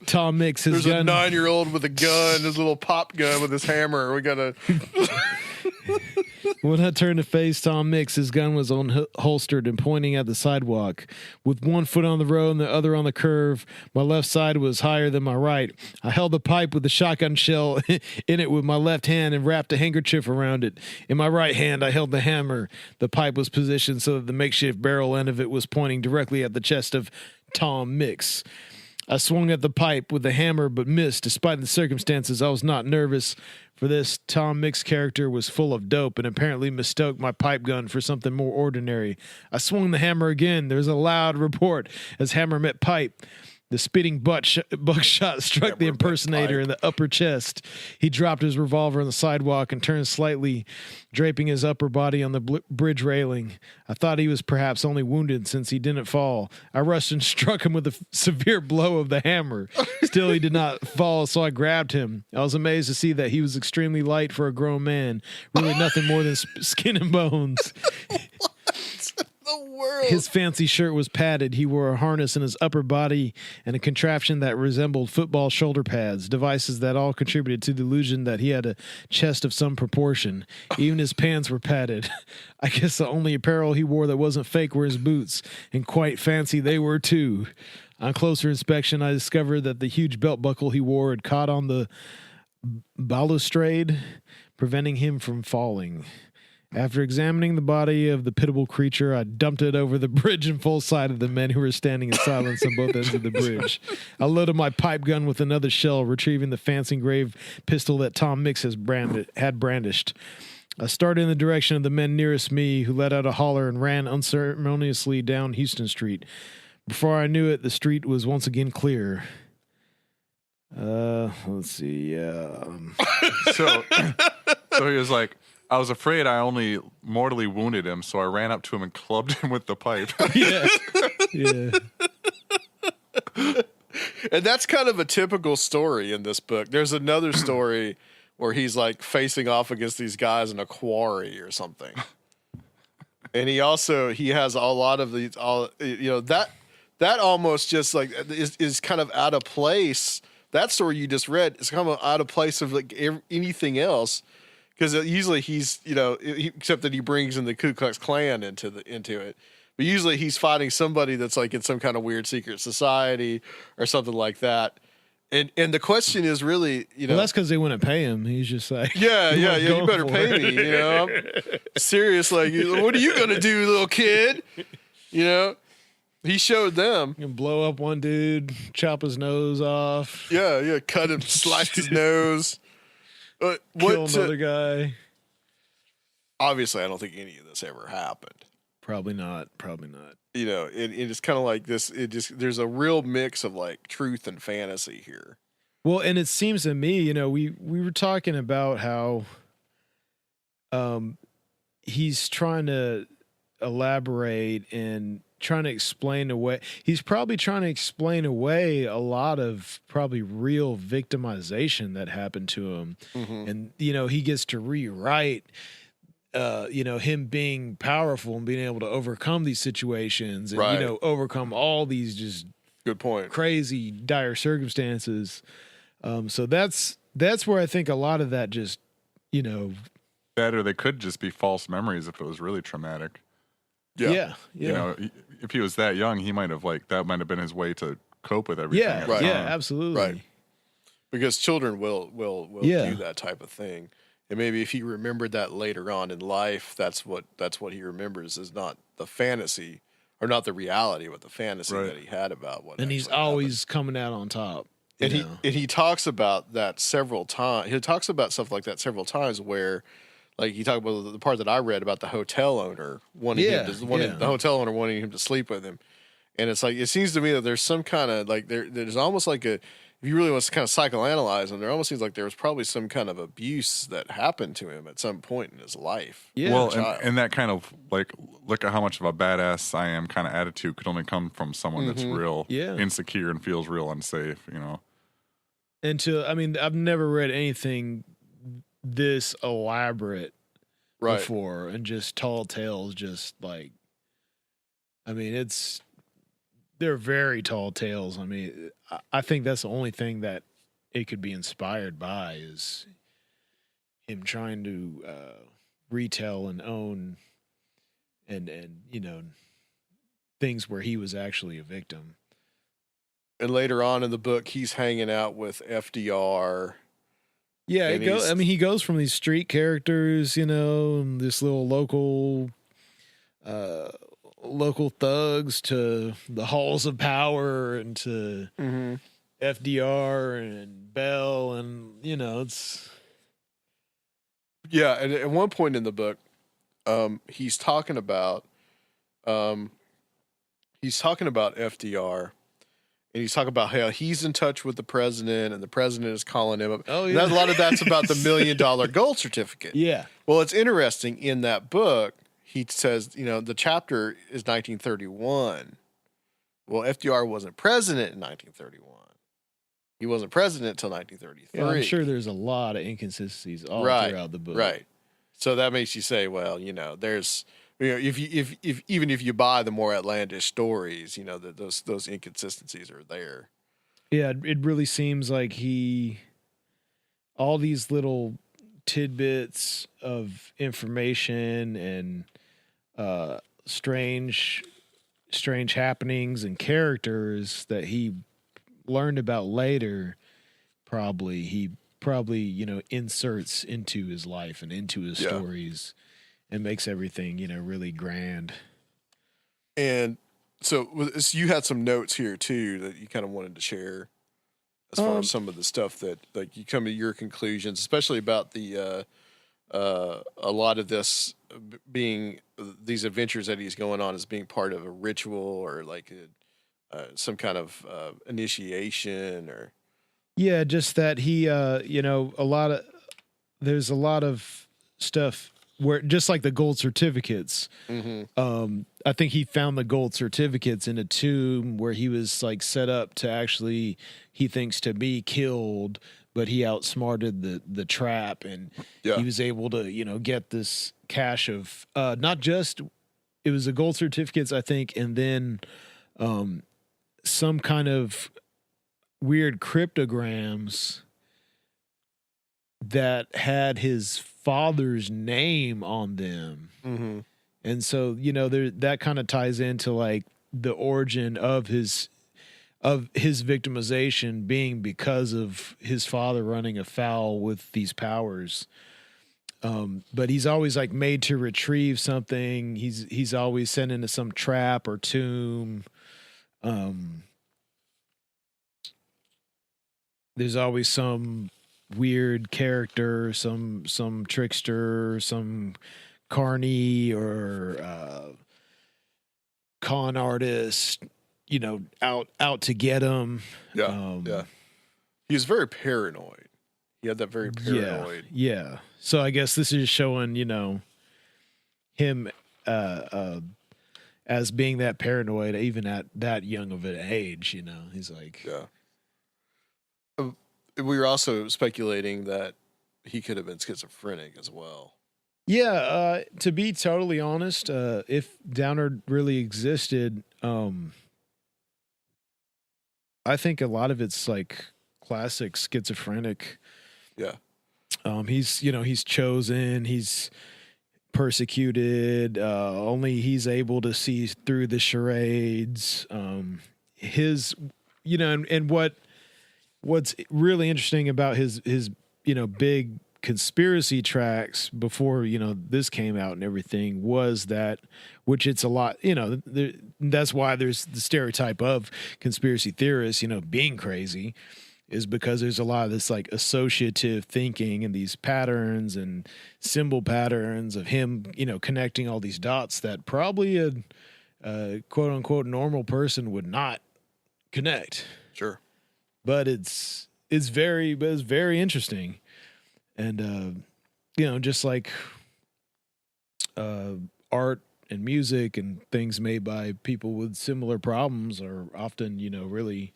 Tom Mix, There's a 9-year-old with a gun, his little pop gun with his hammer. We gotta. When I turned to face Tom Mix, his gun was holstered and pointing at the sidewalk. With one foot on the road and the other on the curve, my left side was higher than my right. I held the pipe with the shotgun shell in it with my left hand and wrapped a handkerchief around it. In my right hand, I held the hammer. The pipe was positioned so that the makeshift barrel end of it was pointing directly at the chest of Tom Mix. I swung at the pipe with the hammer but missed. Despite the circumstances, I was not nervous. For this, Tom Mix's character was full of dope and apparently mistook my pipe gun for something more ordinary. I swung the hammer again. There was a loud report as hammer met pipe. The spitting buckshot struck the impersonator in the upper chest. He dropped his revolver on the sidewalk and turned slightly, draping his upper body on the bridge railing. I thought he was perhaps only wounded since he didn't fall. I rushed and struck him with a severe blow of the hammer. Still, he did not fall, so I grabbed him. I was amazed to see that he was extremely light for a grown man, really nothing more than skin and bones. The world. His fancy shirt was padded. He wore a harness in his upper body and a contraption that resembled football shoulder pads, devices that all contributed to the illusion that he had a chest of some proportion. Even his pants were padded. I guess the only apparel he wore that wasn't fake were his boots, and quite fancy they were too. On closer inspection, I discovered that the huge belt buckle he wore had caught on the balustrade, preventing him from falling. After examining the body of the pitiable creature, I dumped it over the bridge in full sight of the men who were standing in silence on both ends of the bridge. I loaded my pipe gun with another shell, retrieving the fancy engraved pistol that Tom Mix had brandished. I started in the direction of the men nearest me, who let out a holler and ran unceremoniously down Houston Street. Before I knew it, the street was once again clear. Let's see. So he was like, I was afraid I only mortally wounded him, so I ran up to him and clubbed him with the pipe. Yeah. Yeah. And that's kind of a typical story in this book. There's another story where he's like facing off against these guys in a quarry or something. And he has a lot of these, that almost just like is kind of out of place. That story you just read is kind of out of place of like anything else. Because usually he's, except that he brings in the Ku Klux Klan into it. But usually he's fighting somebody that's like in some kind of weird secret society or something like that. And the question is really, well, that's because they wouldn't pay him. He's just like, yeah, you better pay me. I'm serious. Like, what are you gonna do, little kid? He showed them. You can blow up one dude, chop his nose off. Yeah, cut him, slice his nose. Kill another guy. Obviously, I don't think any of this ever happened. Probably not. It's kind of like this. There's a real mix of like truth and fantasy here. Well, and it seems to me, we were talking about how he's trying to elaborate and trying to explain away. He's probably trying to explain away a lot of probably real victimization that happened to him. Mm-hmm. And, he gets to rewrite, him being powerful and being able to overcome these situations and, right. Overcome all these just good point, crazy, dire circumstances. So that's where I think a lot of that just, that, or they could just be false memories if it was really traumatic. Yeah. If he was that young, he might have that might have been his way to cope with everything. Yeah, right. Yeah, absolutely. Right. Because children will do that type of thing. And maybe if he remembered that later on in life, that's what he remembers, is not the fantasy or not the reality, but the fantasy that he had about what. And he's always coming out on top. And he talks about that several times. He talks about stuff like that several times where, like, he talked about the part that I read about the hotel owner the hotel owner wanting him to sleep with him. And it's like, it seems to me that there's some kind of like, there's almost like if you really want to kind of psychoanalyze him, there almost seems like there was probably some kind of abuse that happened to him at some point in his life. Yeah. Well, and that kind of like, look at how much of a badass I am kind of attitude could only come from someone that's real insecure and feels real unsafe, And I've never read anything this elaborate before, and just tall tales, just like, they're very tall tales. I think that's the only thing that it could be inspired by is him trying to retell and own and things where he was actually a victim. And later on in the book, he's hanging out with FDR. Yeah, he goes from these street characters, this little local thugs to the halls of power and to FDR and Bell, and it's. Yeah, and at one point in the book, he's talking about FDR. And he's talking about how he's in touch with the president, and the president is calling him up. Oh, yeah. And a lot of that's about the $1 million gold certificate. Yeah. Well, it's interesting. In that book, he says, the chapter is 1931. Well, FDR wasn't president in 1931. He wasn't president until 1933. Yeah, I'm sure there's a lot of inconsistencies all throughout the book. Right. So that makes you say, well, there's... if even if you buy the more outlandish stories, that those inconsistencies are there. Yeah, it really seems like all these little tidbits of information and strange strange happenings and characters that he learned about later, he probably, you know, inserts into his life and into his stories and makes everything, you know, really grand. And so you had some notes here too that you kind of wanted to share as far as some of the stuff that, like, you come to your conclusions, especially about the a lot of this being these adventures that he's going on as being part of a ritual or like some kind of initiation or. Yeah, just that he, you know, there's a lot of stuff where, just like the gold certificates, I think he found the gold certificates in a tomb where he was like set up to actually, he thinks, to be killed, but he outsmarted the trap, and he was able to, you know, get this cache of not just, it was the gold certificates, I think, and then some kind of weird cryptograms that had his father's name on them. Mm-hmm. And so, you know, that kind of ties into like the origin of his victimization being because of his father running afoul with these powers. But he's always like made to retrieve something. He's always sent into some trap or tomb. There's always some weird character, some trickster, some carny or con artist, you know, out to get him. Yeah. He was very paranoid. He had that very paranoid. Yeah. So I guess this is showing, you know, him as being that paranoid even at that young of an age, you know. He's like, we were also speculating that he could have been schizophrenic as well. Yeah, to be totally honest, if Downard really existed, I think a lot of it's like classic schizophrenic. Yeah. He's chosen, he's persecuted, only he's able to see through the charades. His, you know, and what's really interesting about his, you know, big conspiracy tracks before, you know, this came out and everything was that, which it's a lot, you know, that's why there's the stereotype of conspiracy theorists, you know, being crazy, is because there's a lot of this like associative thinking and these patterns and symbol patterns of him, you know, connecting all these dots that probably a quote unquote normal person would not connect. Sure. But it's very interesting. And, you know, just like art and music and things made by people with similar problems are often, you know, really,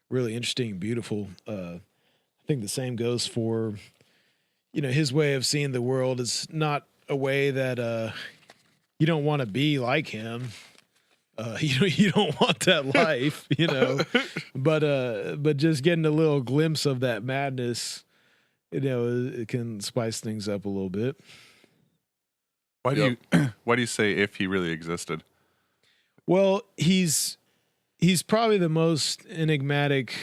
really interesting and beautiful. I think the same goes for, you know, his way of seeing the world is not a way that you don't want to be like him. You don't want that life, you know, but just getting a little glimpse of that madness, you know, it can spice things up a little bit. Why do you say if he really existed? Well, he's probably the most enigmatic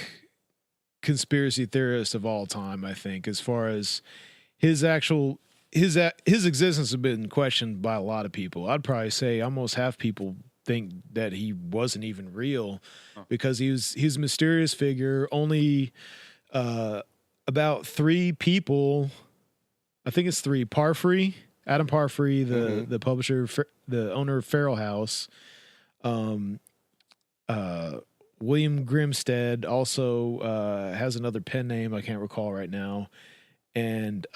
conspiracy theorist of all time, I think, as far as his existence has been questioned by a lot of people. I'd probably say almost half people think that he wasn't even real because he's a mysterious figure. Only about 3 people, I think it's 3, Adam Parfrey, the publisher, the owner of Feral House, William Grimstead also has another pen name I can't recall right now, and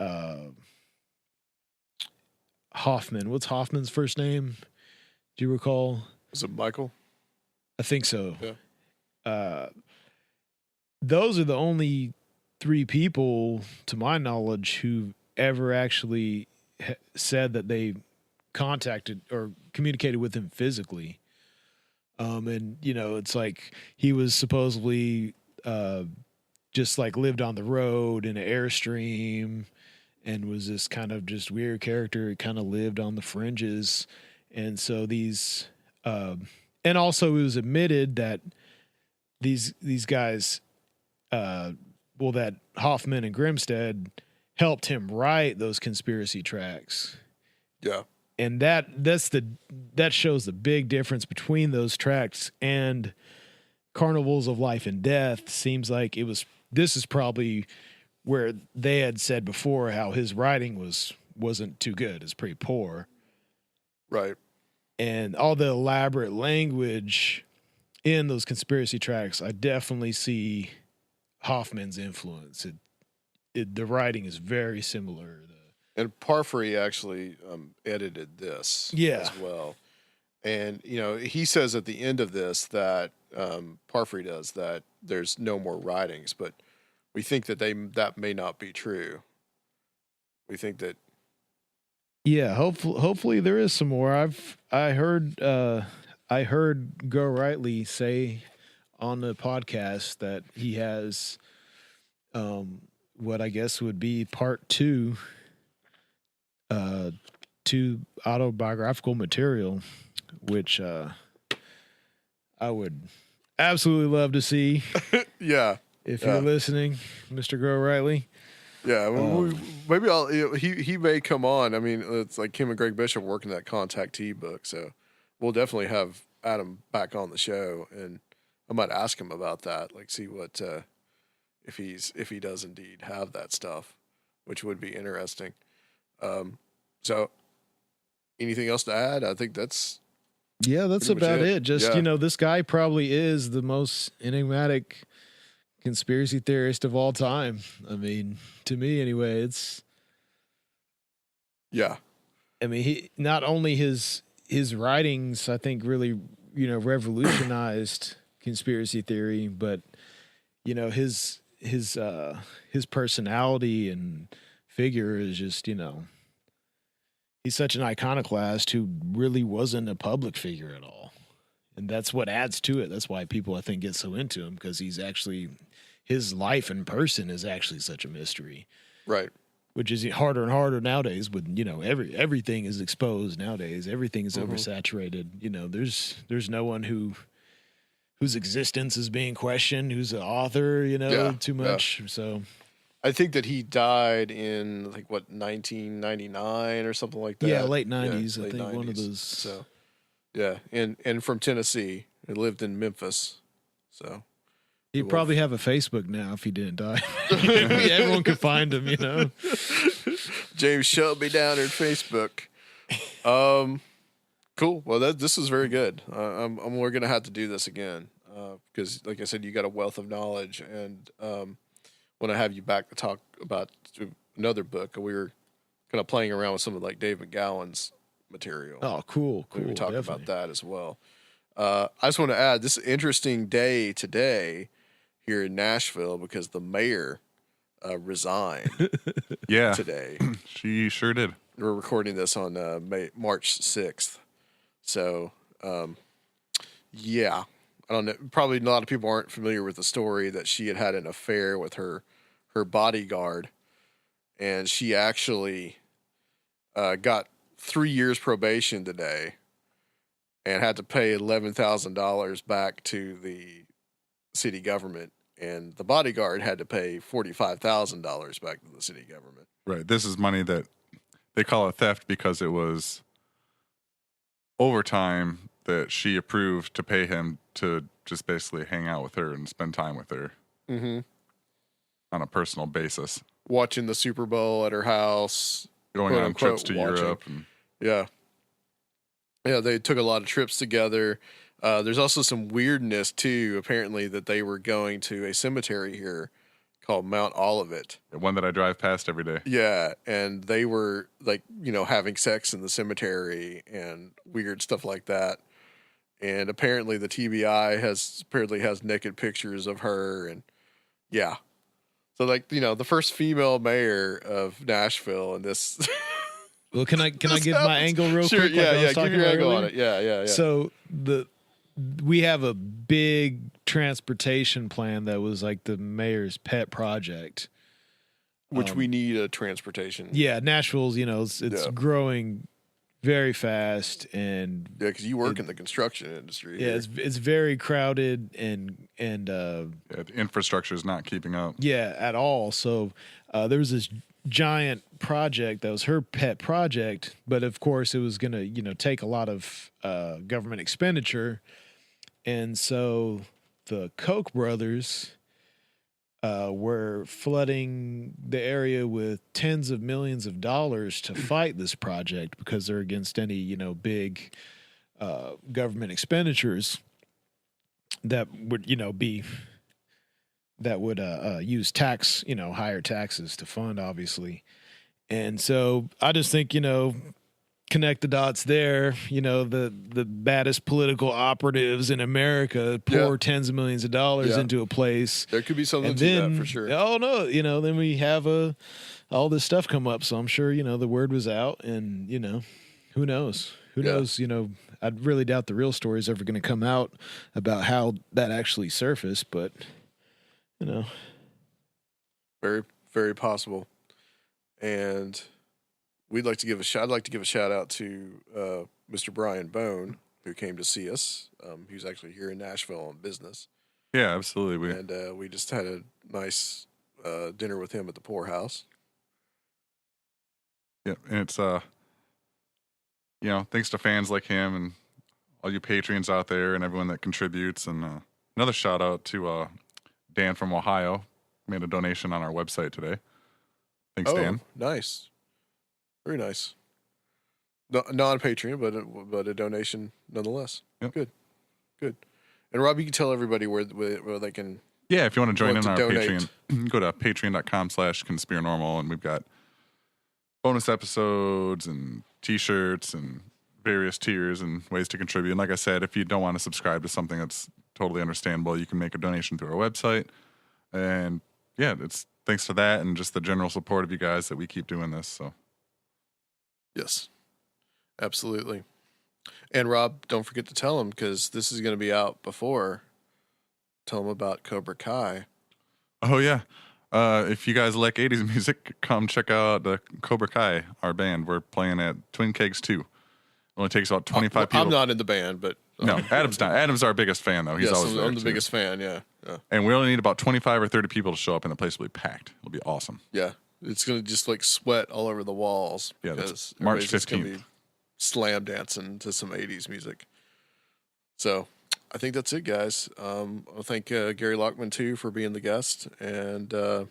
Hoffman. What's Hoffman's first name? Do you recall? Was it Michael? I think so. Yeah. Those are the only 3 people, to my knowledge, who ever actually said that they contacted or communicated with him physically. And, you know, it's like he was supposedly just like lived on the road in an Airstream and was this kind of just weird character. He kind of lived on the fringes. And so these and also it was admitted that these guys, that Hoffman and Grimstead helped him write those conspiracy tracks. Yeah. And that shows the big difference between those tracks and Carnivals of Life and Death. Seems like this is probably where they had said before how his writing wasn't too good. It's pretty poor. Right. And all the elaborate language in those conspiracy tracks, I definitely see Hoffman's influence. The writing is very similar. And Parfrey actually edited this as well. And, he says at the end of this that Parfrey does that there's no more writings, but we think that may not be true. We think that. Yeah, hopefully there is some more. I heard Go Rightly say on the podcast that he has what I guess would be part 2 to autobiographical material, which I would absolutely love to see. Yeah. If you're listening, Mr. Go Rightly. Yeah, maybe he may come on. I mean, it's like him and Greg Bishop working that Contact T book, so we'll definitely have Adam back on the show, and I might ask him about that, like see what if he does indeed have that stuff, which would be interesting. So anything else to add? I think that's about it. Just this guy probably is the most enigmatic conspiracy theorist of all time. I mean, to me anyway, it's I mean, he not only his writings, I think, really revolutionized conspiracy theory, but his personality and figure is just he's such an iconoclast who really wasn't a public figure at all. And that's what adds to it. That's why people, I think, get so into him, because his life in person is actually such a mystery. Right. Which is harder and harder nowadays with, everything is exposed nowadays. Everything is oversaturated. There's no one whose existence is being questioned, who's an author, too much. So I think that he died in 1999 or something like that. Yeah, late 90s. Yeah, I think 90s. one of those. So, yeah, and from Tennessee. He lived in Memphis. So he'd probably have a Facebook now if he didn't die. Everyone could find him, James Shelby Downard Facebook. Cool. Well, this is very good. We're gonna have to do this again because, like I said, you got a wealth of knowledge, and when I have you back to talk about another book, we were kind of playing around with some of Dave McGowan's material. Oh, cool. We were talking about that as well. I just want to add, this is an interesting day today here in Nashville because the mayor resigned. Today. She sure did. We're recording this on March 6th. So, I don't know. Probably a lot of people aren't familiar with the story that she had an affair with her bodyguard, and she actually got 3 years probation today and had to pay $11,000 back to the city government, and the bodyguard had to pay $45,000 back to the city government. Right. This is money that they call it theft because it was overtime that she approved to pay him to just basically hang out with her and spend time with her on a personal basis. Watching the Super Bowl at her house. Going on trips to Europe. Yeah, they took a lot of trips together. There's also some weirdness, too, apparently, that they were going to a cemetery here called Mount Olivet. The one that I drive past every day. Yeah, and they were, having sex in the cemetery and weird stuff like that. And apparently the TBI has naked pictures of her, and yeah. So, the first female mayor of Nashville, and this... Well, can I give my angle real quick? Yeah, give your angle on it. Yeah. So we have a big transportation plan that was the mayor's pet project, which we need a transportation. Yeah, Nashville's it's growing very fast, and yeah, because you work in the construction industry. Yeah, it's very crowded, and the infrastructure is not keeping up. Yeah, at all. So there was this giant project that was her pet project, but of course it was going to take a lot of government expenditure, and so the Koch brothers were flooding the area with tens of millions of dollars to fight this project because they're against any big government expenditures that would use higher taxes to fund, obviously. And so I just think connect the dots there. The baddest political operatives in America pour tens of millions of dollars into a place. There could be something to that for sure. Oh no, then we have all this stuff come up. So I'm sure the word was out, and who knows? Who knows? I really doubt the real story is ever going to come out about how that actually surfaced, but very, very possible. And I'd like to give a shout out to Mr. Brian Bone, who came to see us. He was actually here in Nashville on business. Yeah, absolutely. And we just had a nice dinner with him at the Poorhouse. Yeah, and it's thanks to fans like him and all you patrons out there and everyone that contributes. And another shout out to Dan from Ohio, made a donation on our website today. Thanks, Dan. Nice. Very nice. No, non-Patreon, but a donation nonetheless. Yep. Good. And Rob, you can tell everybody where they can. Yeah, if you want to join in our donate. Patreon, go to patreon.com/Conspirinormal, and we've got bonus episodes and T-shirts and various tiers and ways to contribute. And like I said, if you don't want to subscribe to something that's totally understandable, you can make a donation through our website. And yeah, it's thanks to that and just the general support of you guys that we keep doing this. So. Yes, absolutely. And Rob, don't forget to tell them, because this is going to be out before. Tell them about Cobra Kai. Oh, yeah. If you guys like 80s music, come check out the Cobra Kai, our band. We're playing at Twin Kegs 2. It only takes about 25 people. I'm not in the band, but... No, Adam's not. Adam's our biggest fan, though. He's always there. I'm the biggest fan, yeah. And we only need about 25 or 30 people to show up, and the place will be packed. It'll be awesome. Yeah. It's going to just sweat all over the walls. Yeah, that's March 15th. Going to be slam dancing to some 80s music. So I think that's it, guys. I'll thank Gary Lachman, too, for being the guest. And I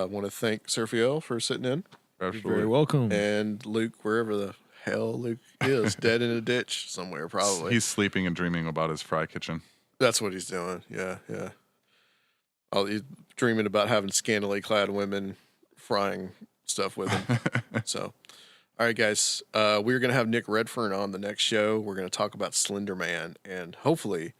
want to thank Serfiel for sitting in. Absolutely. You're very welcome. And Luke, wherever the hell Luke is, dead in a ditch somewhere, probably. He's sleeping and dreaming about his fry kitchen. That's what he's doing. Yeah. He's dreaming about having scantily clad women frying stuff with him. So, all right, guys, we're going to have Nick Redfern on the next show. We're going to talk about Slender Man, and hopefully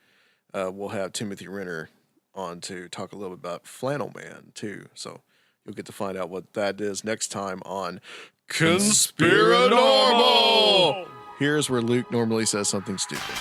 we'll have Timothy Renner on to talk a little bit about Flannel Man, too. So you'll get to find out what that is next time on Conspirinormal. Here's where Luke normally says something stupid.